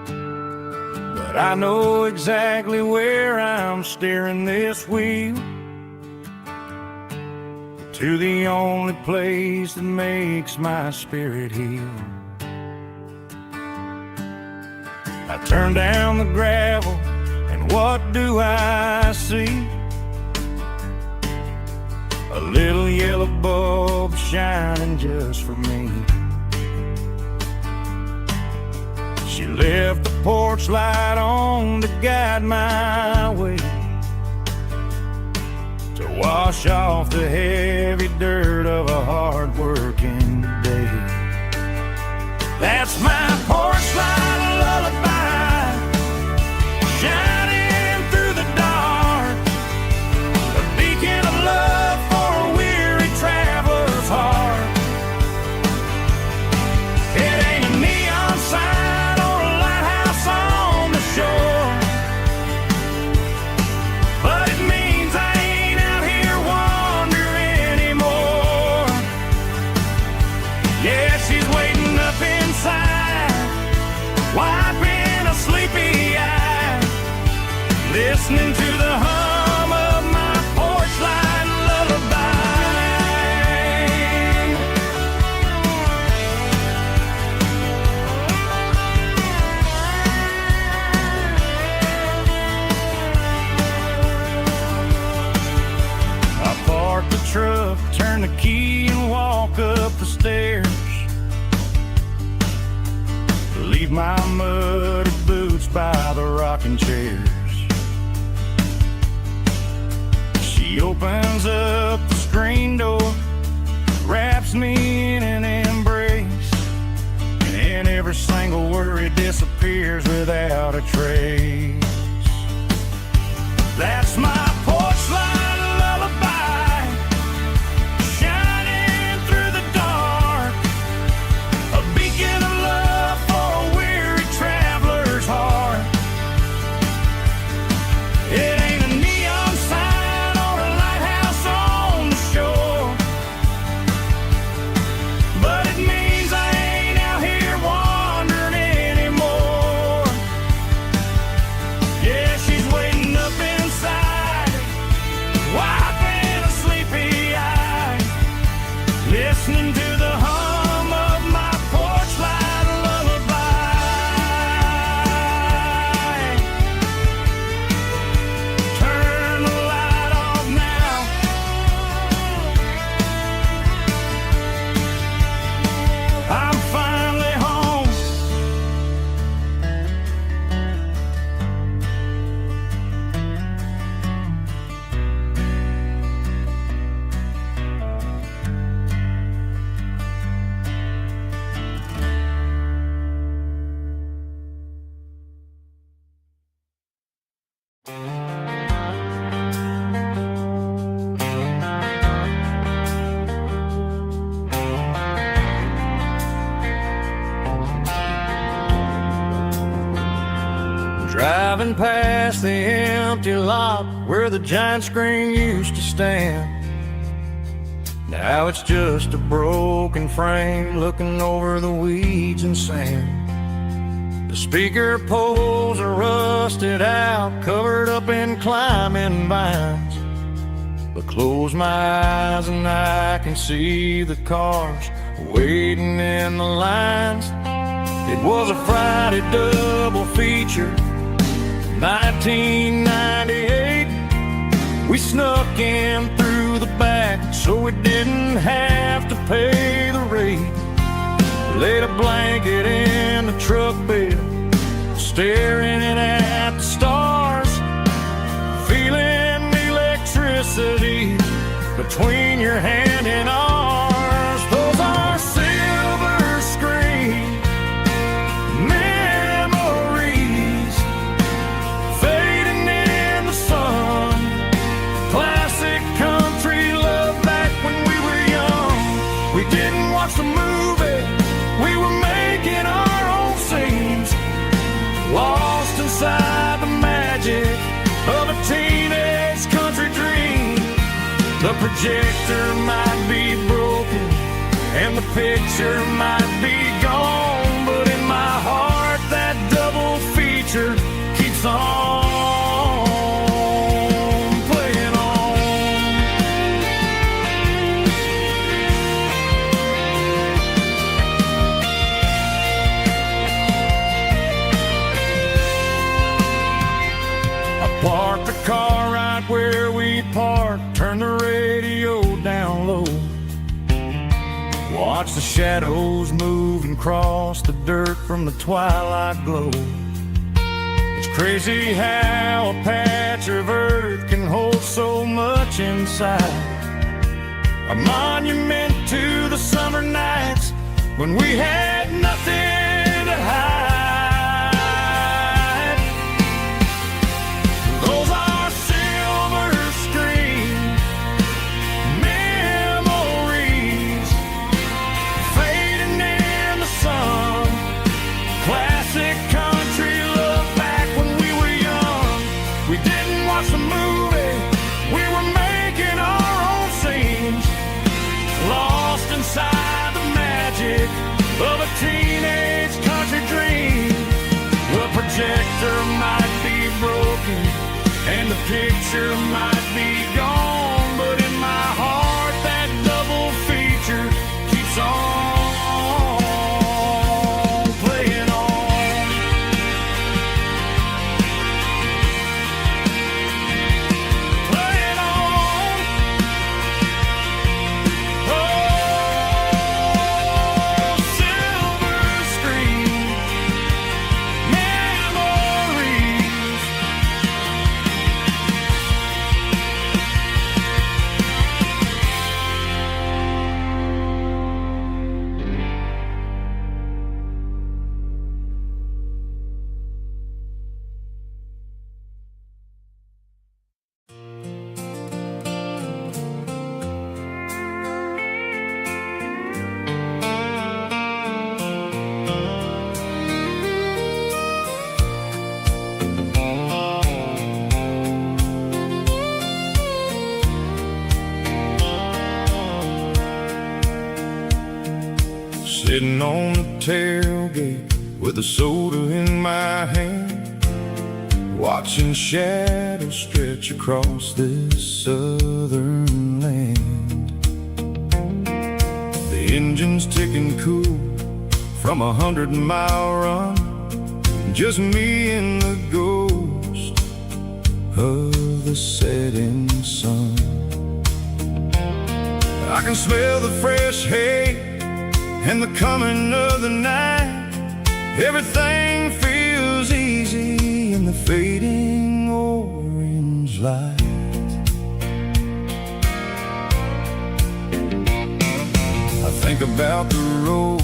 The but I know exactly where I'm steering this wheel, to the only place that makes my spirit heal. I turn down the gravel, and what do I see? A little yellow bulb shining just for me. She left the porch light on to guide my way, to wash off the heavy dirt of a hard-working day. That's my porch light lullaby, shining through the dark, a beacon of love for a weary traveler's heart. It ain't a neon sign or a lighthouse on the shore, but it means I ain't out here wandering anymore. Yeah, she's waiting up inside, wiping a sleepy eye, listening to the hum of my porch light lullaby. I park the truck, turn the key and walk up the stairs, leave my muddy boots by the rocking chairs. She opens up the screen door, wraps me in an embrace, and every single worry disappears without a trace. That's my porch light lullaby, shining through the dark, a beacon of love for a weary traveler's heart. It ain't a neon sign or a lighthouse on the shore, but it means I ain't out here wandering anymore. Yeah, she's waiting up inside, wiping a sleepy eye, listening to the hum of my porch light lullaby. Turn the light off now, I'm finally home. Driving past the empty lot where the giant screen used to stand, now it's just a broken frame looking over the weeds and sand. The speaker poles are rusted out, covered up in climbing vines, but close my eyes and I can see the cars waiting in the lines. It was a Friday double feature, 1998. We snuck in through the back so we didn't have to pay the rate. Laid a blanket in the truck bed, staring at the stars, feeling the electricity between your hand and ours. Those are silver screen memories, fading in the sun. Classic country love back when we were young. We didn't watch the movie, we were making our own scenes, lost inside the magic of a teenage country dream. The projector might be broken and the picture might be gone, but in my heart that double feature keeps keeps on playing on. I parked the car right where we parked, turned the radio down low, watch the shadows move and cross the dirt from the twilight glow. It's crazy how a patch of earth can hold so much inside, a monument to the summer nights when we had nothing to hide. Those are silver screen memories fading in the sun. Classic country look back when we were young. We didn't watch the movie, we were making our own scenes, lost inside the magic of a teenage country dream. The projector might be broken and the picture might be gone, but in my heart that double feature keeps on playing on. Playing on. Oh, silver screen memories. Sitting on the tailgate with a soda in my hand, watching shadows stretch across this southern land. The engine's ticking cool from 100-mile run, just me and the ghost of the setting sun. I can smell the fresh hay and the coming of the night. Everything feels easy in the fading orange light. I think about the road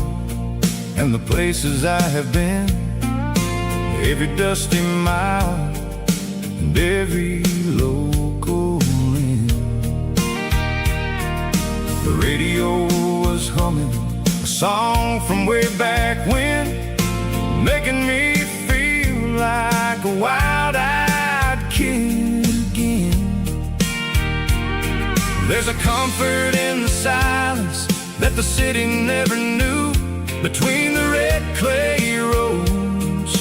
and the places I have been, every dusty mile and every local inn. The radio was humming a song from way back when, making me feel like a wild-eyed kid again. There's a comfort in the silence that the city never knew, between the red clay roads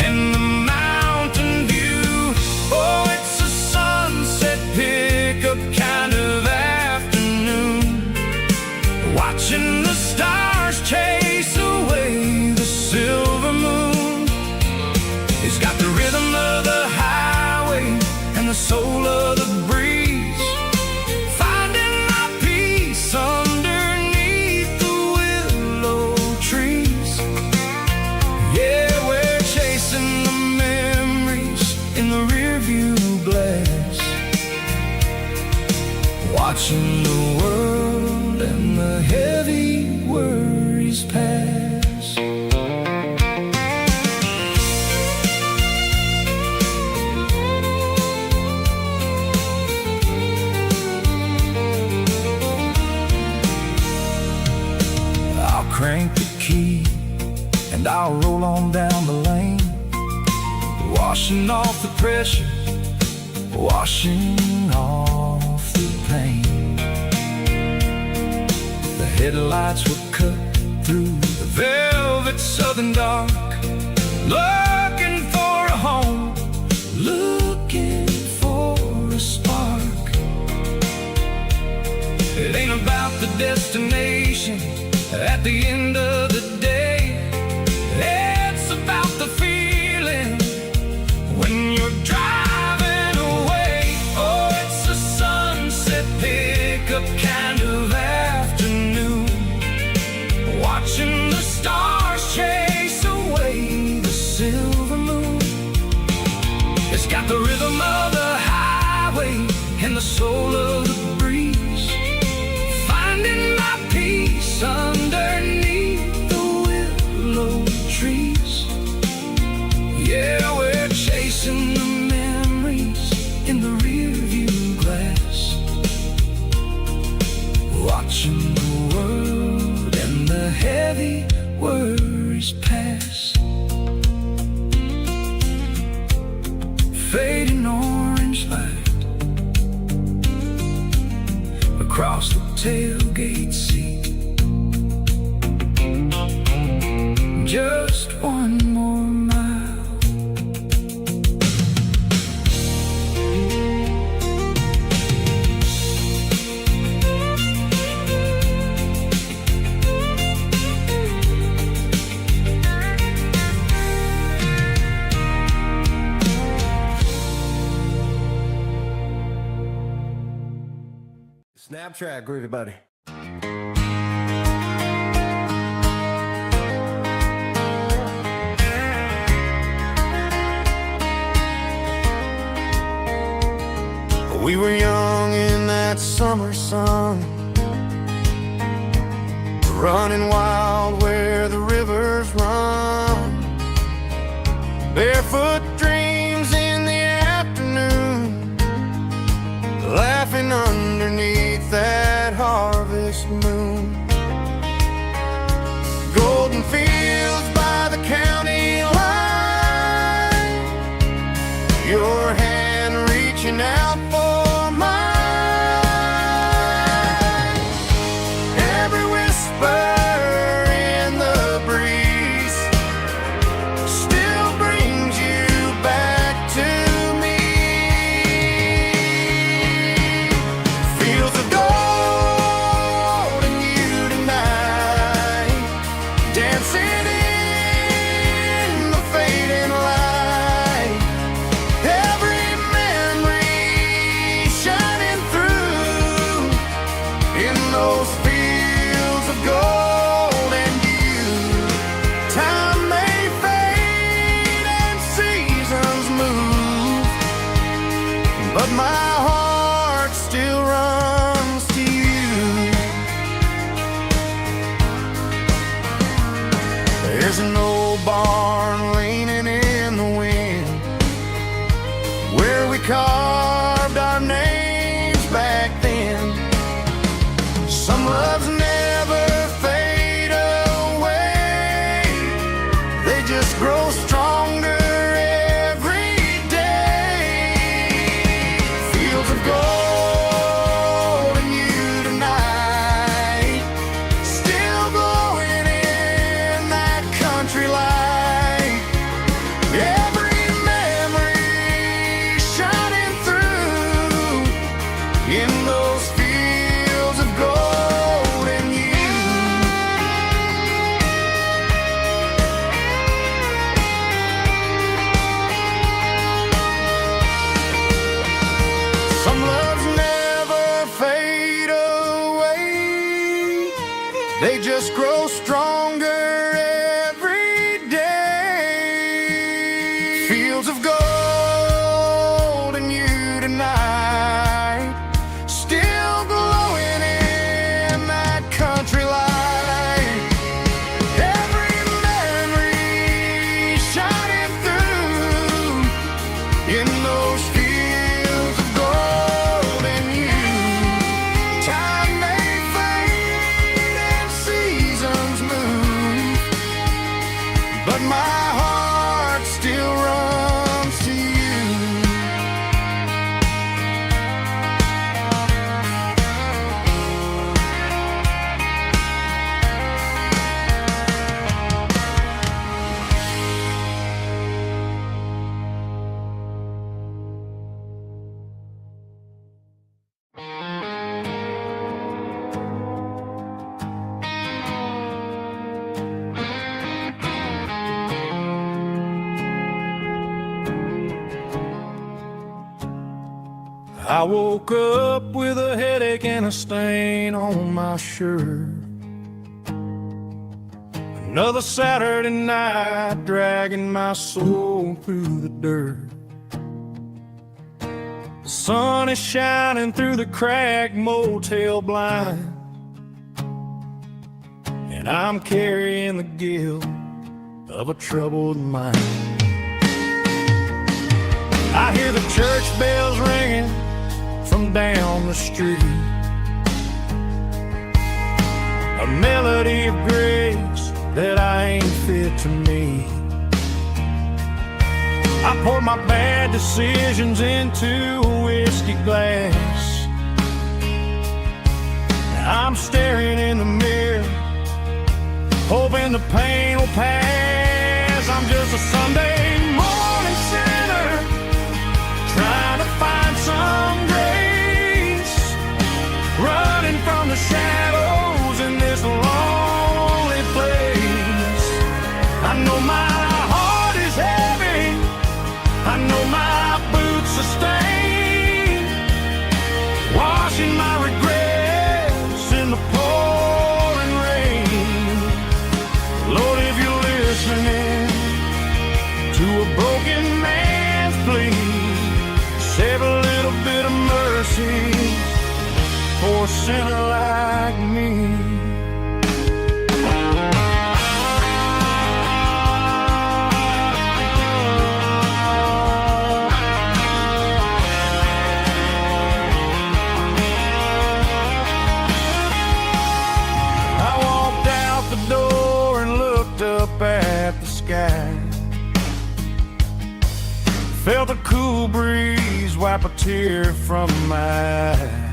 and the mountain view. Oh, it's a sunset pickup kind of afternoon, watching the stars chase away the silver moon. It's got the rhythm of the highway and the soul of the breeze, finding my peace underneath the willow trees. Yeah, we're chasing the memories in the rearview glass, watching the world and the heavy worries pass. I'll crank the key and I'll roll on down the lane, washing off the pressure, washing off the pain. The headlights were cut through the velvet southern dark, looking for a home At the end of the day, it's about the feeling when you're driving away. Oh, it's a sunset pickup kind of afternoon, watching the stars chase away the silver moon. It's got the rhythm of the highway and the soul of the breeze, finding my peace underneath the willow trees. Yeah, we're chasing the memories in the rearview glass, watching the world and the heavy worries pass. Fading orange light across the tailgate seat. Just one more mile. Snapchat, groovy buddy. We were young in that summer sun, running wild where the rivers run, barefoot dreams in the afternoon, laughing underneath that harvest moon. Golden fields by the county line, your hand reaching out for mine. Every whisper in the breeze still brings you back to me. Fields of gold and you tonight, dancing in the fading light. Every memory shining through in those fields of gold and you. Time may fade and seasons move, but my heart still runs to you. There's an old barn leaning in the wind where we carved our names back then. Some loves never fade away, they just grow stronger every day. Fields of gold and you tonight, still glowing in that country light. Every memory shining through in those fields of gold and you. Some loves never fade away, they just grow stronger every day. Fields of gold and you tonight, still glowing in that country light. Every memory shining through in those fields of gold and you. Time may fade and seasons move, but my heart still runs to you. I woke up with a headache and a stain on my shirt. Another Saturday night dragging my soul through the dirt. The sun is shining through the cracked motel blind, and I'm carrying the guilt of a troubled mind. I hear the church bells ringing from down the street, a melody of grace that I ain't fit to meet. I poured my bad decisions into a whiskey glass. I'm staring in the mirror, hoping the pain will pass. I'm just a Sunday morning sinner, trying to find some grace, running from the shadows in this lonely place. I know my heart is heavy, I know my boots are stained, washing my regrets in the pouring rain. Lord, if you're listening to a broken man's plea, save a little bit of mercy for a sinner like me. I walked out the door and looked up at the sky, felt a cool breeze wipe a tear from my eye.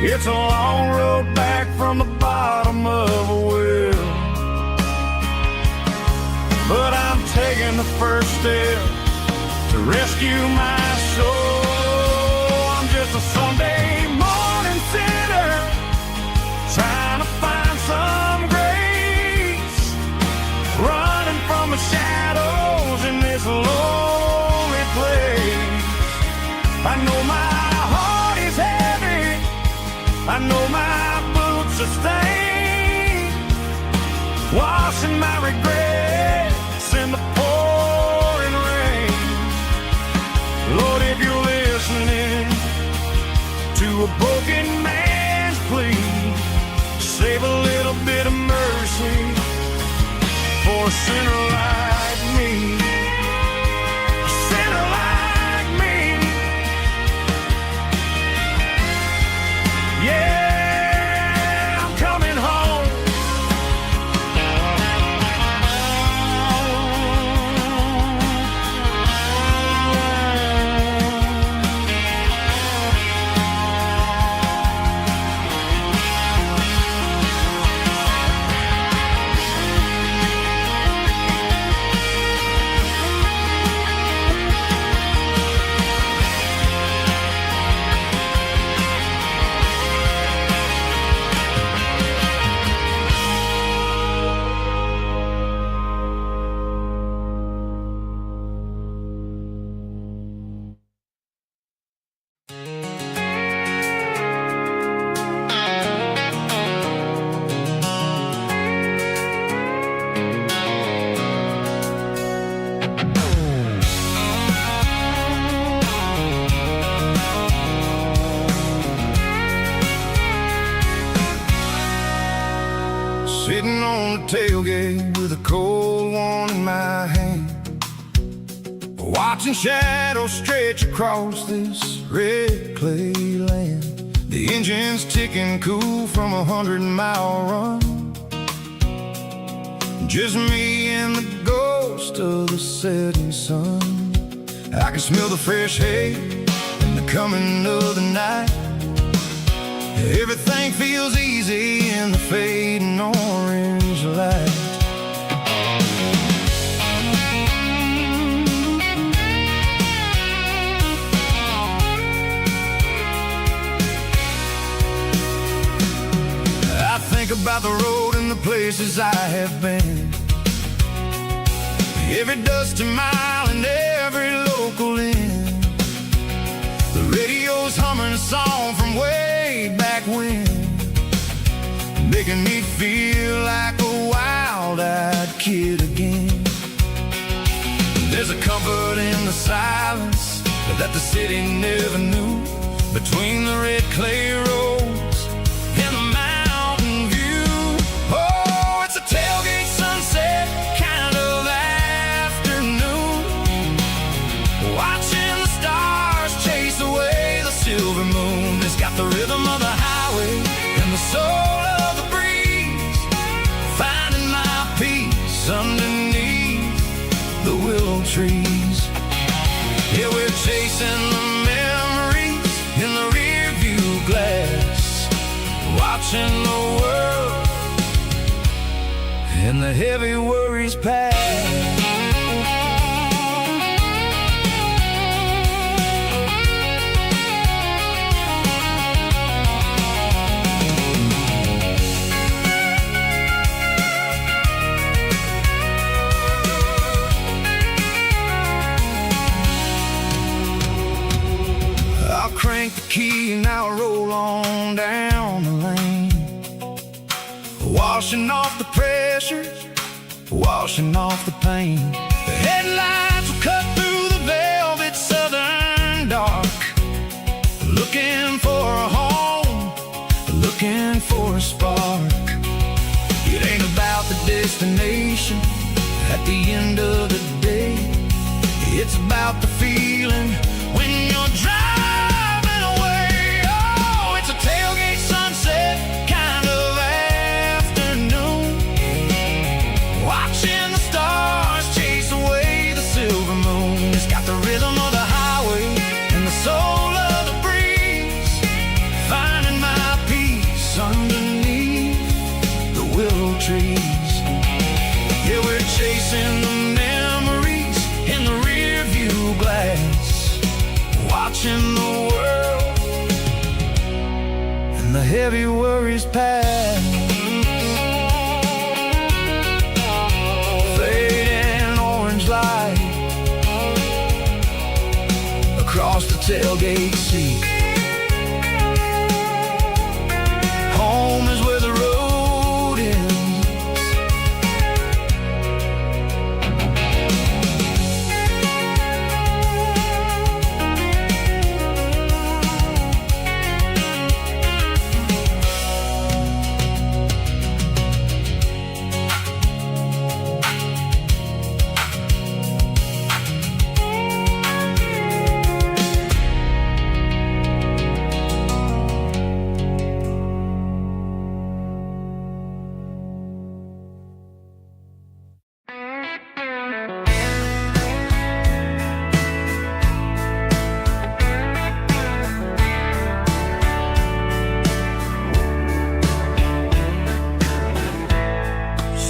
It's a long road back from the bottom of a well, but I'm taking the first step to rescue my soul. I'm just a Sunday morning sinner, trying to find some grace, running from the shadows in this lonely place. I know my heart is heavy, I know my boots are stained, washing my regrets in the pouring rain. Lord, if you're listening to a broken man's plea, save a little bit of mercy for a sinner like me. A sinner like me. Yeah, I'm coming home. Sitting on the tailgate with a cold one in my hand, watching shadows stretch across this red clay land. The engine's ticking cool from a 100-mile run, just me and the ghost of the setting sun. I can smell the fresh hay and the coming of the night. Everything feels easy in the fading orange light. I think about the road and the places I have been, every dusty mile and every local inn. Radio's humming a song from way back when, making me feel like a wild-eyed kid again. There's a comfort in the silence that the city never knew, between the red clay roads and the mountain view. Oh, it's a tailgate sunset kind of afternoon, watching the stars chase away the silver moon. It's got the rhythm of the highway and the soul of the breeze, finding my peace underneath the willow trees. Yeah, we're chasing the memories in the rear view glass, watching the world and the heavy worries pass. Crank the key and I'll roll on down the lane, washing off the pressure, washing off the pain. The headlights will cut through the velvet southern dark, looking for a home, looking for a spark. It ain't about the destination at the end of the day, it's about the feeling when you're driving. Tailgate sunset kind of afternoon, watching the stars chase away the silver moon. It's got the rhythm of the highway and the soul of the breeze, finding my peace underneath the willow trees. Yeah, we're chasing the memories in the rear view glass, watching the world and the heavy worries pass. Fading orange light across the tailgate seat. Home is where the road ends.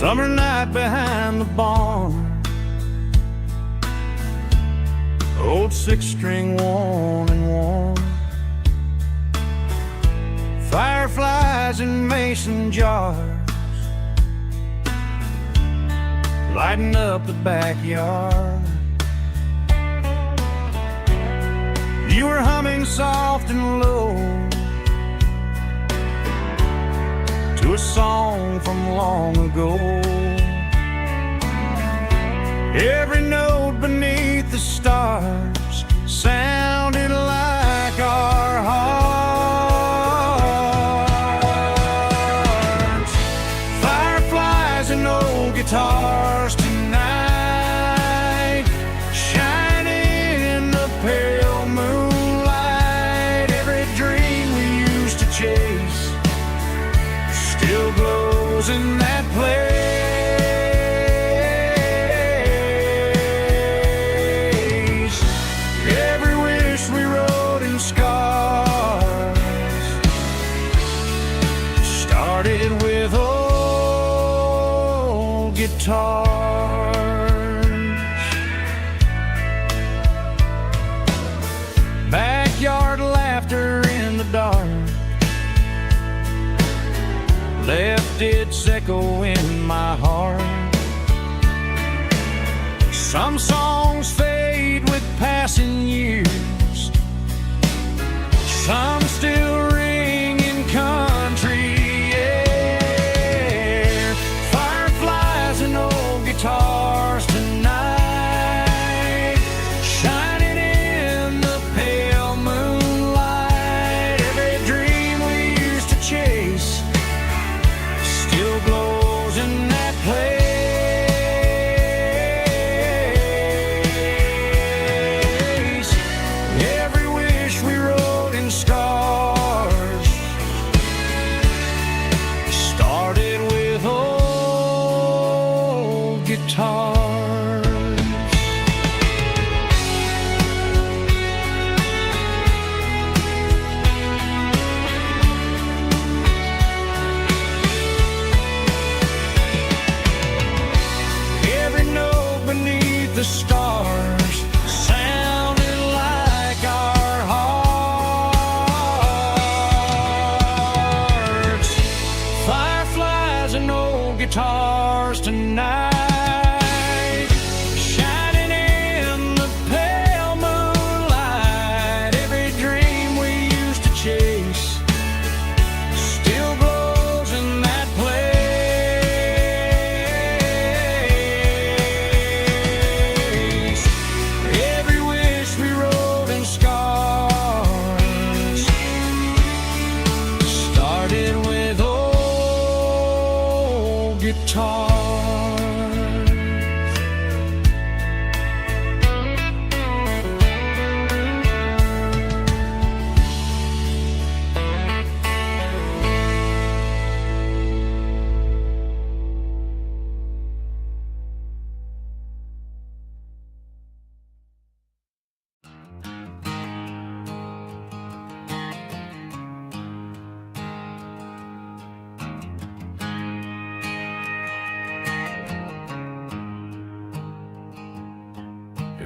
Summer night behind the barn, old six-string worn and worn, fireflies in mason jars, lighting up the backyard. You were humming soft and low to a song from long ago. Every note beneath the stars sounded like our hearts. Fireflies and old guitars tonight, shining in the pale moonlight. Every dream we used to chase still glows in that place. Every wish we wrote in scars started with old guitars. Backyard laughter in the dark left its echo in my heart. Some songs fade with passing years, some still ring in country air. Fireflies and old guitars tonight, shining in the pale moonlight. Every dream we used to chase still glows in that place. Every wish we wrote in stars started with old guitars. Every note beneath the stars sounded like our hearts. Fireflies and old guitars tonight, shining in the pale moonlight. Every dream we used to chase still glows in that place. Every wish we wrote in scars started with old guitars.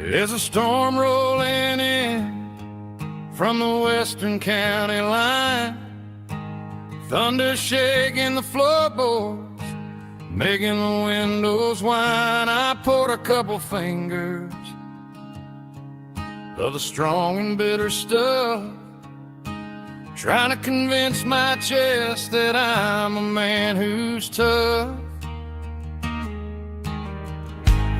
There's a storm rolling in from the western county line, thunder shaking the floorboards, making the windows whine. I poured a couple fingers of the strong and bitter stuff, trying to convince my chest that I'm a man who's tough.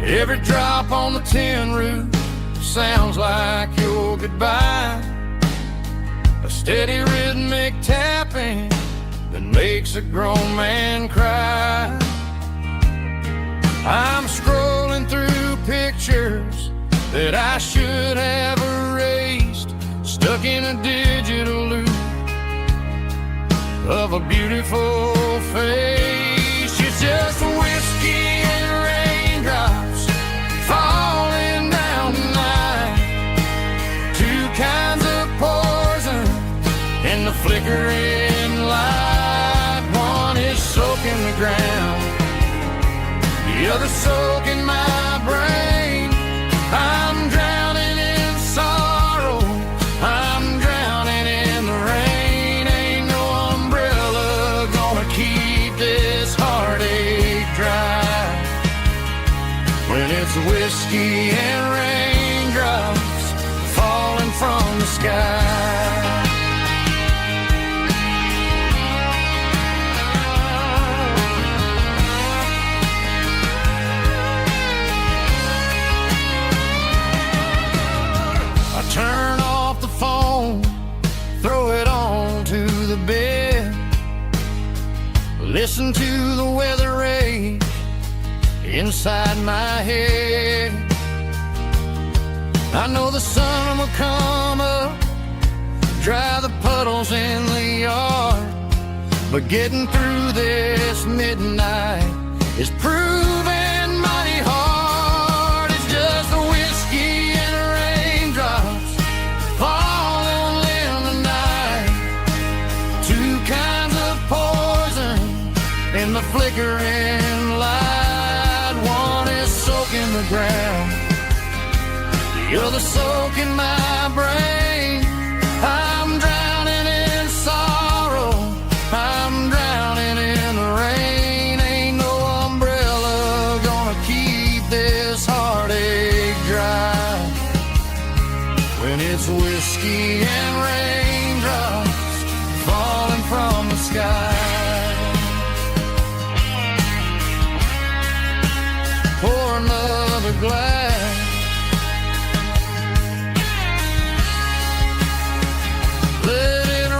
Every drop on the tin roof sounds like your goodbye, a steady rhythmic tapping that makes a grown man cry. I'm scrolling through pictures that I should have erased, stuck in a digital loop of a beautiful face. It's just whiskey and raindrops falling down tonight, two kinds of poison in the flickering light. One is soaking the ground, the other soaking my brain. I'm drowning in sorrow, I'm drowning in the rain. Ain't no umbrella gonna keep this heartache dry when it's whiskey and raindrops falling from the sky. Turn off the phone, throw it on to the bed, listen to the weather rage inside my head. I know the sun will come up, dry the puddles in the yard, but getting through this midnight is proving mighty hard. It's just a whiskey and raindrops falling in the night, two kinds of poison in the flickering light. One is soaking the ground, the other soaking my brain. I'm drowning in sorrow, I'm drowning in the rain. Ain't no umbrella gonna keep this heartache dry when it's whiskey and raindrops sky. Pour another glass. Let it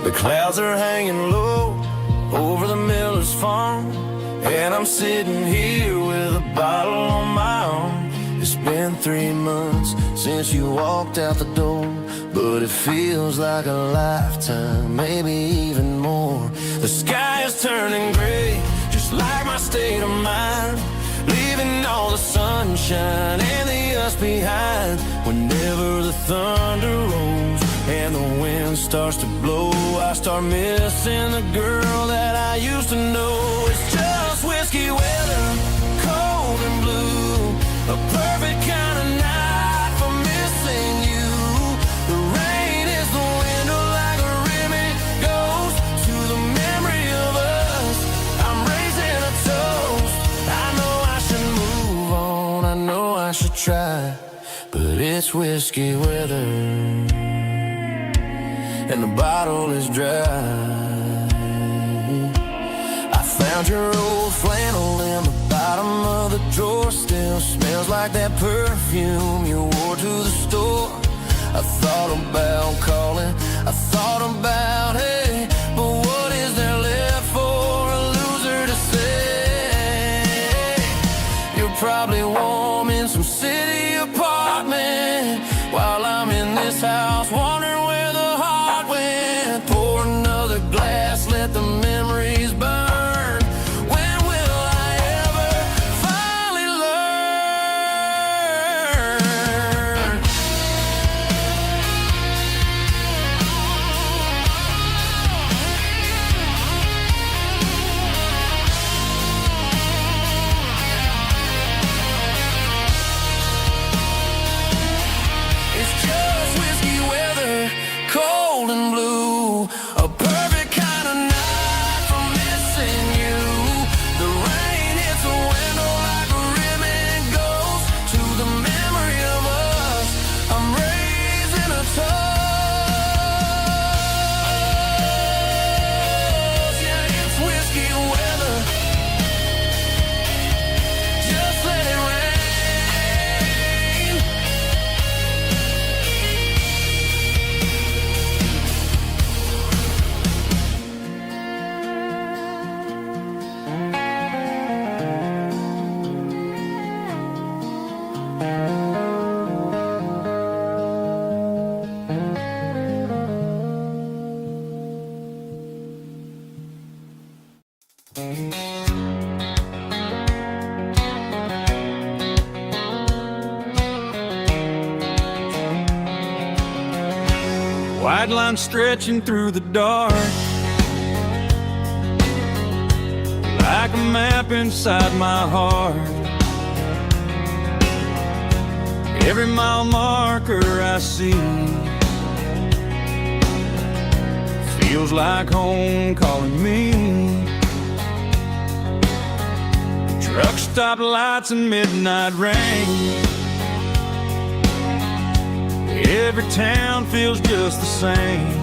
The clouds are hanging low over the miller's farm, and I'm sitting here with a bottle on my arm. It's been 3 months since you walked out the door, but it feels like a lifetime, maybe even more. The sky is turning gray, just like my state of mind, leaving all the sunshine and the us behind. Whenever the thunder rolls and the wind starts to blow, I start missing the girl that I used to know. It's just whiskey weather, cold and blue, a perfect kind of night for missing you. The rain is the window like a ribbon goes to the memory of us. I'm raising a toast. I know I should move on, I know I should try, but it's whiskey weather and the bottle is dry. I found your old flannel in the bottom of the drawer. Still smells like that perfume you wore to the store. I thought about calling, I thought about, hey, but what is there left for a loser to say? You're probably warm in some city apartment while I'm in this house wondering where the heart went. Pour another glass, let the memories burn. When will I ever finally learn? It's just whiskey weather, cold and blue, a perfect kind of night for missing you. The rain hits the window like a ribbon goes to the memory of us. I'm raising a toast. Yeah, it's whiskey weather. Just let it rain. White line stretching through the dark, like a map inside my heart. Every mile marker I see feels like home calling me. Truck stop lights and midnight rain. Every town feels just the same,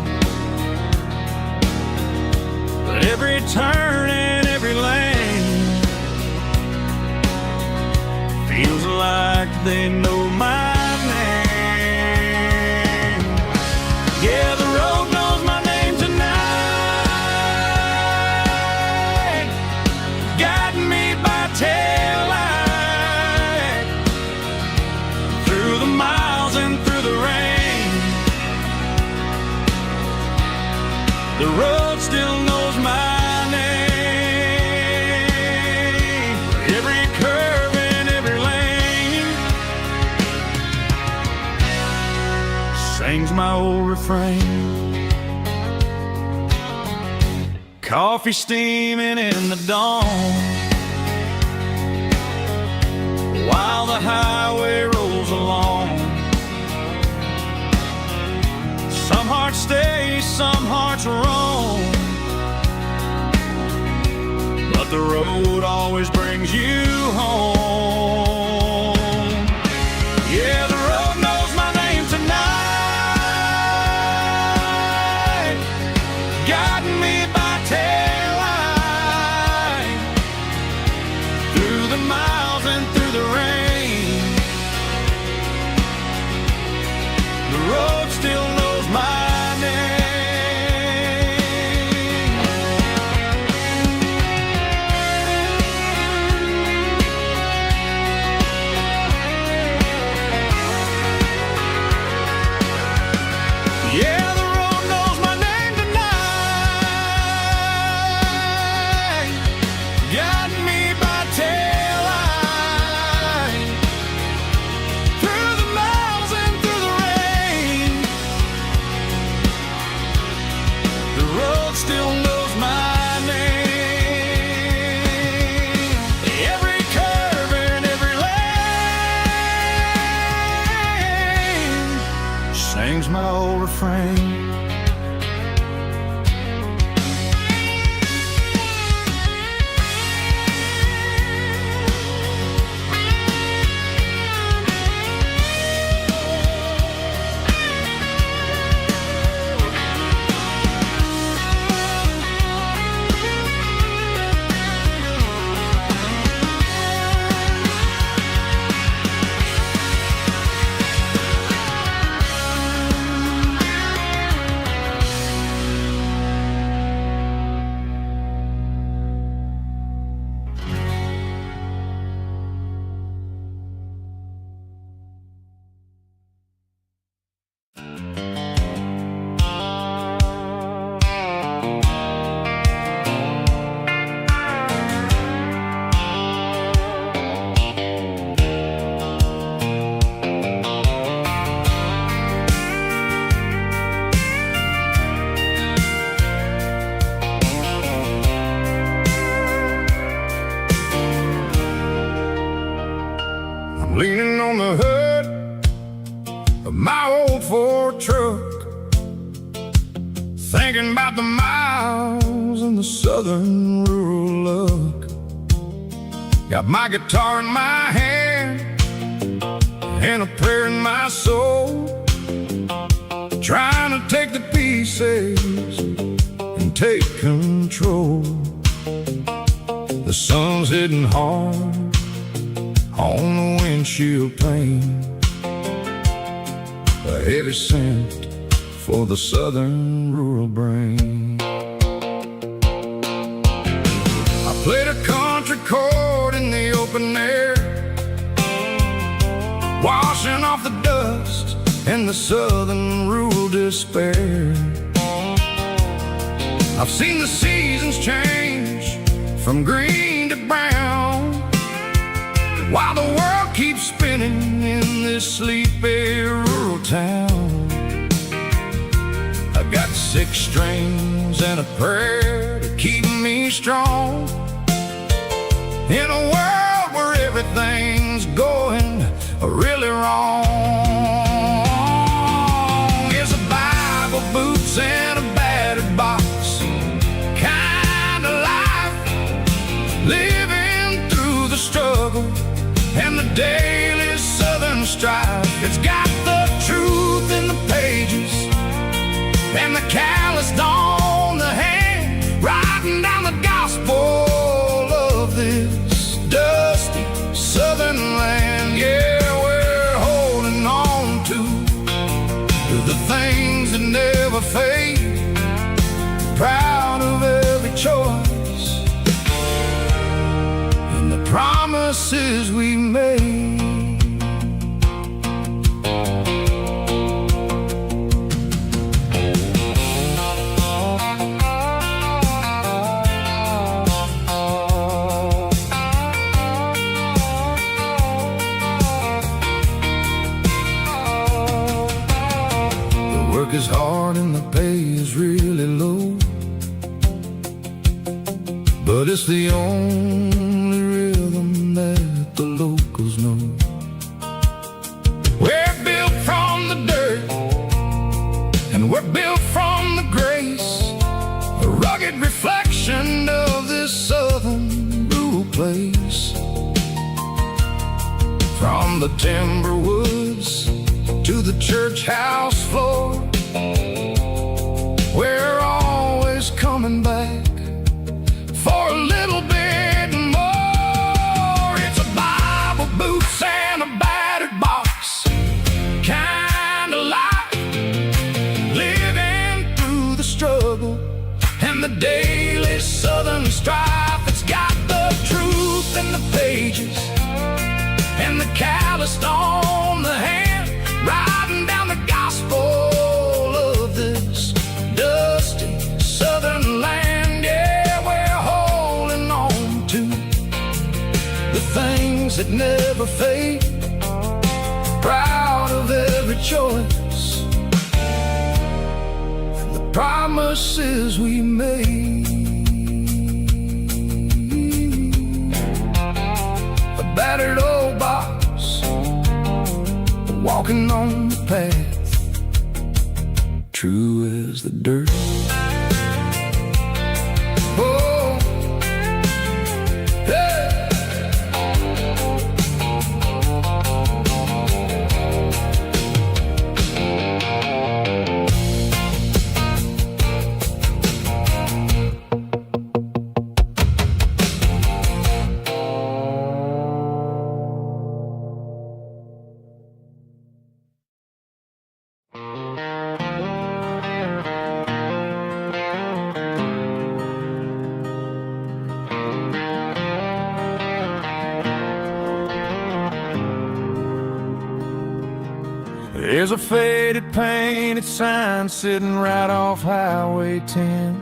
but every turn and every lane feels like they know my name. Yeah, the road knows my name tonight, guiding me by taillight through the miles and through the rain. The road still knows my name, every curve and every lane sings my old refrain. Coffee steaming in the dawn, while the highway rolls along. Some hearts stay, some hearts roam, but the road always brings you home. Yeah, the road knows my name tonight, guiding me by taillight through the miles and through the rain. The road still knows my name. Yeah, the road knows my name tonight, guiding me by taillight through the miles and through the rain. The road still knows my name, every curve and every lane sings my old refrain. Leaning on the hood of my old Ford truck, thinking about the miles and the southern rural look. Got my guitar in my hand and a prayer in my soul, trying to take the pieces and take control. The sun's hitting hard on the windshield pane, a heavy scent for the southern rural brain. I played a country chord in the open air, washing off the dust and the southern rural despair. I've seen the seasons change from green to brown, while the world keeps spinning in this sleepy rural town. I got 6 strings and a prayer to keep me strong in a world where everything's going really wrong. It's a Bible, boots, and a battered box kind of life, living through the struggle and the daily southern strife. It's got the truth in the pages and the calloused on the hand, writing down the gospel of this dusty southern land. things that never fade. Proud of every choice and the promises we made. Work is hard and the pay is really low, but it's the only rhythm that the locals know. We're built from the dirt and we're built from the grace, a rugged reflection of this southern rural place. From the timber woods to the church house floor, we're always coming back for a little bit more. It's a Bible, boots, and a battered box kind of life, living through the struggle and the daily southern strife. It's got the truth in the pages and the calloused on the hand, riding down the gospel of this dusty southern land. Yeah, we're holding on to the things that never fade, proud of every choice and the promises we made. A battered old box, walking on the path, true as the dirt. Oh, hey. There's a faded painted sign sitting right off Highway 10.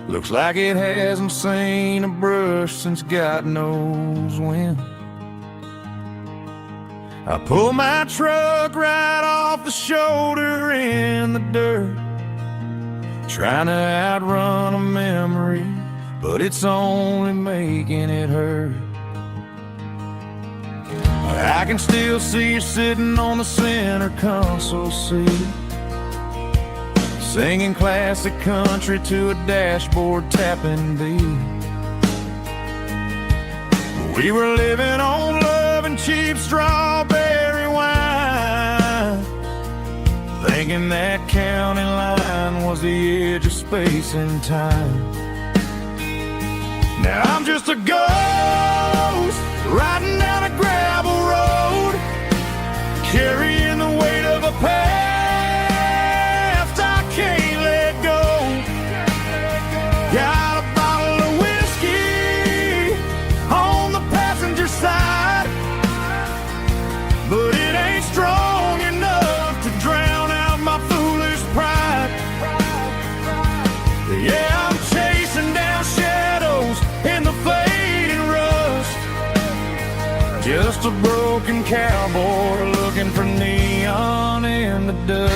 Looks like it hasn't seen a brush since God knows when. I pull my truck right off the shoulder in the dirt, trying to outrun a memory, but it's only making it hurt. I can still see you sitting on the center console seat, singing classic country to a dashboard tapping beat. We were living on love and cheap strawberry wine, thinking that county line was the edge of space and time. Now I'm just a ghost riding down a gravel road, carrying the weight of a past I can't let go. Got a bottle of whiskey on the passenger side, but it ain't strong enough to drown out my foolish pride. Yeah, I'm chasing down shadows in the fading rust, just a broken cowboy looking for neon in the dust.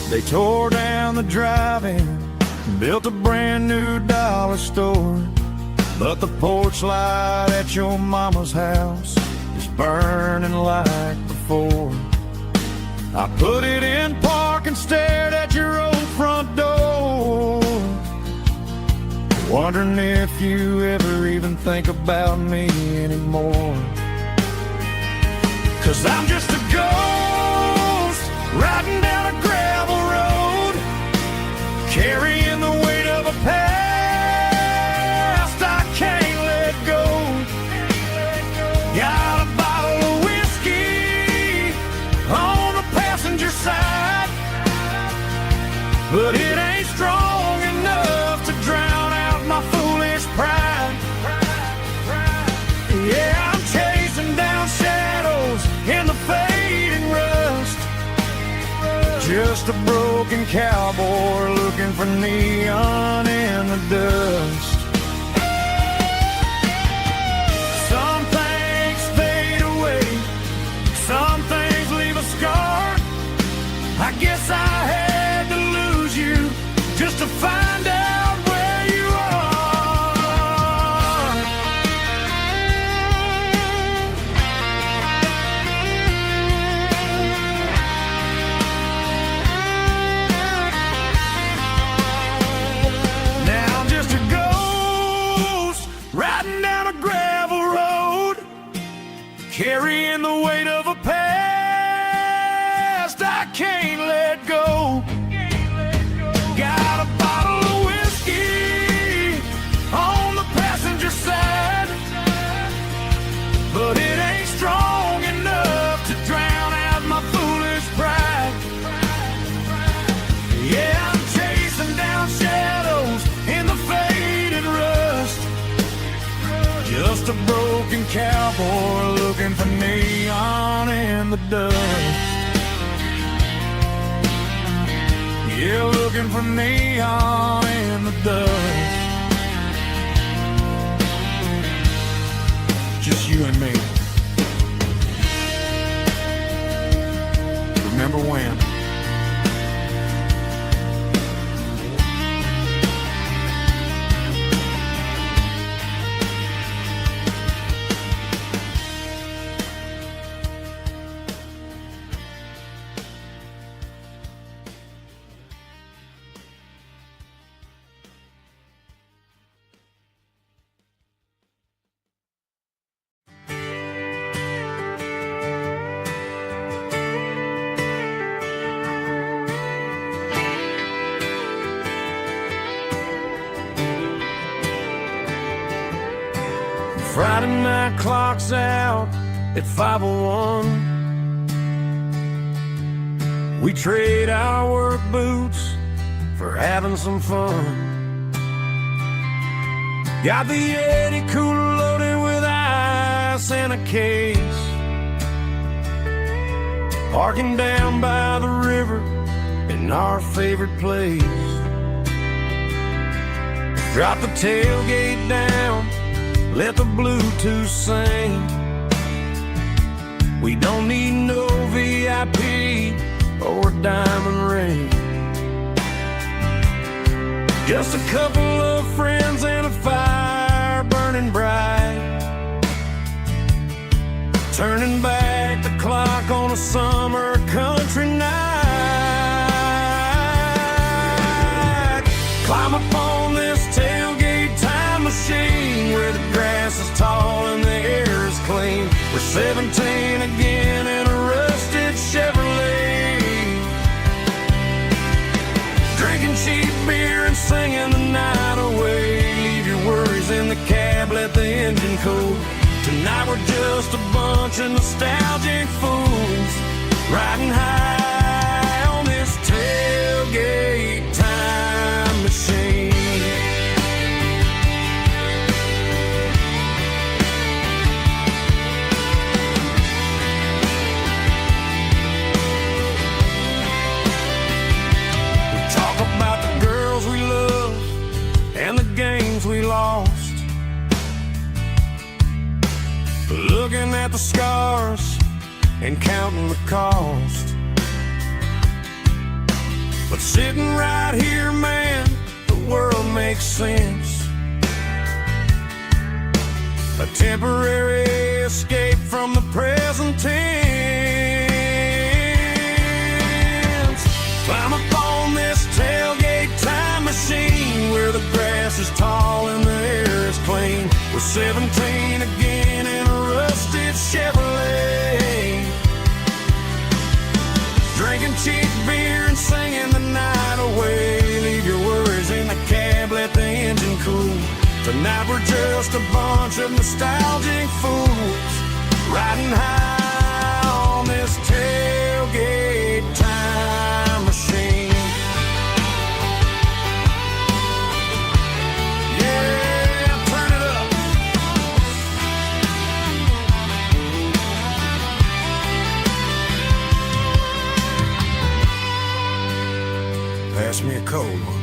They tore down the drive-in, built a brand new dollar store, but the porch light at your mama's house is burning like before. I put it in park and stared at your old front door, wondering if you ever even think about me anymore. 'Cause I'm just a ghost riding down a gravel road, carrying the weight of a past I can't let go. but it ain't strong enough to drown out my foolish pride. Yeah, I'm chasing down shadows in the fading rust, just a broken cowboy looking for neon in the dust. Some things fade away, some things leave a scar. I guess I had to lose you just to find out where you are. Now I'm just a ghost riding down a gravel road, carrying the weight of a past I can't let go. Got a bottle of whiskey on the passenger side, but it ain't strong enough to drown out my foolish pride. Yeah, I'm chasing down shadows in the faded rust, just a broken cowboy looking for neon in the dust. Yeah, looking for neon in the dust. Just you and me. Remember when? Friday night clock's out at 5:01. We trade our work boots for having some fun. Got the Yeti cooler loaded with ice and a case, parking down by the river in our favorite place. Drop the tailgate down, let the Bluetooth sing. We don't need no VIP or a diamond ring, just a couple of friends and a fire burning bright, turning back the clock on a summer country night. Climb up on this tailgate time machine where the grass is tall and the air is clean. We're 17 again in a rusted Chevrolet, drinking cheap beer and singing the night away. Leave your worries in the cab, let the engine cool. Tonight we're just a bunch of nostalgic fools riding high on this tailgate time machine. We lost, looking at the scars and counting the cost. But sitting right here, man, the world makes sense. A temporary escape from the present tense. Climb up on this tailgate time machine where the grass is tall and the air is clean. We're 17 again in a rusted Chevrolet, drinking cheap beer and singing the night away. Leave your worries in the cab, let the engine cool. Tonight we're just a bunch of nostalgic fools riding high on this tailgate time machine. Pass me a cold one.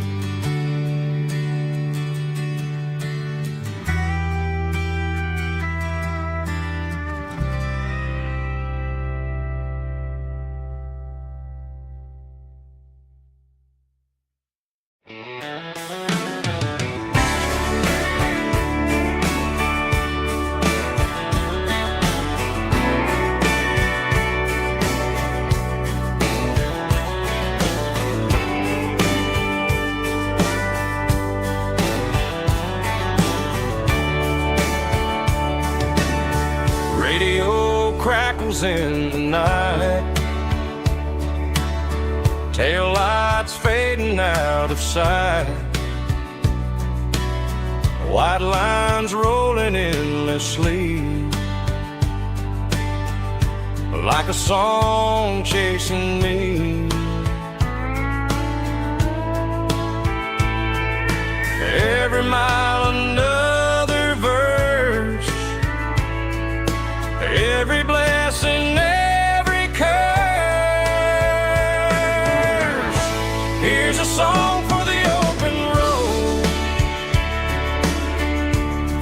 Radio crackles in the night, tail lights fading out of sight, white lines rolling endlessly, like a song chasing me. Every mile another verse, every blessing, every curse. Here's a song for the open road,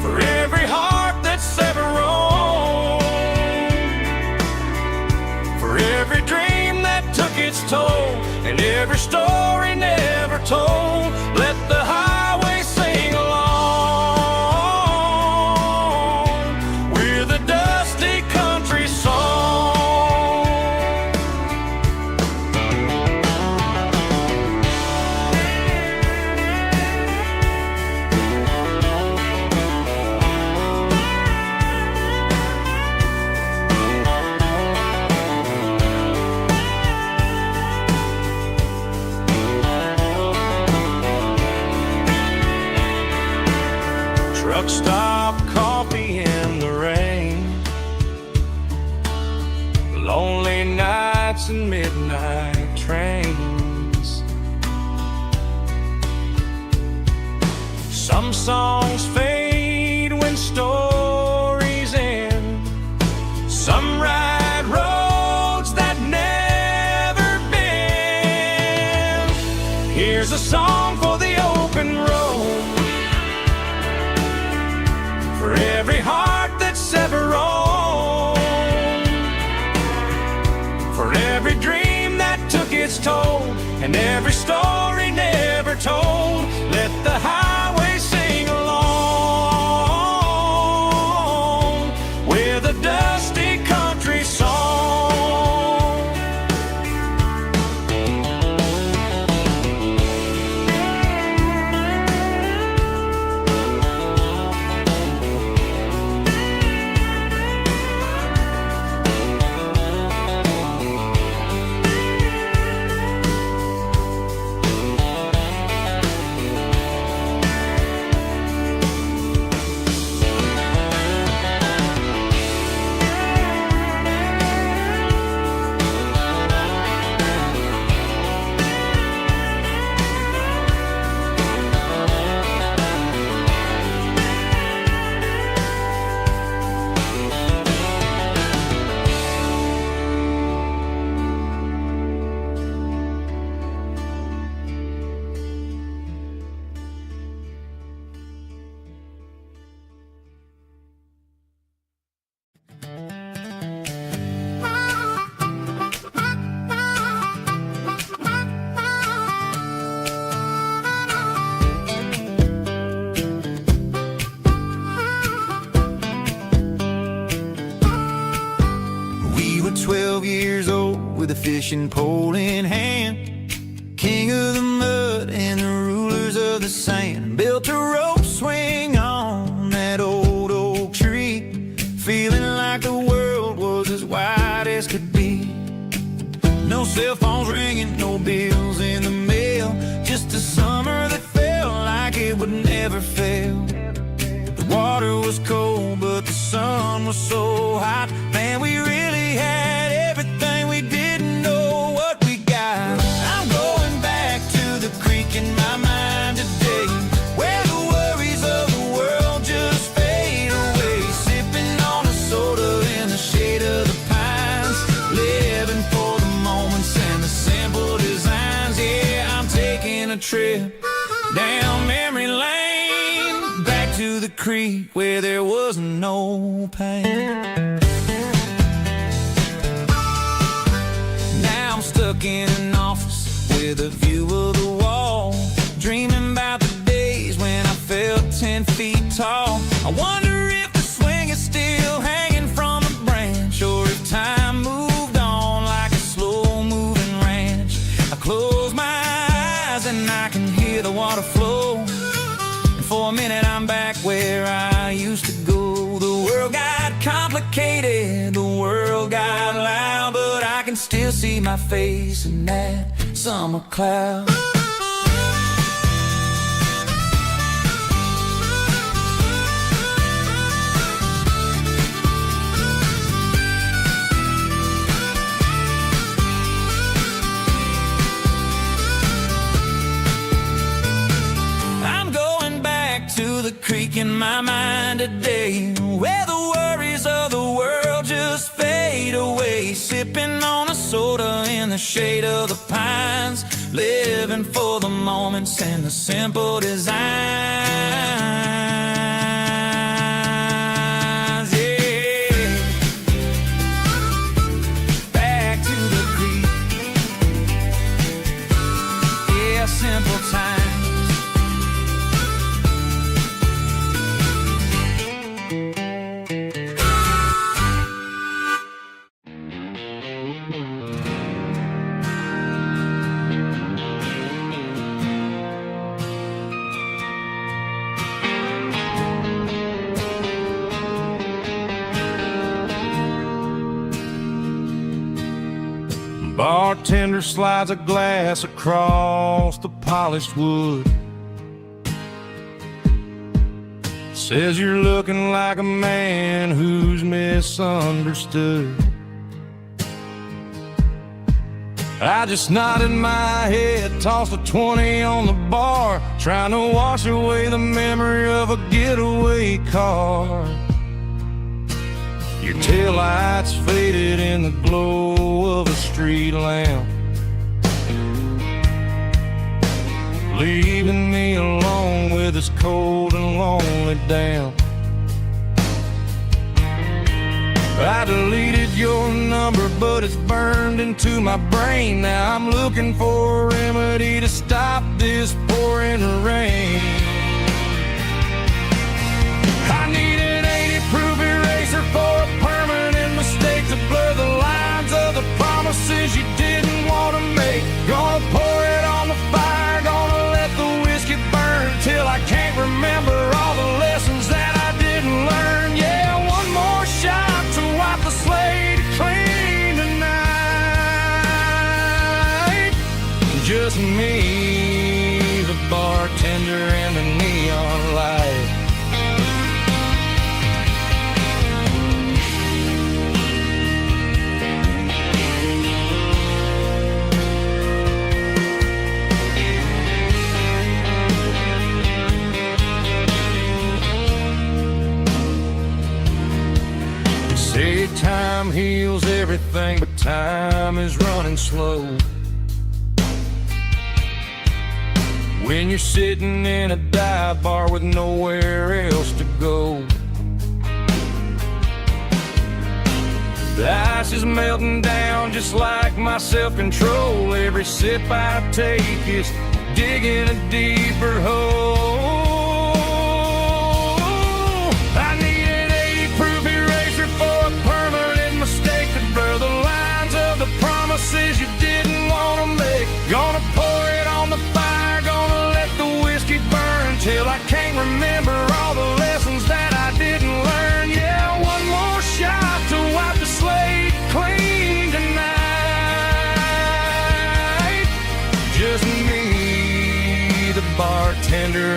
for every heart that's ever roamed, for every dream that took its toll, and every story never told. Let the highway sing along with a dusty country song. Truck stop, coffee in the rain, lonely nights and midnight trains. Some songs fade when stories end, some ride roads that never bend. Here's a song for the open road, for every heart that's ever roamed, for every dream that took its toll, and every story never told. Let the highway sing along with a dusty country song. We were 12 years old with a fishing pole in hand, king of the mud and the rulers of the sand. Built a rope swing on that old oak tree, feeling like the world was as wide as could be. No cell phones ringing, no bills in the mail, just a summer that felt like it would never fail. The water was cold, but the sun was so hot. Man, we really had everything, we didn't know what we got. I'm going back to the creek in my mind today, where the worries of the world just fade away. Sipping on a soda in the shade of the pines, living for the moments and the simple designs. Yeah, I'm taking a trip down memory lane, back to the creek where there was no pain. Now I'm stuck in an office with a view of the wall, dreaming about the days when I felt 10 feet tall. I wonder if the swing is still hanging from a branch, or if time moved on like a slow-moving ranch. I close my eyes and I can hear the water flow, and for a minute I'm back where I used to go. The world got complicated, the world got loud, but I can still see my face in that summer cloud. The creek in my mind today, where the worries of the world just fade away, sipping on a soda in the shade of the pines, living for the moments and the simple designs. Yeah, back to the creek. Yeah, simple times. Bartender slides a glass across the polished wood, says you're looking like a man who's misunderstood. I just nodded my head, tossed a 20 on the bar, trying to wash away the memory of a getaway car. Your taillights faded in the glow of a street lamp, leaving me alone with this cold and lonely damp. I deleted your number, but it's burned into my brain. Now I'm looking for a remedy to stop this pouring rain. I need an 80-proof eraser for a permanent mistake, to blur the lines of the promises you didn't want to make. Gonna pour it on the fire, gonna let the whiskey burn till I can't remember all the lessons that I didn't learn. Yeah, one more shot to wipe the slate clean tonight. Just me, the bartender, and the neon light. Say time heals everything, but time is running slow. When you're sitting in a dive bar with nowhere else to go, the ice is melting down just like my self-control. Every sip I take is digging a deeper hole. I need an 80-proof eraser for a permanent mistake, to blur the lines of the promises you didn't want to make. Gonna pour it on the fire, gonna let the whiskey burn till I can't remember all the lessons that I didn't learn. Yeah, one more shot to wipe the slate clean tonight. Just me, the bartender,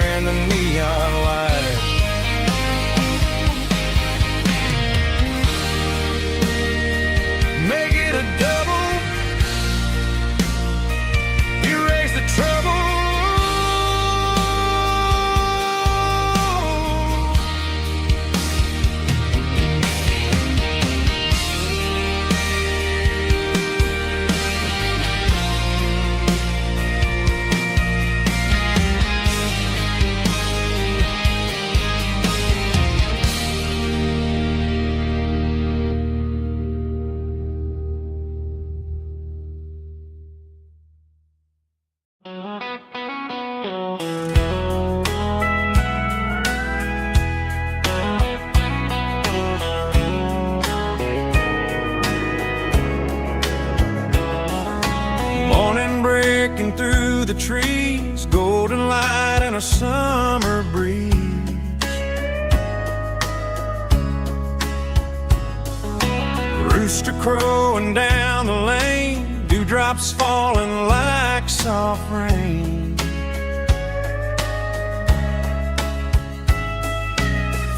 the trees, golden light and a summer breeze. Rooster crowing down the lane, dewdrops falling like soft rain.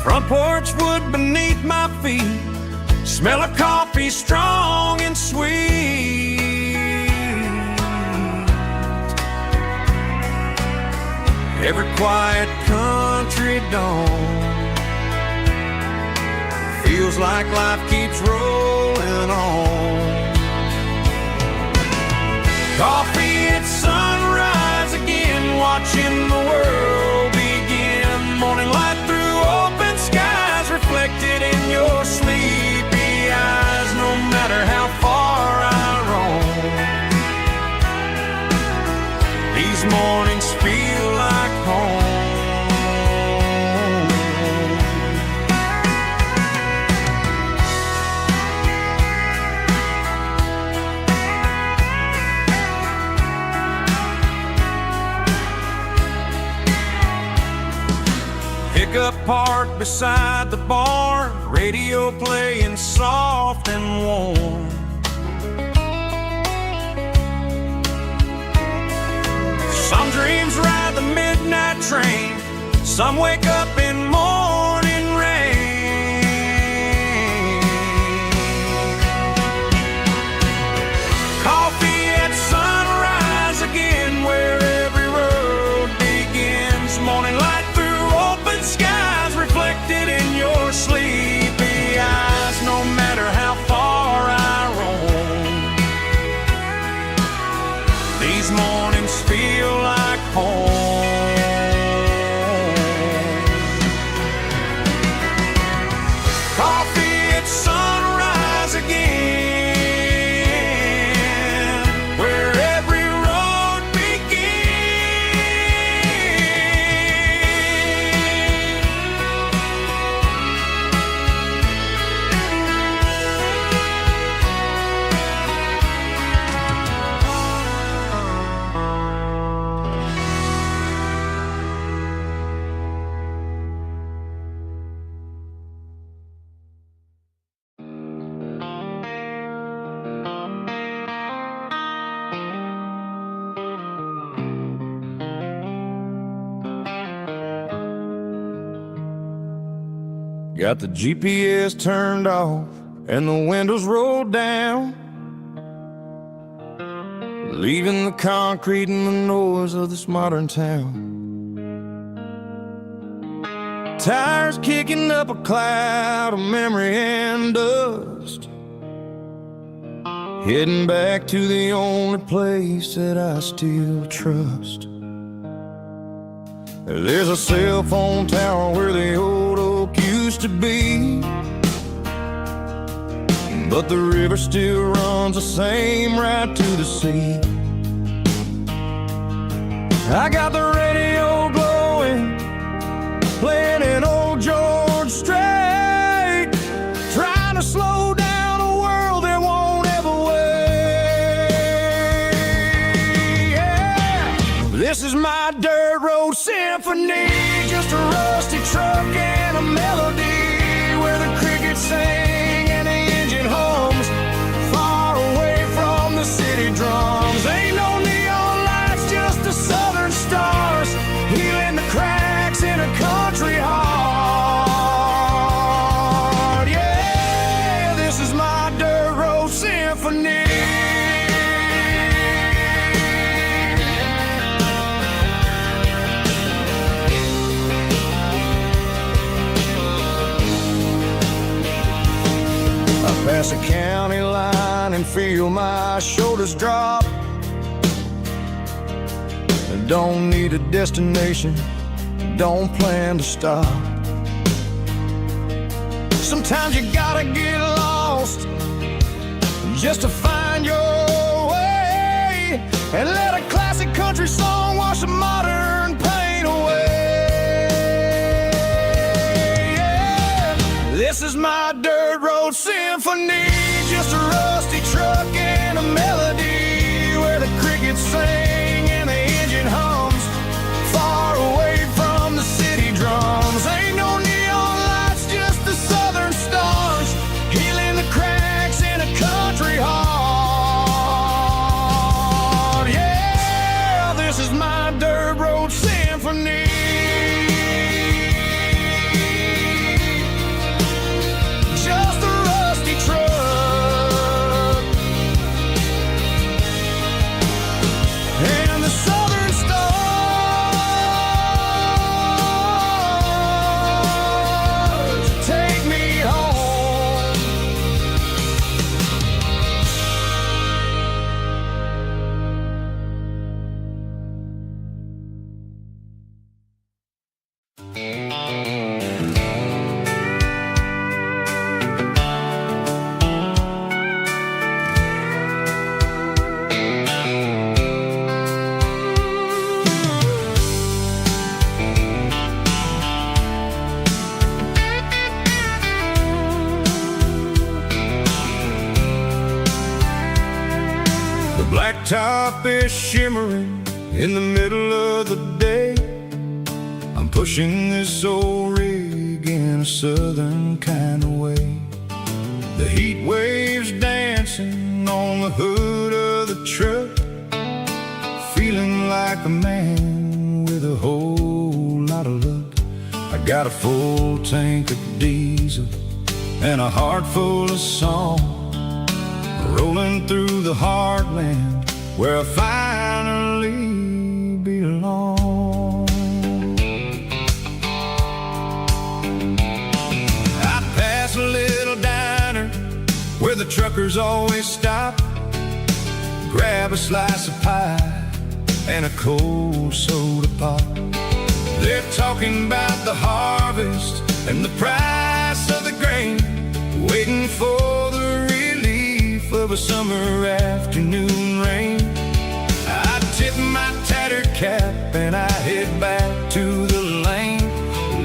Front porch wood beneath my feet, smell of coffee strong and sweet. Every quiet country dawn feels like life keeps rolling on. Coffee at sunrise again, watching the world begin. Morning light through open skies, reflected in your sleepy eyes. No matter how far I roam, these mornings feel like home. Pickup parked beside the barn, radio playing soft and warm. Some dreams ride the midnight train, some wake up in morning rain. Coffee at sunrise again, where every road begins. Morning light through open skies, reflected in your sleepy eyes. No matter how far I roam, these mornings feel like home. Coffee at sunrise again, where every road Got the GPS turned off and the windows rolled down, leaving the concrete and the noise of this modern town. Tires kicking up a cloud of memory and dust, heading back to the only place that I still trust. There's a cell phone tower where the old oak used to be, but the river still runs the same right to the sea. I got the radio glowing, playing an old George Strait, trying to slow down a world that won't ever wait. Yeah. This is my dirt road symphony, just a rusty truck and a melody, where the crickets sing and the engine hums, far away from the city drums. Ain't no neon lights, just the southern stars, healing the cracks in a country heart. Yeah, this is my dirt road symphony. Pass a county line and feel my shoulders drop. Don't need a destination, don't plan to stop. Sometimes you gotta get lost just to find your way, and let a classic country song wash a modern pain away. Yeah. This is my dirt road symphony, just a rusty truck and a melody, where the crickets sing and the engine blacktop is shimmering in the middle of the day. I'm pushing this old rig in a southern kind of way. The heat waves dancing on the hood of the truck, feeling like a man with a whole lot of luck. I got a full tank of diesel and a heart full of song, rolling through the heartland where I finally belong. I pass a little diner where the truckers always stop, grab a slice of pie and a cold soda pop. They're talking about the harvest and the price of the grain, waiting for the relief of a summer afternoon rain. I tip my tattered cap and I head back to the lane,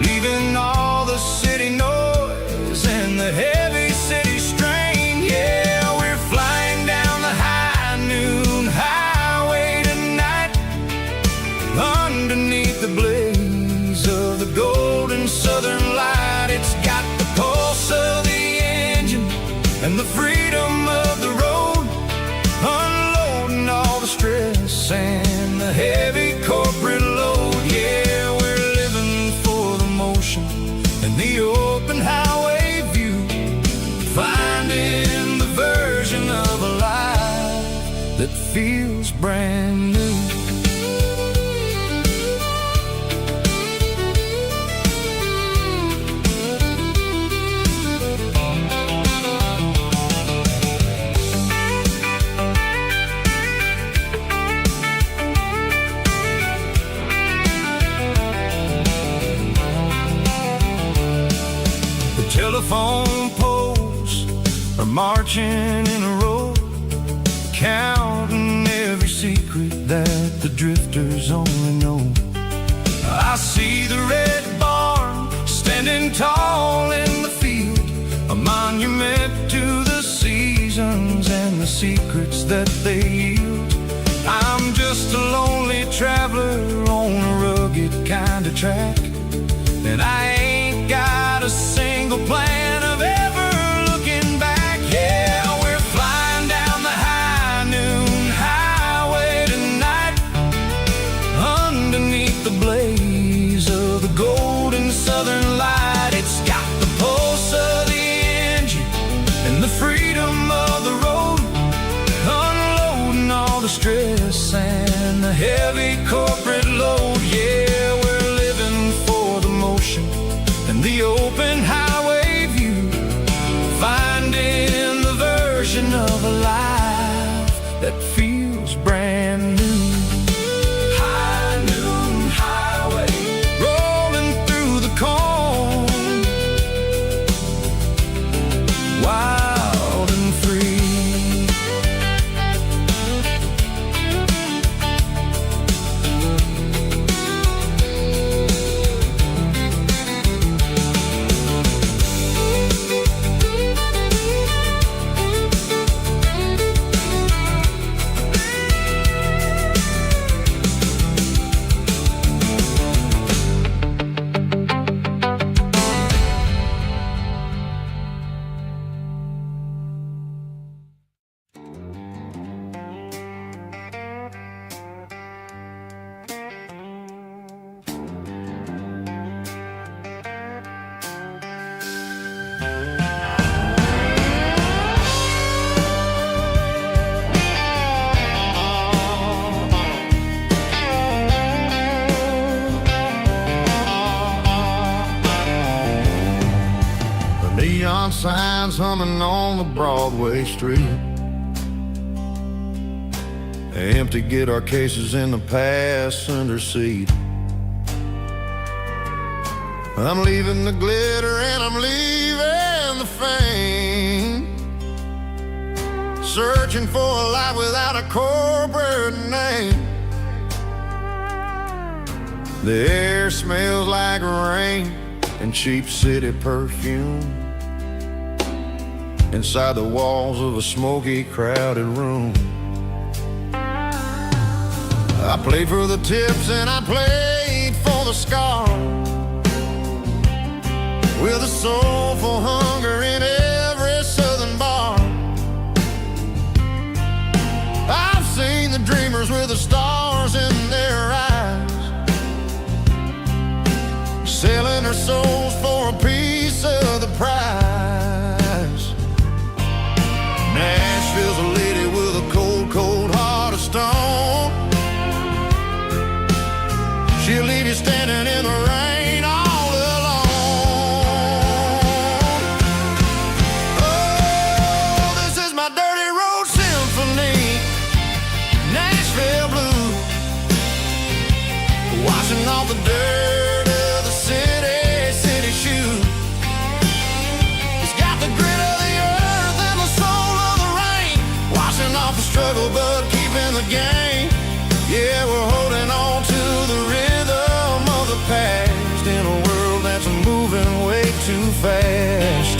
leaving all the city noise and the heavy city strain. Yeah, we're flying down the high noon highway tonight, underneath the blaze of the golden southern light. It's got the pulse of the engine and the freedom of the road, unloading all the stress and the heavy corporate load. Yeah, we're living for the motion and the open highway view, finding the version of a life that feels brand new. Telephone poles are marching in a row, counting every secret that the drifters only know. I see the red barn standing tall in the field, a monument to the seasons and the secrets that they yield. I'm just a lonely traveler on a rugged kind of track, and I ain't got a single plan of ever looking back. Yeah, we're flying down the high noon highway tonight, underneath the blaze of the golden southern light. It's got the pulse of the engine and the freedom of the road, unloading all the stress and the heavy corporate load. Yeah, we're living for the motion and the open highway view, finding the version of a life that feels brand new. High noon highway, rolling through the corn, wild and free. Neon signs humming on the Broadway street, empty guitar cases in the passenger seat. I'm leaving the glitter and I'm leaving the fame, searching for a life without a corporate name. The air smells like rain and cheap city perfume inside the walls of a smoky, crowded room. I played for the tips and I played for the scar, with a soulful hunger in every southern bar. I've seen the dreamers with the stars in their eyes, selling their souls for a piece of the prize. Nashville's a lady with a cold, cold heart of stone. She'll leave you standing in the rain all alone. Oh, this is my dirty road symphony, Nashville blues, washing off the dirt of the city shoes. It's got the grit of the earth and the soul of the rain, washing off the struggle but keeping the game. Yeah, we're holding on to the rhythm of the past in a world that's moving way too fast.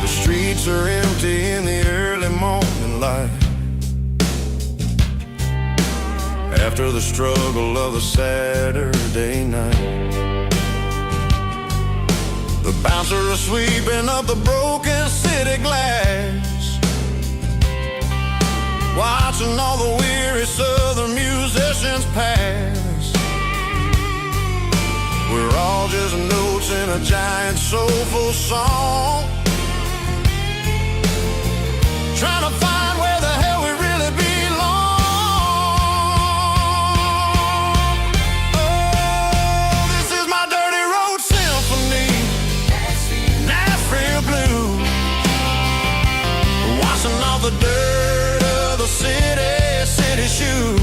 The streets are empty in the early morning light, after the struggle of the Saturday night. The bouncer is sweeping up the broken city glass, watching all the weary southern musicians pass. We're all just notes in a giant soulful song, trying to find where the hell we really belong. Oh, this is my dirty road symphony, Nashville blues, washing off the dirt of the city shoes.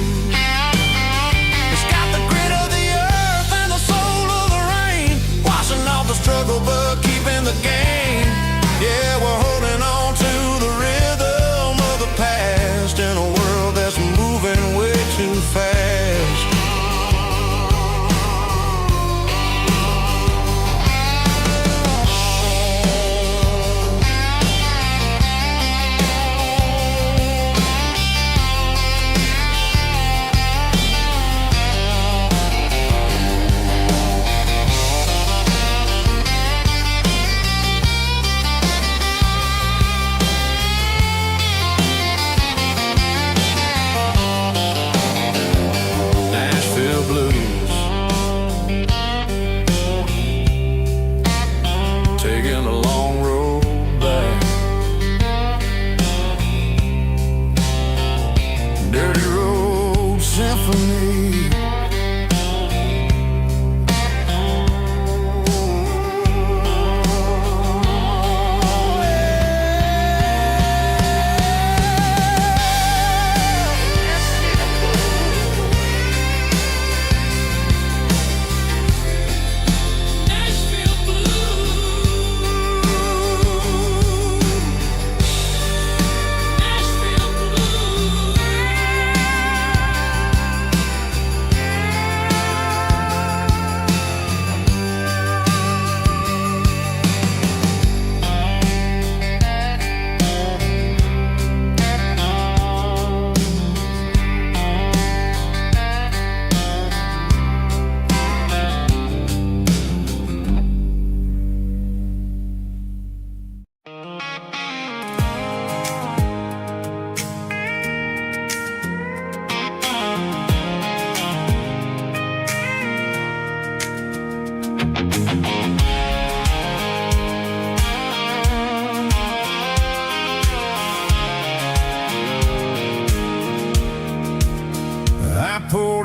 It's got the grit of the earth and the soul of the rain, washing off the struggle but keeping the game. Yeah, we're holding on to the rhythm of the past in a world that's moving way too fast.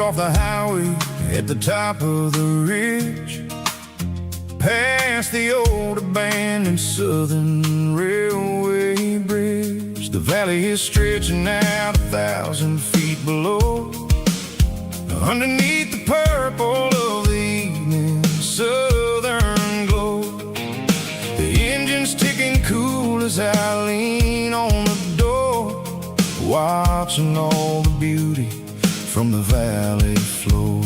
Off the highway at the top of the ridge, past the old abandoned Southern Railway bridge. The valley is stretching out 1,000 feet below, underneath the purple of the evening southern glow. The engine's ticking cool as I lean on the door, watching all the beauty from the valley floor.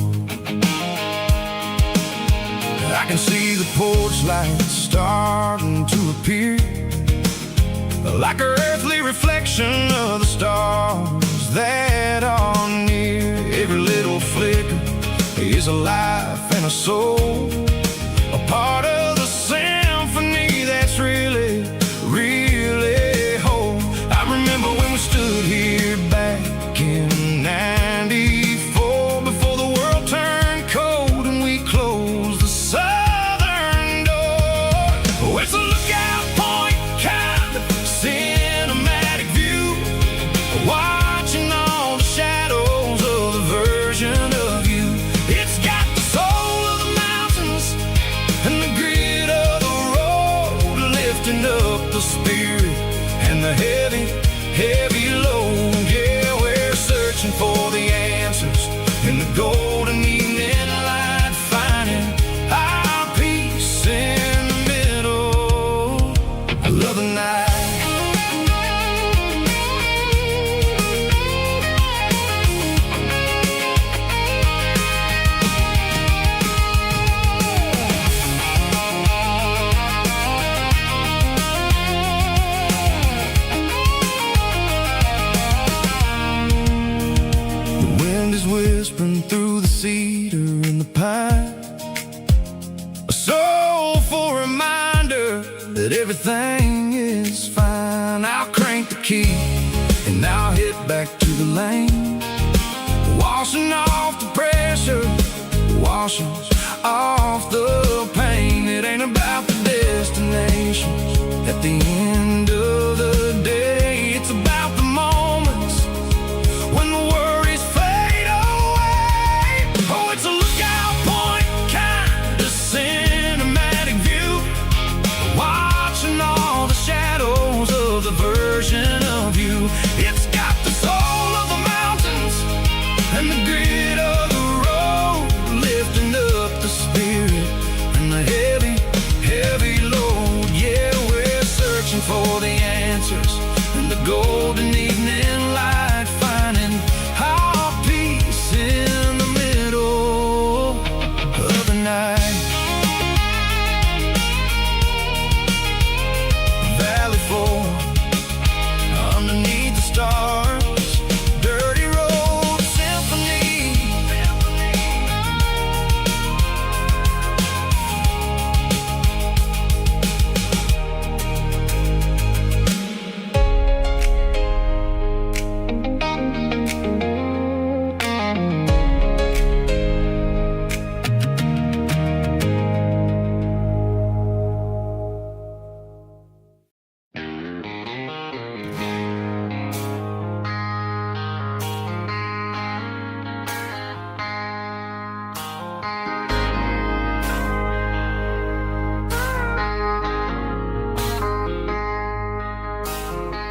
I can see the porch lights starting to appear, like an earthly reflection of the stars that are near. Every little flicker is a life and a soul, a part of the symphony that's really, really whole. I remember when we stood here back in '94, before the world turned cold and we closed the southern door. Oh, it's a lookout point kind of cinematic view, watching all the shadows of the version of you. It's got the soul of the mountains and the grit of the road, lifting up the spirit and the heavy, heavy load. Yeah, we're searching for the answers in the golden evening light, finding our peace in the middle of the night. Whispering through the cedar and the pine, a soulful reminder that everything is fine. I'll crank the key and I'll hit back to the lane, washing off the pressure, washing off the pain. It ain't about the destinations at the end of the day, it's about the moments when the worries fade away. Oh, it's a lookout point kind of cinematic view, watching all the shadows of the version of you. It's got the soul of the mountains and the grit of the road, lifting up the spirit and the heavy, heavy load. Yeah, we're searching for the answers in the golden evening light, finding our peace in the middle of the night. Valley floor underneath the stars, dirty road symphony.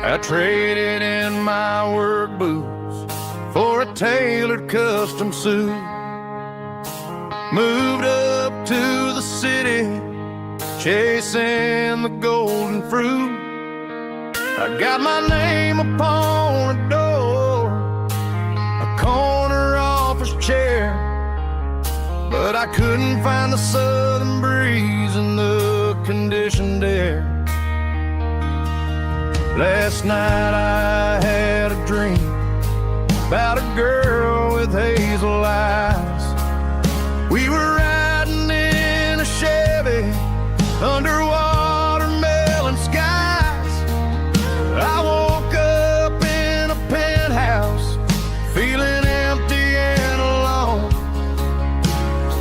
I traded in my work boots for a tailored custom suit, moved up to the city, chasing the golden fruit. I got my name upon a door, a corner office chair, but I couldn't find the southern breeze in the conditioned air. Last night I had a dream about a girl with hazel eyes. We were riding in a Chevy under watermelon skies. I woke up in a penthouse, feeling empty and alone.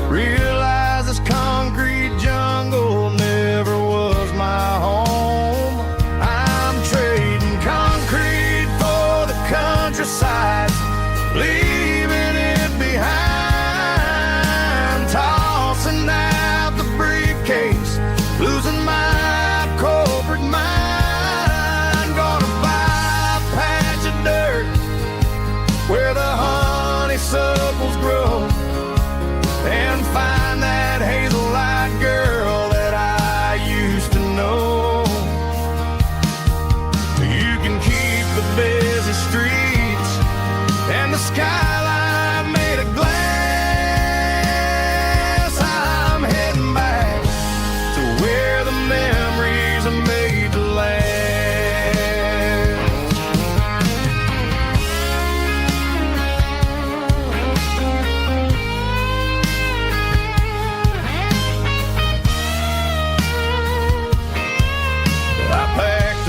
Realized this concrete jungle never was my home. Countryside, leaving it behind.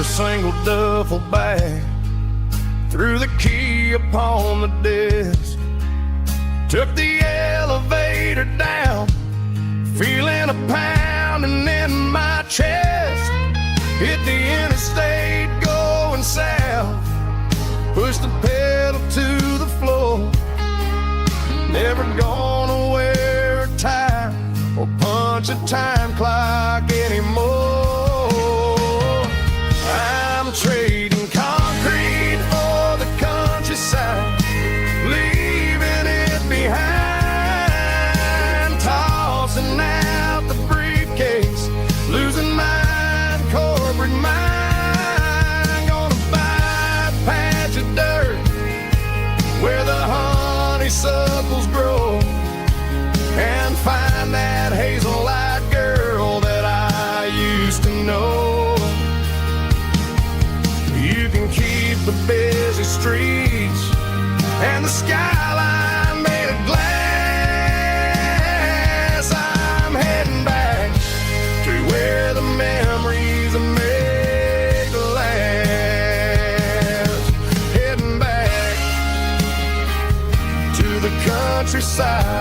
a single duffel bag, threw the key upon the desk, took the elevator down, feeling a pounding in my chest. Hit the interstate going south, pushed the pedal to the floor. Never gonna wear a tie or punch a time clock anymore. I'm trading concrete for the countryside, leaving it behind, tossing out the briefcase, losing my corporate mind. Gonna buy a patch of dirt where the honeysuckles grow, and find that hazel-eyed girl that I used to know. You can keep the busy streets and the skyline made of glass. I'm heading back to where the memories are made to last. Heading back to the countryside.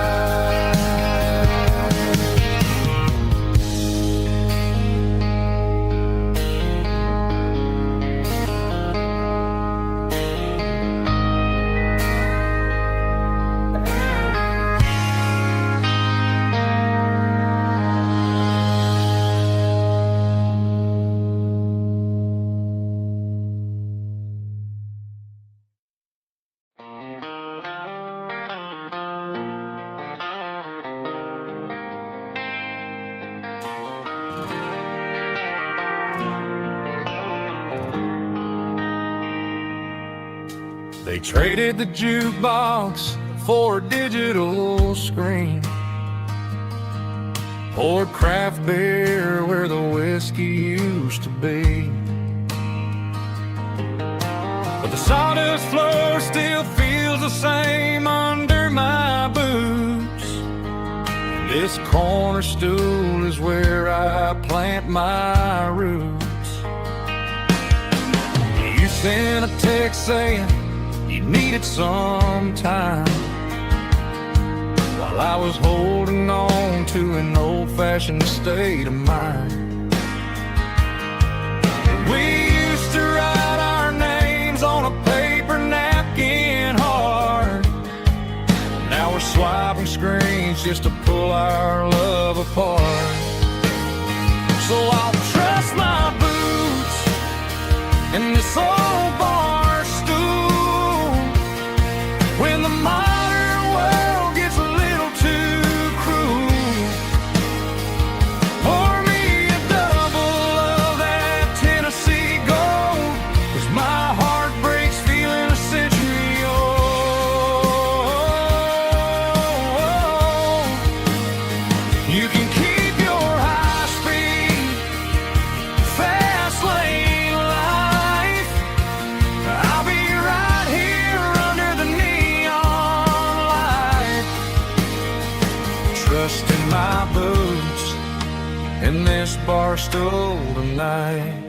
They traded the jukebox for a digital screen, poured craft beer where the whiskey used to be. But the sawdust floor still feels the same under my boots. This corner stool is where I plant my roots. You sent a text saying you needed some time, while I was holding on to an old-fashioned state of mind. We used to write our names on a paper napkin hard. Now we're swiping screens just to pull our love apart. So I'll trust my boots in this old bar stool when the modern world gets a little too cruel. Pour me a double of that Tennessee Gold, 'cause my heart breaks feeling a century old. You can keep your high-speed, fast lane life. I'll be right here under the neon light, trusting my boots in this bar stool tonight.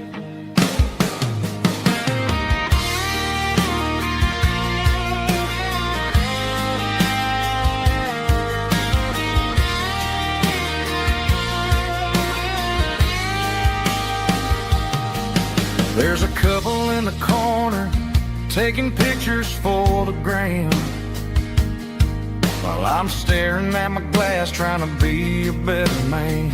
There's a couple in the corner taking pictures for the gram, while I'm staring at my glass trying to be a better man.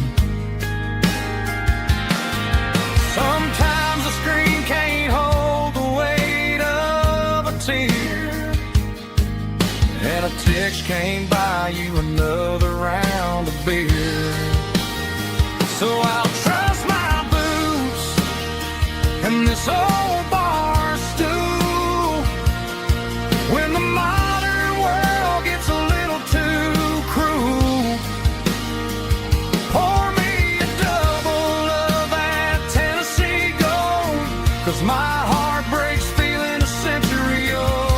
Sometimes the screen can't hold the weight of a tear, and a text can't buy you another round of beer. So I'll trust my boots and this old bar stool when the modern world gets a little too cruel. Pour me a double of that Tennessee Gold, 'cause my heart breaks feeling a century old.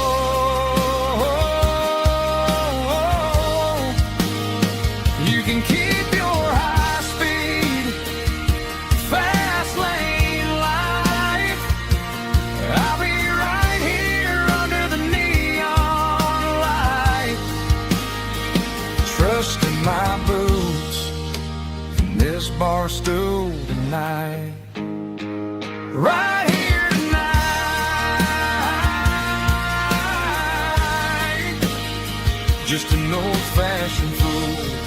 You can keep your high speed, fast lane life. bar stool tonight. Right here tonight. Just an old-fashioned fool.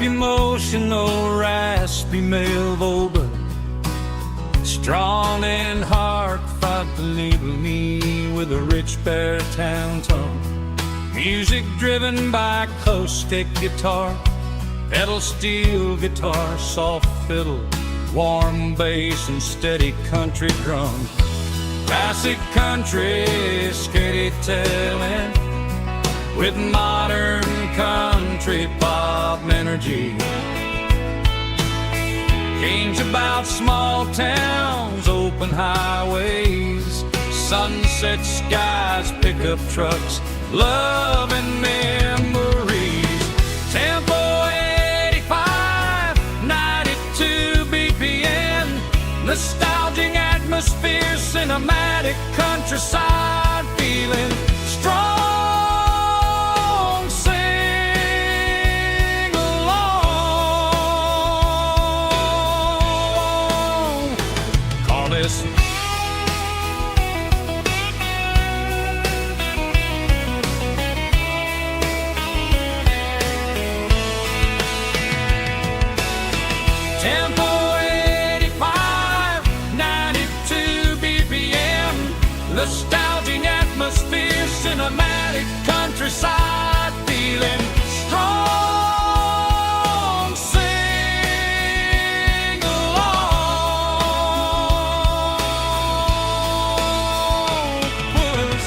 Emotional, raspy male vocal, strong and hard, fought to label me with a rich baritone tone. Music driven by acoustic guitar, pedal steel guitar, soft fiddle, warm bass and steady country drum. Classic country storytelling with modern country pop energy. Games about small towns, open highways, sunset skies, pickup trucks, love and memories. Tempo 85, 92 BPM, nostalgic atmosphere, cinematic countryside feeling strong. Tempo 85, 92 BPM, nostalgic atmosphere, cinematic countryside feeling strong. Sing along, puss.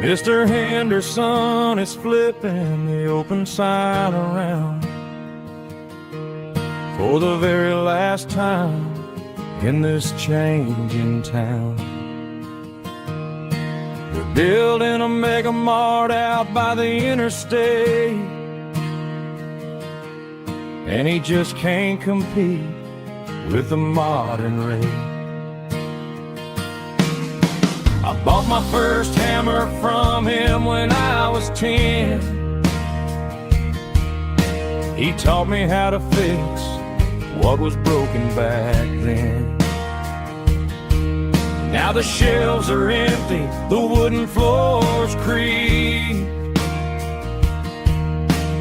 Mr. Henderson is flipping the open sign around for the very last time in this changing town. They're building a mega mart out by the interstate, and he just can't compete with the modern rate. I bought my first hammer from him when I was 10. He taught me how to fix what was broken back then. Now the shelves are empty, the wooden floors creak,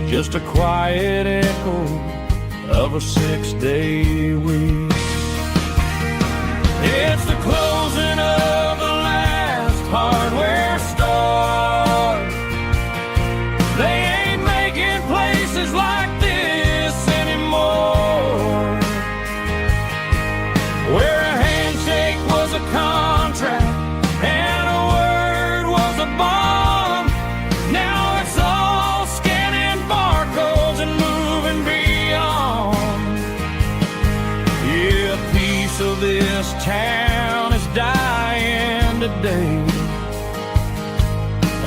just a quiet echo of a 6-day week. It's the closing of the hardware store. They ain't making places like this anymore, where a handshake was a contract and a word was a bond. Now it's all scanning barcodes and moving beyond. Yeah, a piece of this town is dying today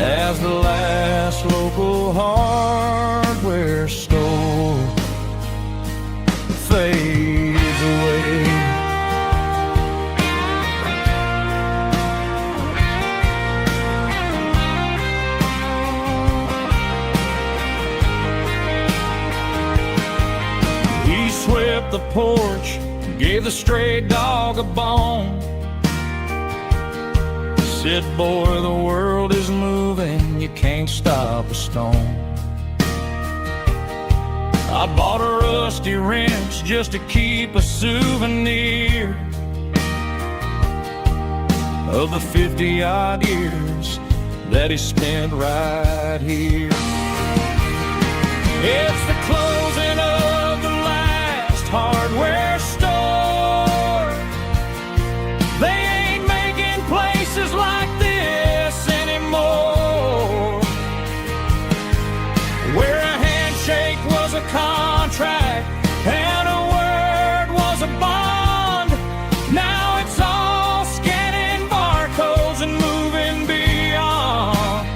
as the last local hardware store fades away. He swept the porch, gave the stray dog a bone, said, boy, the world is moving, you can't stop a stone. I bought a rusty wrench just to keep a souvenir. of the 50-odd years that he spent right here. It's the closing of the last hardware store. They ain't making places like this anymore, where a handshake was a contract and a word was a bond. Now it's all scanning barcodes and moving beyond.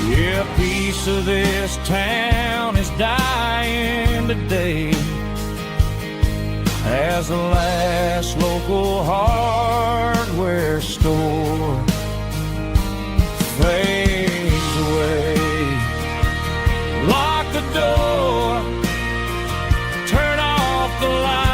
Yeah, a piece of this town is dying today as the last local hardware store fades away. Lock the door, turn off the light.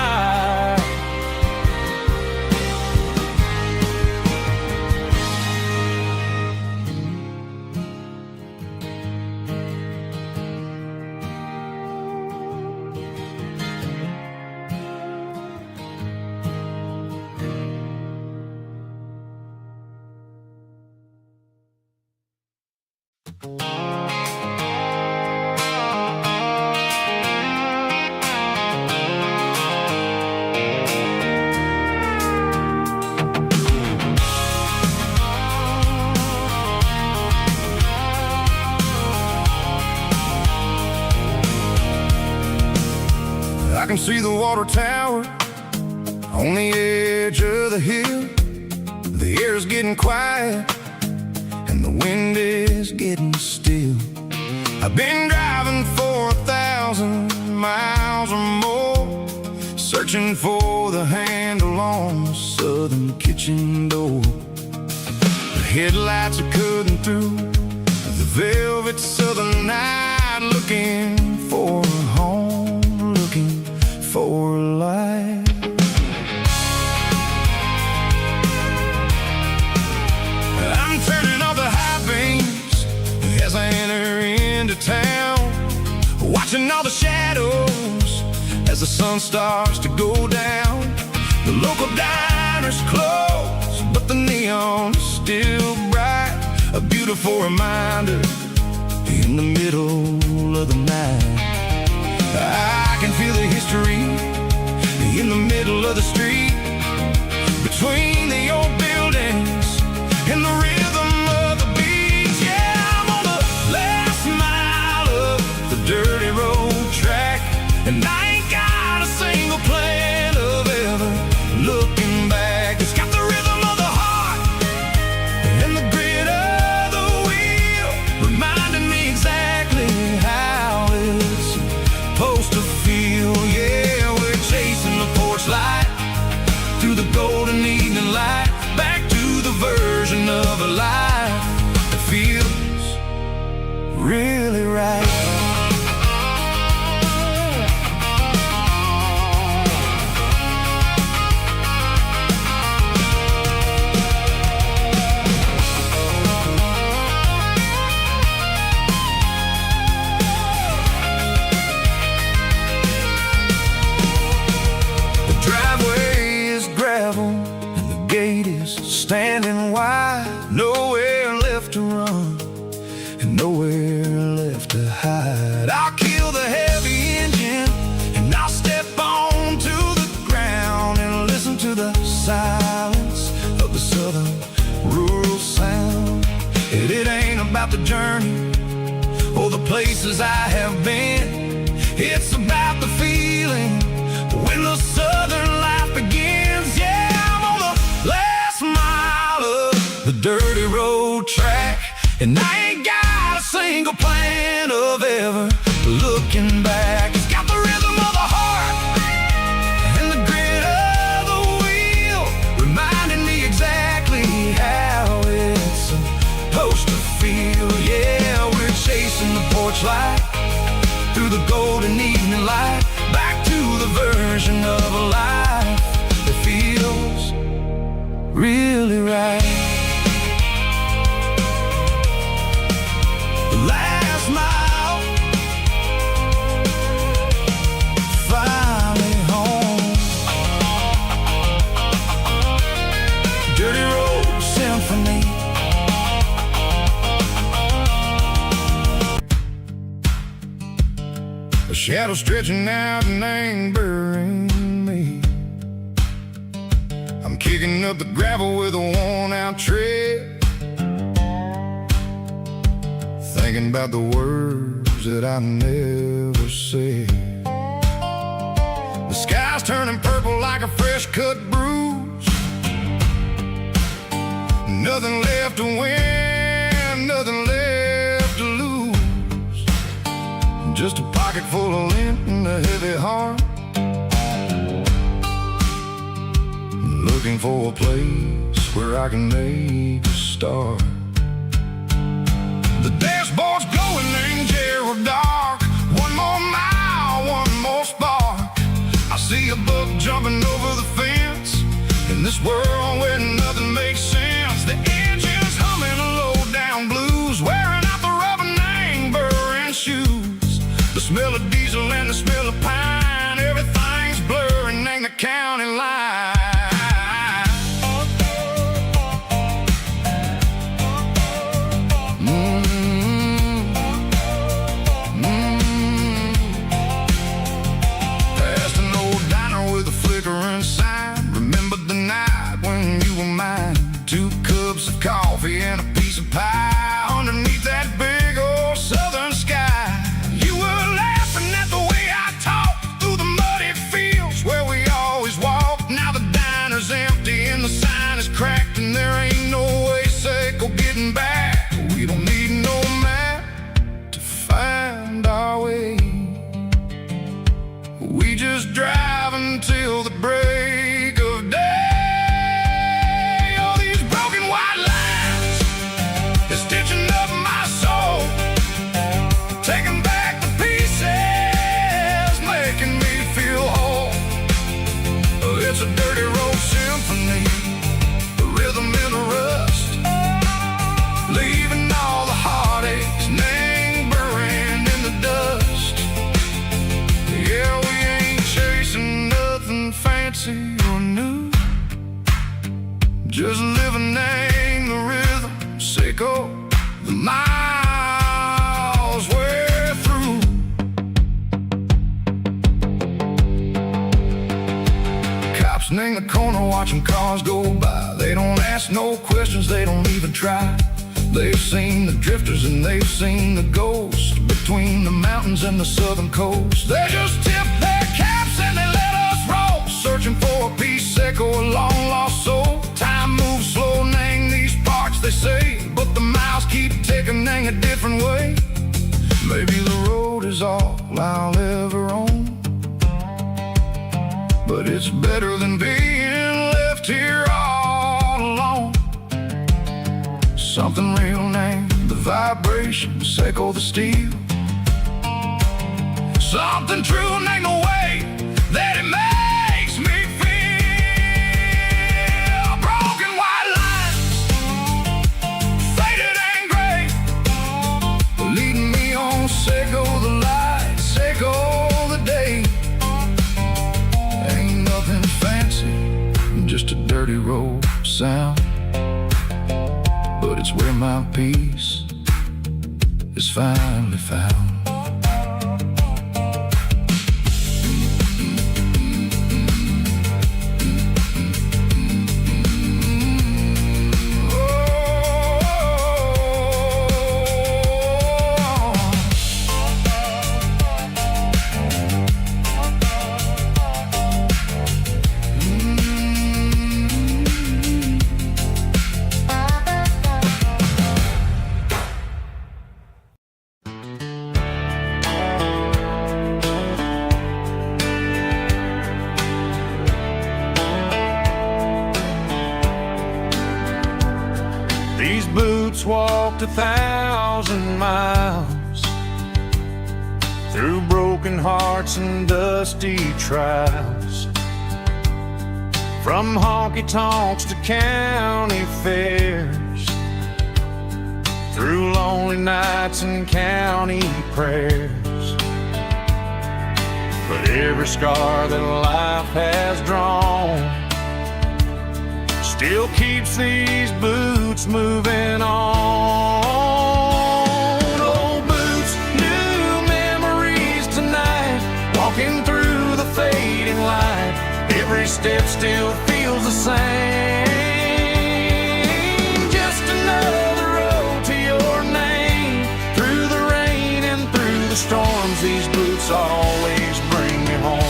I can see the water tower on the edge of the hill. The air's getting quiet and the wind is getting still. I've been driving for 1,000 miles or more, searching for the handle on the southern kitchen door. The headlights are cutting through the velvet southern night, looking for a home, looking for life. I'm turning off the high beams as I enter into town, watching all the shadows as the sun starts to go down. The local diner's closed, but the neon is still bright, a beautiful reminder in the middle of the night. I can feel the history in the middle of the street, between the old buildings and the rhythm of the beats. Yeah, I'm on the last mile of the dirty road track, and I ain't got a single plan of ever looking back. It's got the rhythm of the heart and the grit of the wheel, reminding me exactly how it's supposed to feel. Yeah, we're chasing the porch light through the golden evening light, back to the version of a life that feels really right. Standing wide, nowhere left to run and nowhere left to hide. I'll kill the heavy engine and I'll step onto the ground and listen to the silence of the southern rural sound. It ain't about the journey or the places I have been, it's about the feeling when the southern life begins. Yeah, I'm on the last mile of the dirty road track, and I ain't got a single plan of ever looking back. It's got the rhythm of the heart and the grit of the wheel, reminding me exactly how it's supposed to feel. Yeah, we're chasing the porch light through the golden evening light, back to the version of a life that feels really right. Last mile, finally home. Dirty shadow stretching out and ain't burying me. I'm kicking up the gravel with a worn-out tread, thinking about the words that I never said. The sky's turning purple like a fresh-cut bruise. Nothing left to win, nothing left to lose. Just a pocket full of lint and a heavy heart, looking for a place where I can make a start. The dashboard's glowing, ain't Gerald dark. One more mile, one more spark. I see a buck jumping over the fence in this world where nothing makes sense. The engine's humming a low-down blues, wearing out the rubber name burring shoes. The smell of diesel and the smell of pine, everything's blurring, ain't the county line. Coffee and a piece of pie underneath that big old southern sky. You were laughing at the way I talked through the muddy fields where we always walked. Now the diner's empty and the sign is cracked, and there ain't no way safe or getting back. We don't need no map to find our way. We just drive until the break of day. It's a dirty road symphony, a rhythm in the rust, leaving all the heartaches, name burning in the dust. Yeah, we ain't chasing nothing fancy or new, just living in the rhythm, sicko, the miles we're through. In the corner watching cars go by, they don't ask no questions, they don't even try. They've seen the drifters and they've seen the ghosts between the mountains and the southern coast. They just tip their caps and they let us roll, searching for a piece sick or a long lost soul. Time moves slow, nang these parts they say, but the miles keep ticking, nang a different way. Maybe the road is all I'll ever own, but it's better than being left here all alone. Something real named the vibration, echo the steel. Something true named the way that it makes me feel. Broken white lines, faded and gray, leading me on, echo the light, echo the day. Just a dirty road sound, but it's where my peace is finally found. Walked 1,000 miles through broken hearts and dusty trials, from honky-tonks to county fairs, through lonely nights and county prayers. But every scar that life has drawn still keeps these boots moving on. Old boots, new memories tonight. step still feels the same. Just another road to your name. Through the rain and through the storms, these boots always bring me home.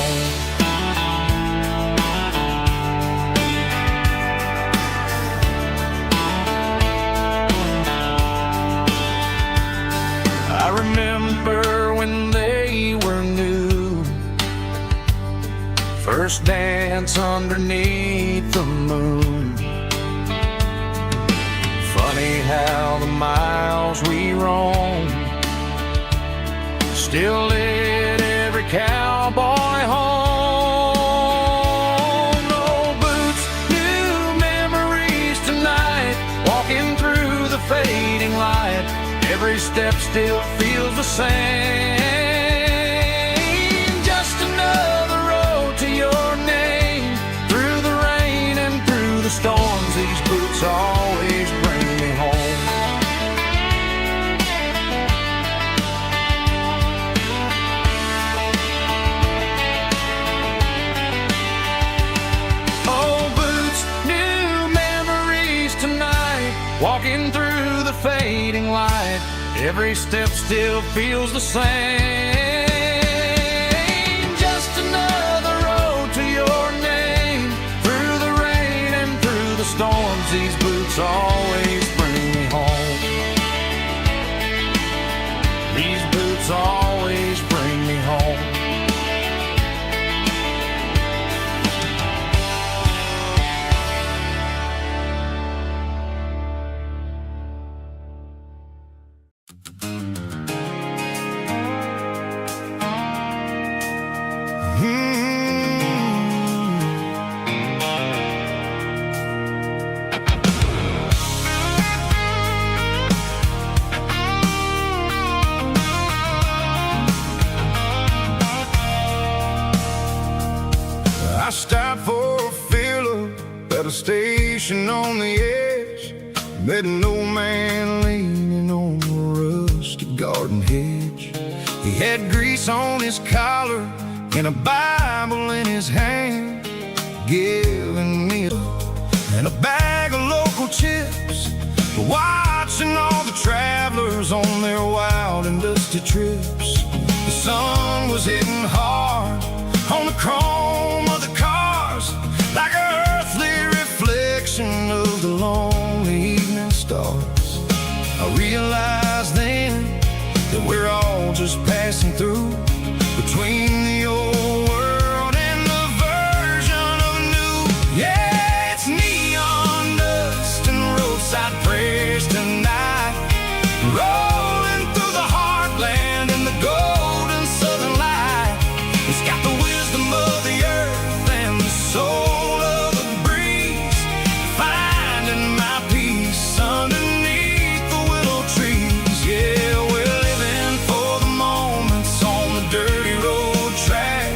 I remember when they were new, first dance underneath the moon. Funny how the miles we roam still lit every cowboy home. Old boots, new memories tonight, walking through the fading light. Every step still feels the same. Just another road to your name. Through the rain and through the storms, these boots always bring me home. Old boots, new memories tonight, walking through the fading light. Every step still feels the same. Just another road to your name. Through the rain and through the storms, these boots always bring me home. These boots always bring me home. I stopped for a fill-up at a station on the edge. Met an old man leaning on a rusty garden hedge. He had grease on his collar and a Bible in his hand, giving me and a bag of local chips. Watching all the travelers on their wild and dusty trips. The sun was hitting hard on the chrome of the cars, like an earthly reflection of the lonely evening stars. I realized then that we're all just passing through, between the old world and the version of new. Yeah, it's neon dust and roadside prayers tonight, rolling through the heartland in the golden southern light. It's got the wisdom of the earth and the soul of the breeze, finding my peace underneath the willow trees. Yeah, we're living for the moments on the dirty road track,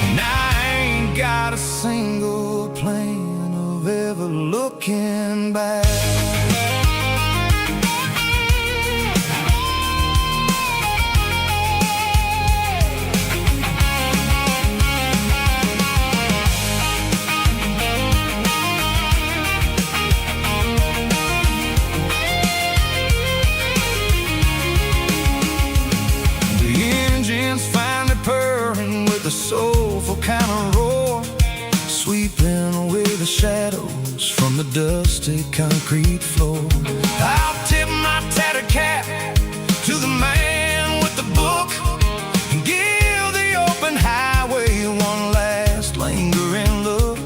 and I ain't got a single plan of ever looking back. The soulful kind of roar, sweeping away the shadows from the dusty concrete floor. I'll tip my tattered cap to the man with the book and give the open highway one last lingering look.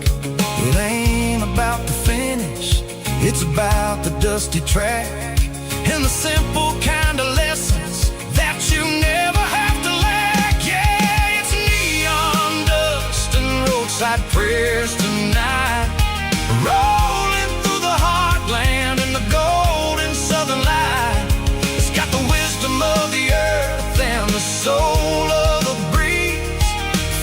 It ain't about the finish, it's about the dusty track and the simple kind of lessons that you never have to lack. Yeah, it's neon dust and roadside prayers tonight, rolling through the heartland in the golden southern light. It's got the wisdom of the earth and the soul of the breeze,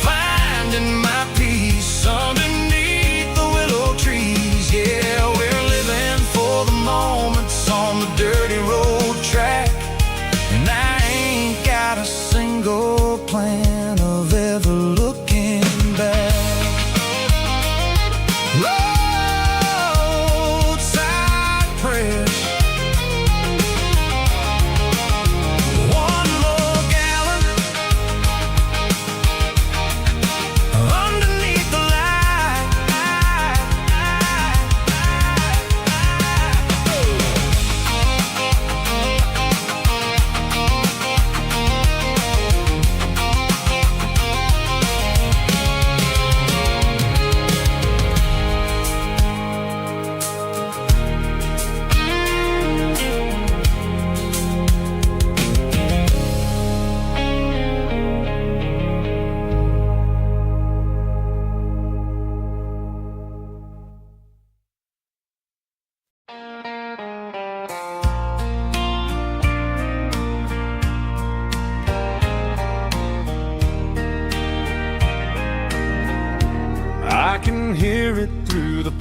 finding my peace underneath the willow trees. Yeah, we're living for the moments on the dirty road track,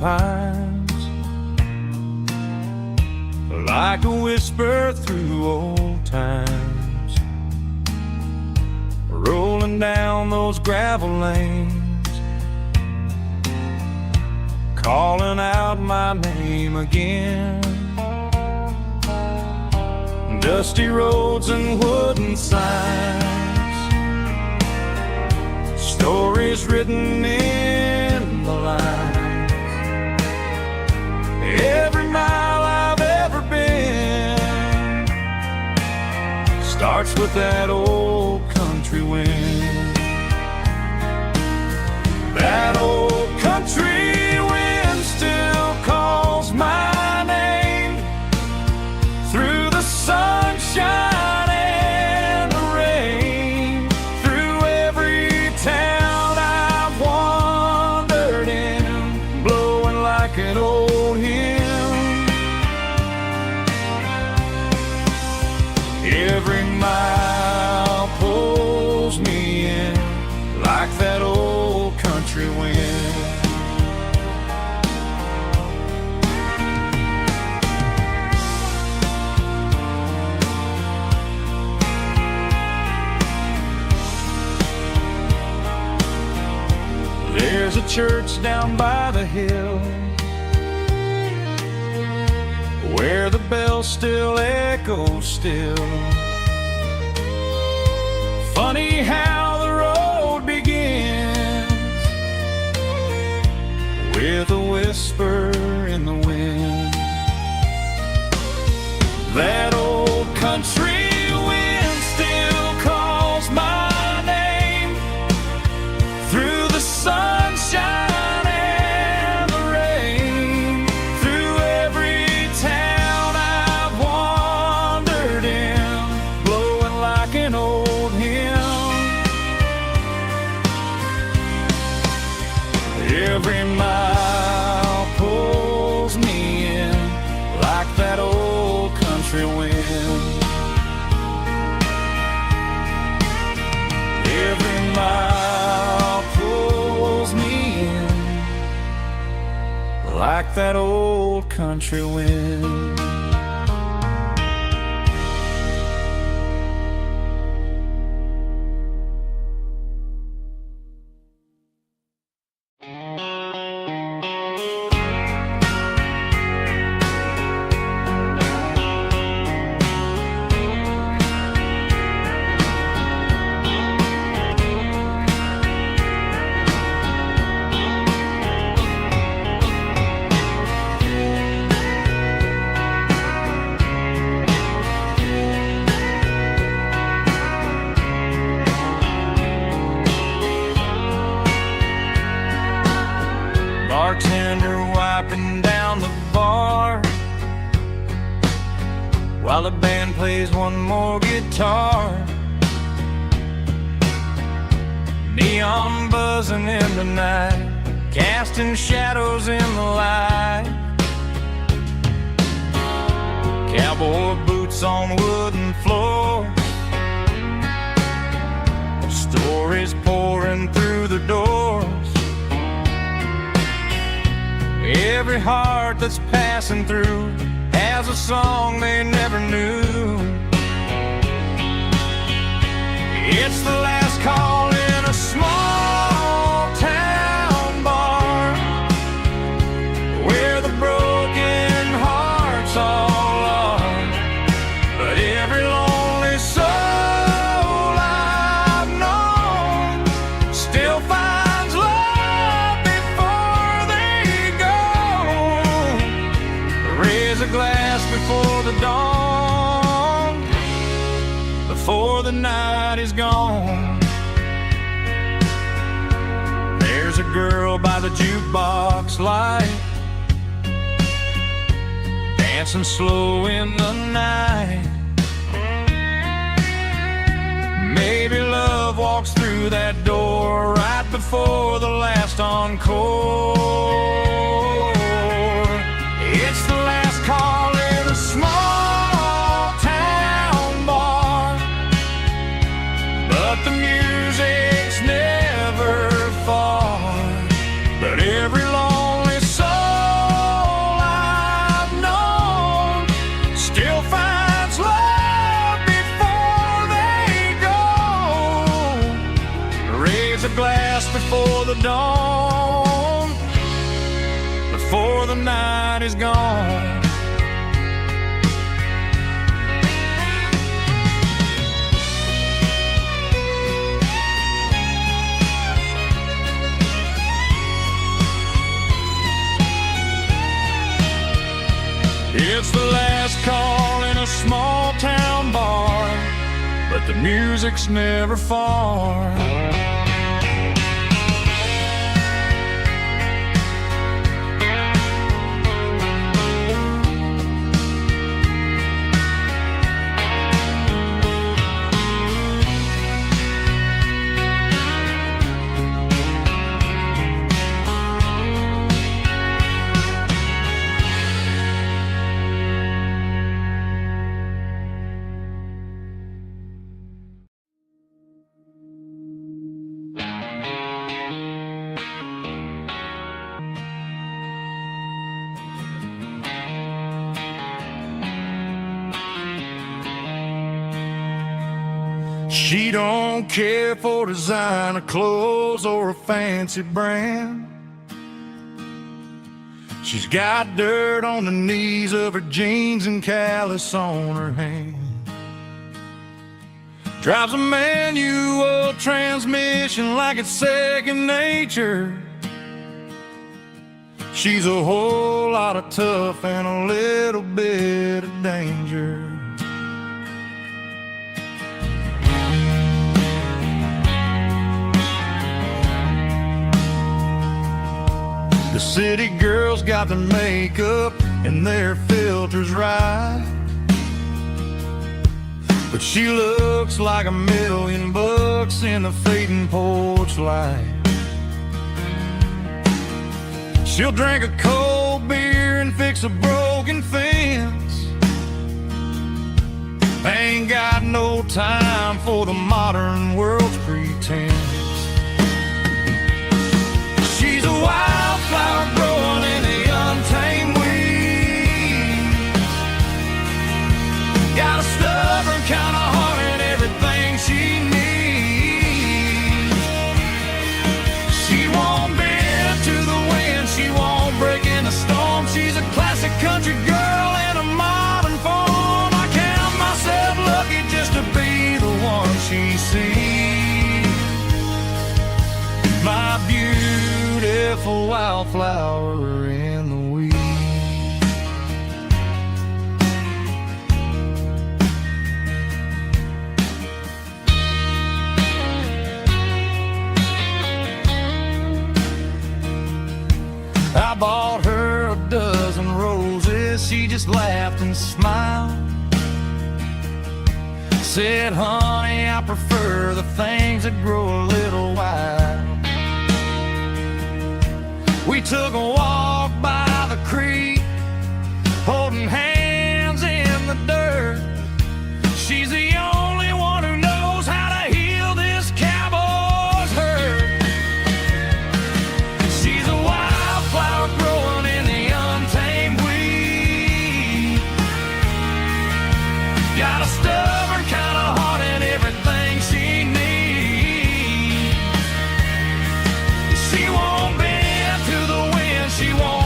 pines, like a whisper through old times, rolling down those gravel lanes, calling out my name again. Dusty roads and wooden signs, stories written in the lines. Every mile I've ever been starts with that old country wind. That old country wind still calls my name through the sunshine and the rain, through every town I've wandered in, blowing like an old hymn. Every mile pulls me in like that old country wind. There's a church down by the hill where the bells still echo still. Funny how the road begins with a whisper in the wind. That old country wind still calls my name through the sunshine and the rain, through every town I've wandered in, blowing like an old hymn. Every mile pulls me in like that old country wind. Every mile pulls me in like that old country wind. Bartender wiping down the bar while the band plays one more guitar. Neon buzzing in the night, casting shadows in the light. Cowboy boots on wooden floors, stories pouring through the doors. Every heart that's passing through has a song they never knew. It's the last call in a small town bar where the broken hearts all are. But every lonely soul I've known still finds love before they go. Raise a glass before the dawn, before the night is gone. There's a girl by the jukebox light, dancing slow in the night. Maybe love walks through that door right before the last encore. It's the last call in a small town bar, but the music's never far. But every lonely soul the dawn, before the night is gone. It's the last call in a small town bar, but the music's never far. She don't care for designer clothes or a fancy brand. She's got dirt on the knees of her jeans and callus on her hand. Drives a manual transmission like it's second nature. She's a whole lot of tough and a little bit of danger. The city girls got their makeup and their filters right, but she looks like $1,000,000 in the fading porch light. She'll drink a cold beer and fix a broken fence. Ain't got no time for the modern world's pretense. She's a wildflower growing in the untamed weeds. Got a stubborn kind of heart and everything she needs. She won't bend to the wind, she won't break in the storm. She's a classic country girl in a modern form. I count myself lucky just to be the one she sees. My beautiful wildflower in the weeds. I bought her a dozen roses, she just laughed and smiled. Said, honey, I prefer the things that grow a little wild. We took a walk by the creek, holding hands in the dirt. She's the only one who knows how to heal this cowboy's hurt. She's a wildflower growing in the untamed weed. Got a stubborn kind of heart and everything she needs. She won't bend to the wind, she won't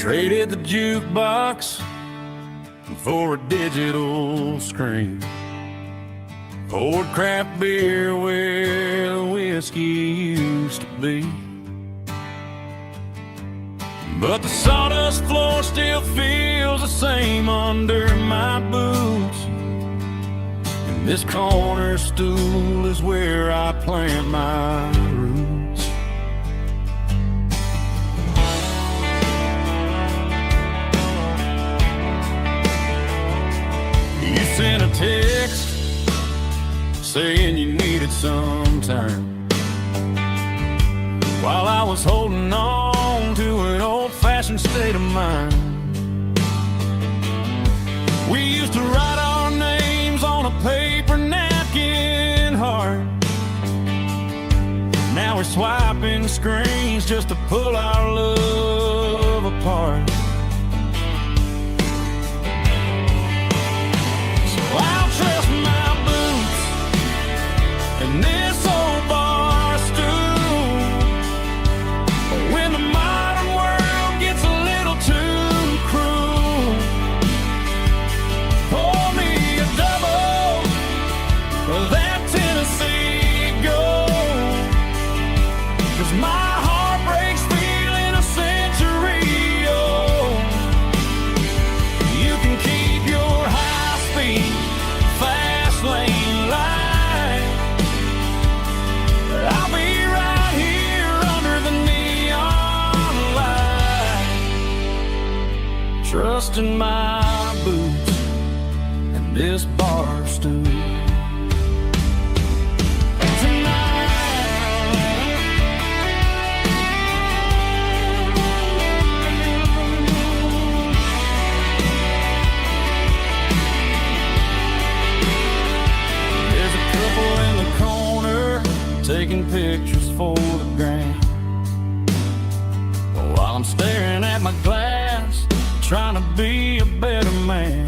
Traded the jukebox for a digital screen. Poured craft beer where the whiskey used to be. But the sawdust floor still feels the same under my boots. And this corner stool is where I plant my roots. You sent a text saying you needed some time, while I was holding on to an old-fashioned state of mind. We used to write our names on a paper napkin heart. Now we're swiping screens just to pull our love apart. So I'll trust my boots and this old bar stool. But when the modern world gets a little too cruel, pour me a double of that Tennessee Gold. 'Cause my heart breaks feeling a century old. You can keep your high-speed, fast lane light. I'll be right here under the neon light, trusting my boots and this bar stool. There's a couple in the corner taking pictures for the gram, while I'm staring at my glass, trying to be a better man.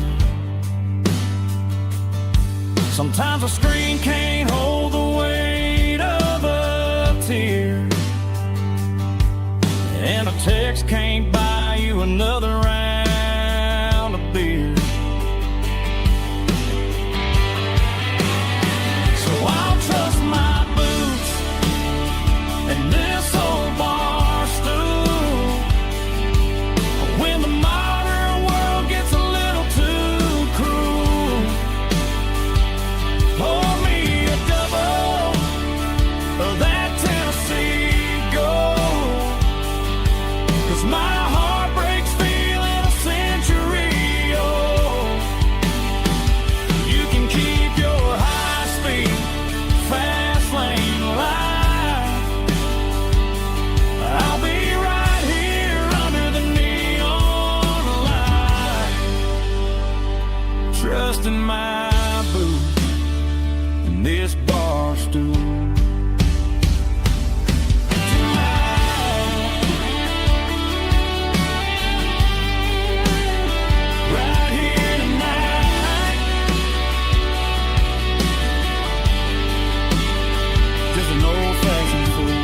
Sometimes a screen can't hold the weight of a tear, and a text can't buy you another round of beer. So I'll trust my boots and this old bar stool. When the modern world gets a little too cruel, pour me a double of that Tennessee Gold. 'Cause my heart breaks feeling a century old. You can keep your high-speed, fast lane light. I'll be right here under the neon light, trusting my boots and this bar stool. Right here tonight, just an old-fashioned fool.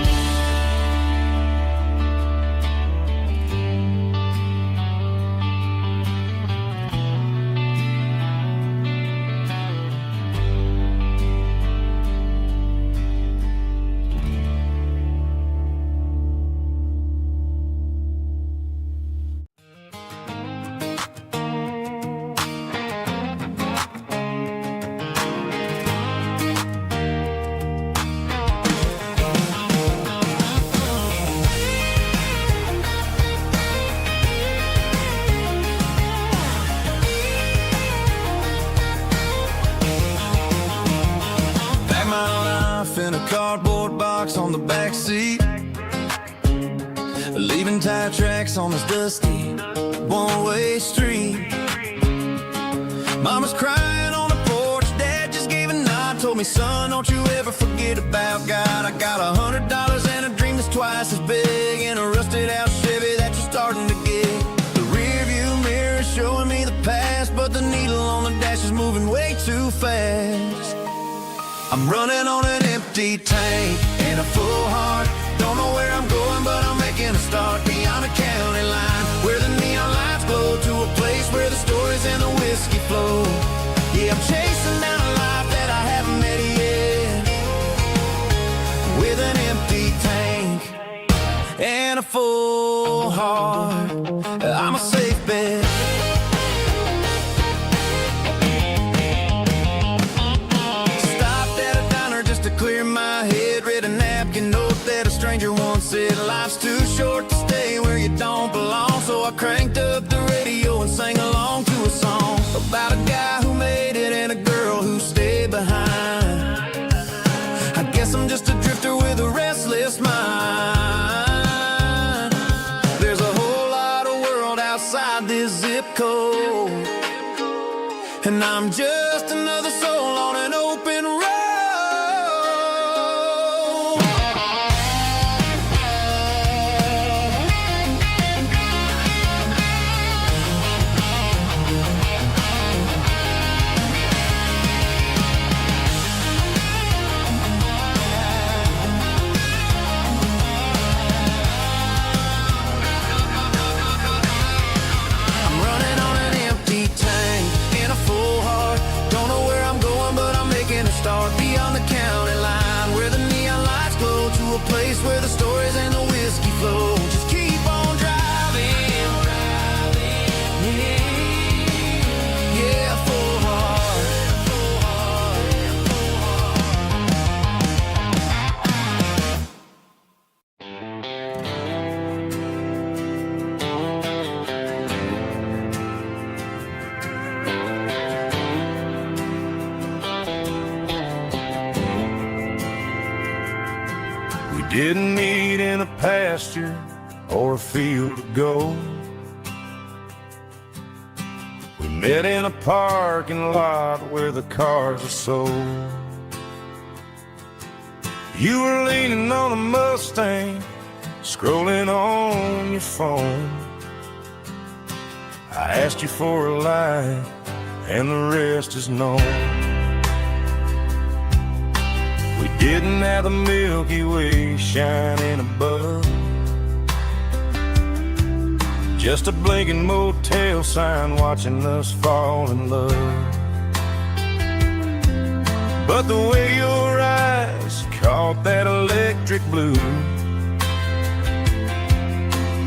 Pack my life in a cardboard box on the back seat, leaving tire tracks on this dusty one-way street. Mama's crying on the porch, Dad just gave a nod, told me, son, don't you ever forget about God. I got $100 and a dream that's twice as big, and a rusted out Chevy that you're starting to get. The rear view mirror is showing me the past, but the needle on the dash is moving way too fast. I'm running on an empty tank and a full heart. Don't know where I'm going, but I'm making a start beyond a county line where the stories and the whiskey flow. Yeah, I'm chasing down a life that I haven't met yet, with an empty tank and a full heart. I'm a safe bet. Stopped at a diner just to clear my head. Read a napkin note that a stranger once said, life's too short to stay where you don't belong. So I cranked up the radio and sang along to a song about a guy who made it and a girl who stayed behind. I guess I'm just a drifter with a restless mind. There's a whole lot of world outside this zip code, and I'm just another soul on an open road. I'm running on an empty tank and a full heart. Don't know where I'm going, but I'm making a start beyond the county line, where the neon lights glow, to a place where the stories and the whiskey flow. Just keep on driving, yeah, full heart. We didn't meet in a pasture or a field of gold. We met in a parking lot where the cars are sold. You were leaning on a Mustang, scrolling on your phone. I asked you for a light, and the rest is known. We didn't have the Milky Way shining above, just a blinking motel sign watching us fall in love. But the way your eyes caught that electric blue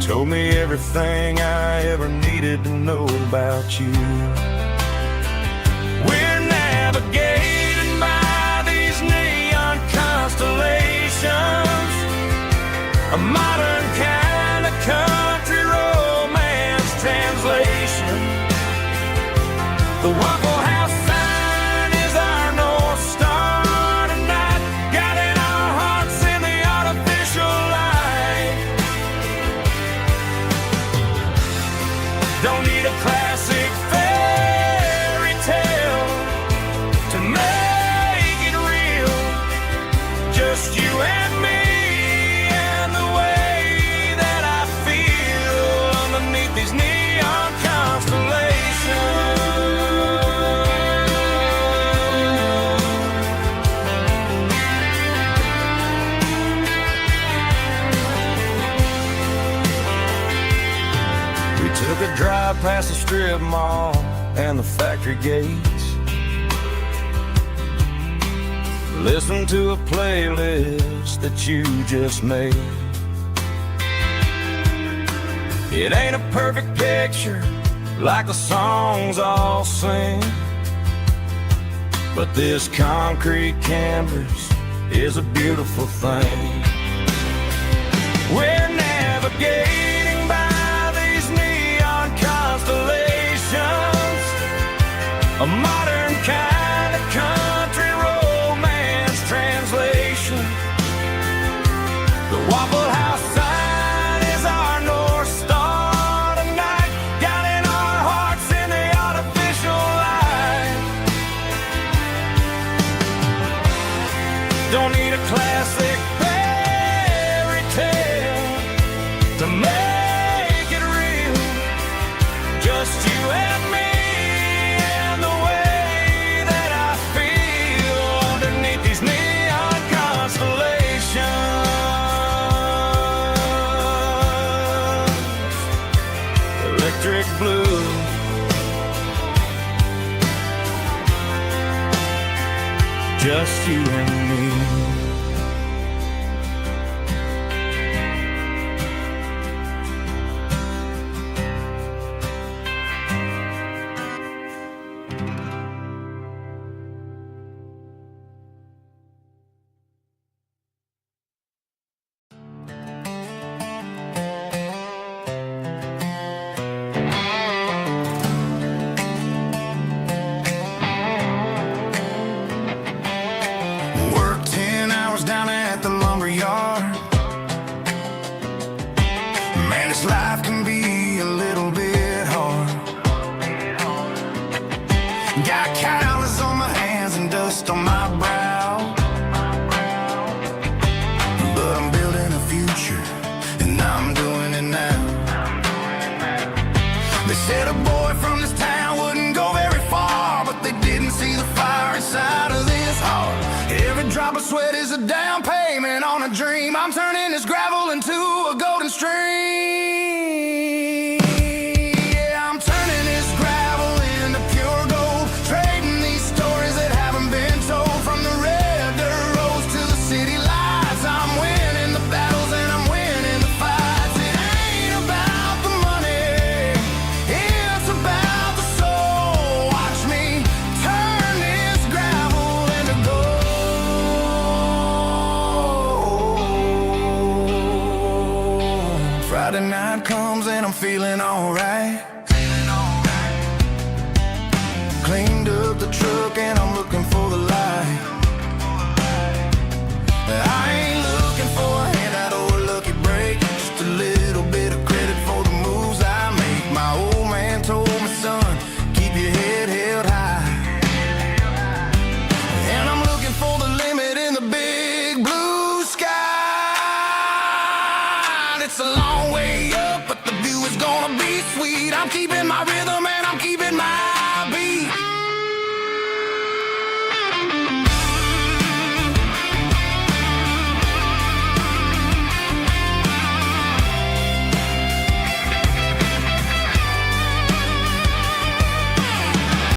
told me everything I ever needed to know about you. We're navigating by these neon constellations, a modern kind of country romance translation. The Waffle House sign is our North Star tonight, guiding our hearts in the artificial light. Don't need a classic fairy tale to make it real. Just you and me and the way that I feel underneath these neon constellations. We took a drive past the strip mall and the factory gates, listened to a playlist that you just made. It ain't a perfect picture like the songs all sing, but this concrete canvas is a beautiful thing. We're navigating by these neon constellations, a modern kind of country romance translation. The Waffle House sign is our North Star tonight, guiding our hearts in the artificial light. Don't need a classic fairy tale to make it real. Just you and me and the way that I feel underneath these neon constellations. Electric blue, just you and me. Life can be a little bit hard. Got calluses on my hands and dust on my brow, but I'm building a future and I'm doing it now. They said a boy from this town wouldn't go very far, but they didn't see the fire inside of this heart. Every drop of sweat is a down payment on a dream. I'm turning this gravel into a golden stream. Friday night comes and I'm feeling alright. Cleaned up the truck and I'm looking for the light. I ain't looking for a handout or a lucky break, just a little bit of credit for the moves I make. My old man told me, son, keep your head held high. And I'm looking for the limit in the big blue sky. It's a long